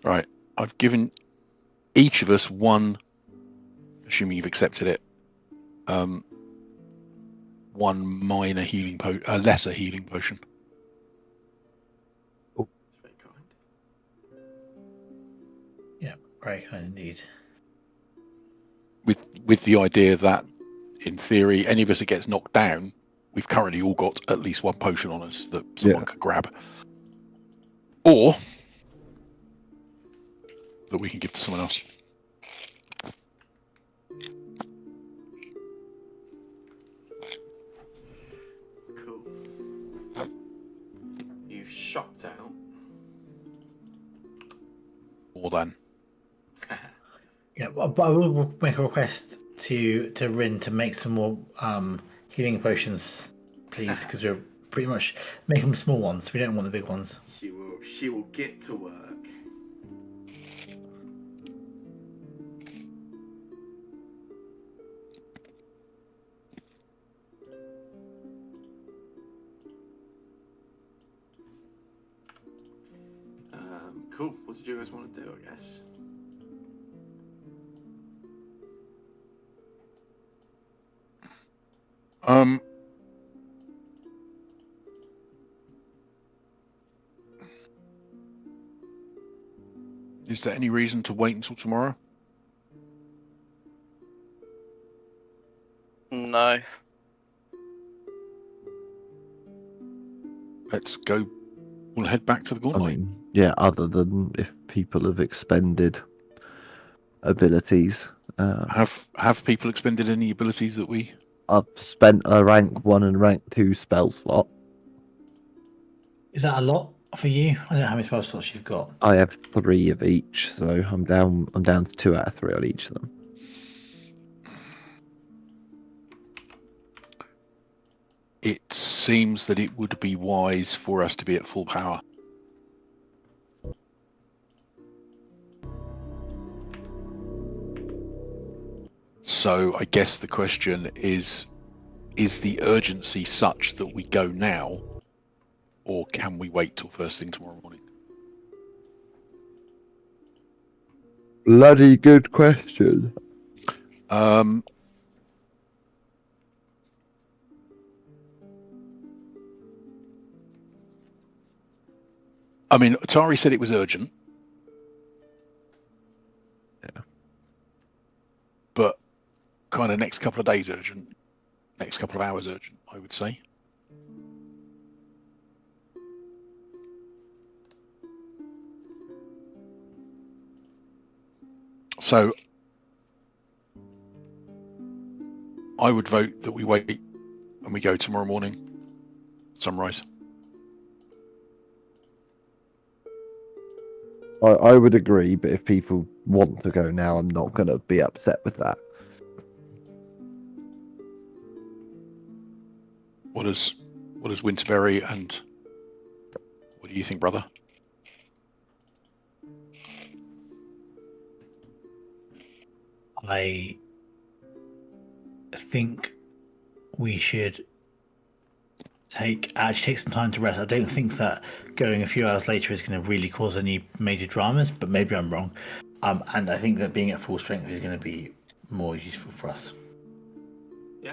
Right, I've given each of us one, assuming you've accepted it, one minor healing lesser healing potion. That's very kind. Yeah, very kind indeed. With the idea that, in theory, any of us that gets knocked down, we've currently all got at least one potion on us that someone could grab, or that we can give to someone else. Cool. You've shopped out. More than. Yeah, but I will make a request to Rin to make some more healing potions, please, because we're pretty much making them small ones. We don't want the big ones. She will get to work. Cool. What did you guys want to do, I guess? Is there any reason to wait until tomorrow? No. Let's go. We'll head back to the I gauntlet. mean, yeah, other than if people have expended abilities. Have people expended any abilities that we? I've spent a rank 1 and rank 2 spell slot. Is that a lot for you? I don't know how many spell slots you've got. I have 3 of each, so I'm down to 2 out of 3 on each of them. it seems that it would be wise for us to be at full power. So I guess the question is the urgency such that we go now, or can we wait till first thing tomorrow morning? Bloody good question. I mean, Atari said it was urgent. Yeah. But kind of next couple of days urgent, next couple of hours urgent, I would say. So I would vote that we wait and we go tomorrow morning, sunrise. I would agree, but if people want to go now, I'm not going to be upset with that. What does Winterberry and what do you think, brother? I think we should take some time to rest. I don't think that going a few hours later is going to really cause any major dramas, but maybe I'm wrong. And I think that being at full strength is going to be more useful for us. Yeah.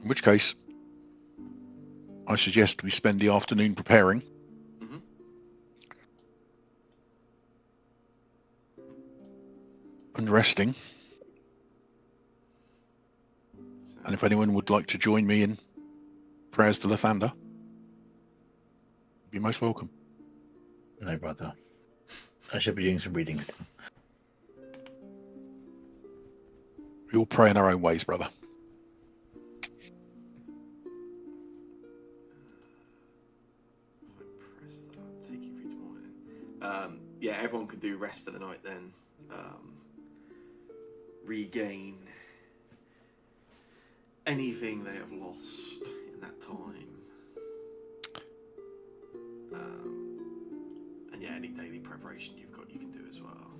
In which case, I suggest we spend the afternoon preparing. Mm-hmm. And resting. And if anyone would like to join me in prayers to Lathander, you'd be most welcome. No, brother. I should be doing some reading still. We all pray in our own ways, brother. If I press that, take you through to morning. Yeah, everyone can do rest for the night then. Regain anything they have lost in that time. And yeah, any daily preparation you've got, you can do as well.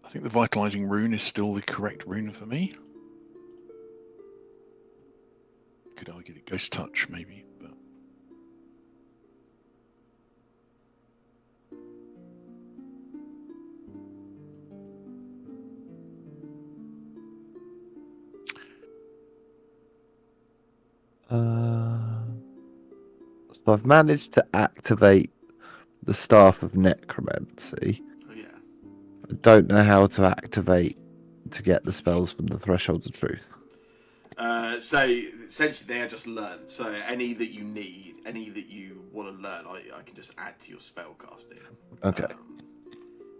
I think the vitalizing rune is still the correct rune for me. Could argue that Ghost Touch, maybe, but So I've managed to activate the Staff of Necromancy. Oh yeah. I don't know how to activate to get the spells from the Thresholds of Truth. So essentially they are just learned. So any that you need, any that you want to learn, I can just add to your spell casting. Okay.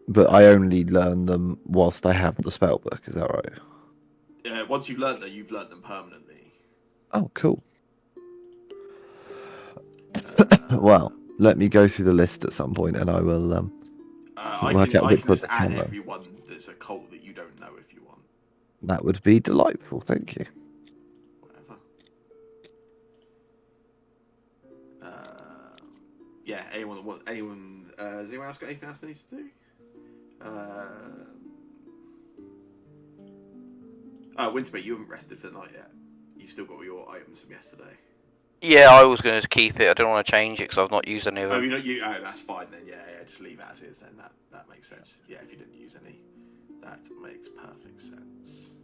But I only learn them whilst I have the spell book, is that right? Once you've learned them, you've learned them permanently. Oh, cool. Well, let me go through the list at some point and I will I work can out which just ones I add can learn. everyone that's a cult that you don't know if you want. That would be delightful, thank you. Whatever. Yeah, anyone that wants, has anyone else got anything else they need to do? Winterbeard, you haven't rested for the night yet. You've still got all your items from yesterday. Yeah, I was going to keep it. I don't want to change it because I've not used any of them. Oh, that's fine then. Yeah, just leave it as is. Then that makes sense. Yeah, if you didn't use any, that makes perfect sense.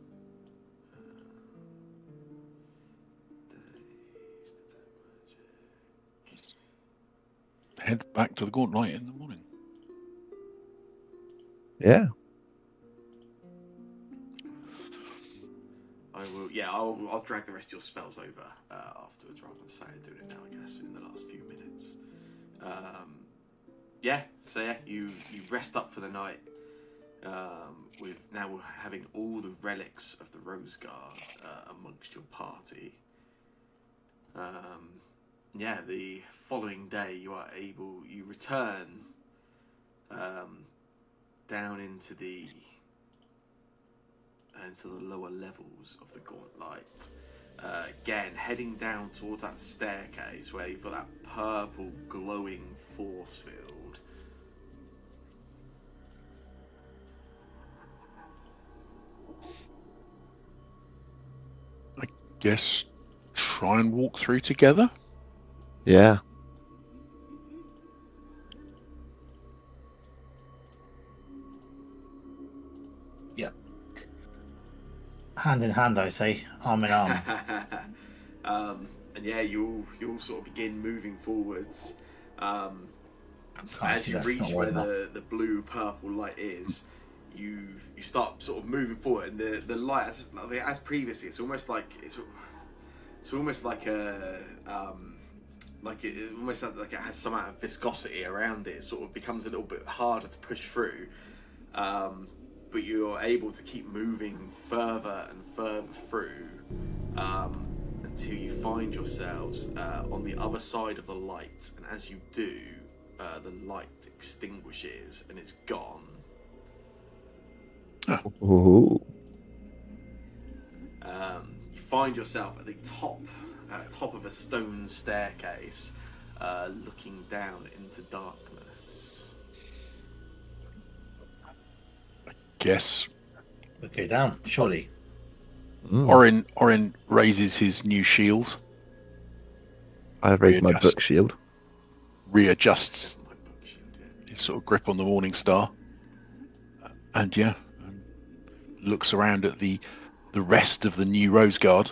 head back to the Gauntlet in the morning. Yeah. I will. Yeah, I'll drag the rest of your spells over afterwards, rather than saying doing it now. I guess in the last few minutes. Yeah. So yeah, you rest up for the night. With now having all the relics of the Rose Guard amongst your party. Yeah, the following day you return down into the into the lower levels of the Gauntlet. Again, heading down towards that staircase where you've got that purple glowing force field. Guess try and walk through together. Yeah. Hand in hand, I say, arm in arm. And yeah, you'll sort of begin moving forwards. As you reach where the blue purple light is, you start sort of moving forward, and the light, as previously, it's almost like it almost like it has some amount of viscosity around it. It sort of becomes a little bit harder to push through. But you're able to keep moving further and further through until you find yourselves on the other side of the light. And as you do, the light extinguishes and it's gone. Ooh. You find yourself at the top of a stone staircase, looking down into darkness. Guess We'll go down, surely. Orin raises his new shield, I raised my book shield. readjusts his sort of grip on the Morning Star, and looks around at the rest of the new Rose Guard.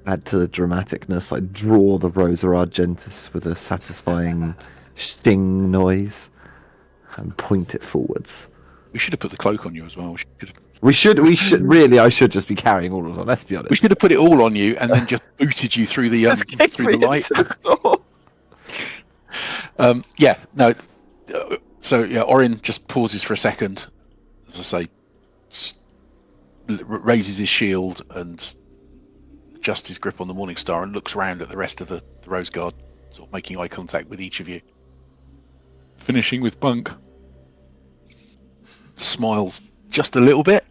Add to the dramaticness, I draw the Rosa Argentis with a satisfying sting noise and point it forwards. We should have put the cloak on you as well. We should really. I should just be carrying all of them. Let's be honest. We should have put it all on you and then just booted you through the Just kicked through me the light. into the door. So Orin just pauses for a second, as I say, raises his shield and adjusts his grip on the Morning Star and looks around at the rest of the Rose Guard, sort of making eye contact with each of you. Finishing with Bunk. Smiles just a little bit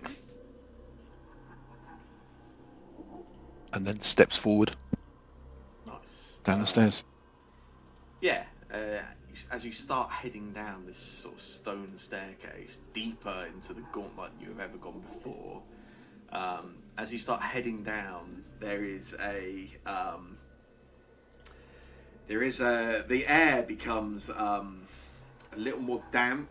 and then steps forward. Nice. Down the stairs. Yeah, as you start heading down this sort of stone staircase, deeper into the gauntlet than you have ever gone before, as you start heading down, the air becomes a little more damp,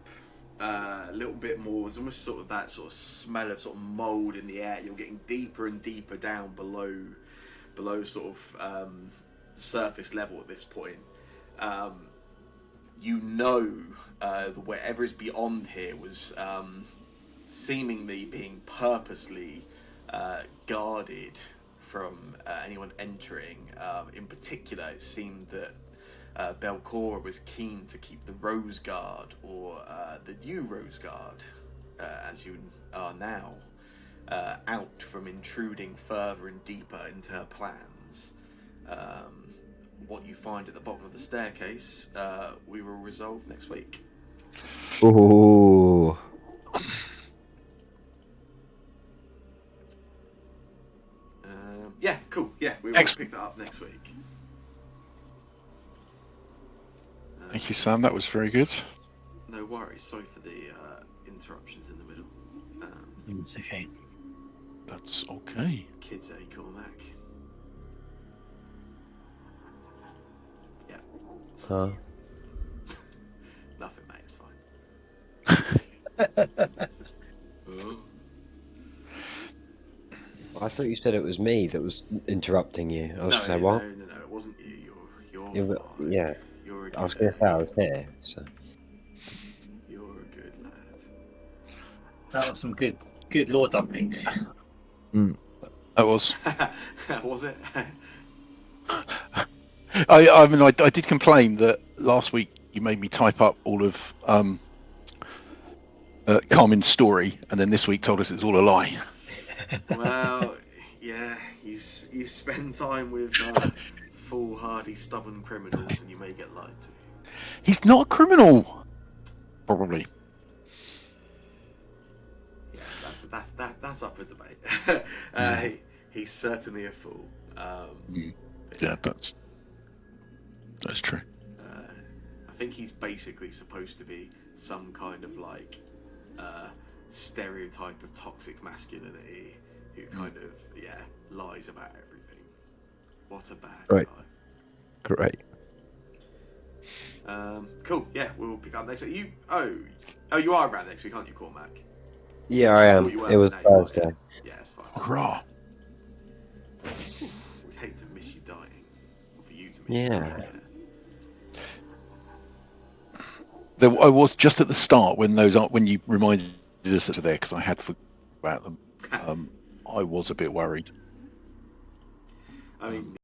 a little bit more. There's almost sort of that sort of smell of sort of mold in the air. You're getting deeper and deeper down below sort of surface level at this point. Whatever is beyond here was seemingly being purposely guarded from anyone entering. In particular, it seemed that Belcora was keen to keep the Rose Guard, or the new Rose Guard, as you are now, out from intruding further and deeper into her plans. What you find at the bottom of the staircase, we will resolve next week. Ooh. Yeah, cool. Yeah, we will pick that up next week. Thank you, Sam. That was very good. No worries. Sorry for the interruptions in the middle. It's okay. That's okay. Kids, Cormac. Yeah. Nothing, mate. It's fine. Oh. I thought you said it was me that was interrupting you. I was going to say, what? No, it wasn't you. You're fine. Yeah. You're a good I was going to say I was here, so. You're a good lad. That was some good lore dumping. That was. Was it? I mean, I did complain that last week you made me type up all of Carmen's story, and then this week told us it's all a lie. Well, yeah, you spend time with foolhardy, stubborn criminals, and you may get lied to. He's not a criminal. Probably. that's up for debate. He's certainly a fool. Yeah, that's true. I think he's basically supposed to be some kind of like stereotype of toxic masculinity who kind of lies about everything. What a bad Right. guy. Great. Cool. Yeah, we'll pick up next week. You you are around next week, aren't you, Cormac? Yeah, I am. You were, It was but now you are, Thursday. Yeah, it's fine. Hurrah! We'd hate to miss you dying, or for you to miss Yeah. you dying. I was just at the start when you reminded us that were there because I had forgotten about them. I was a bit worried. I mean,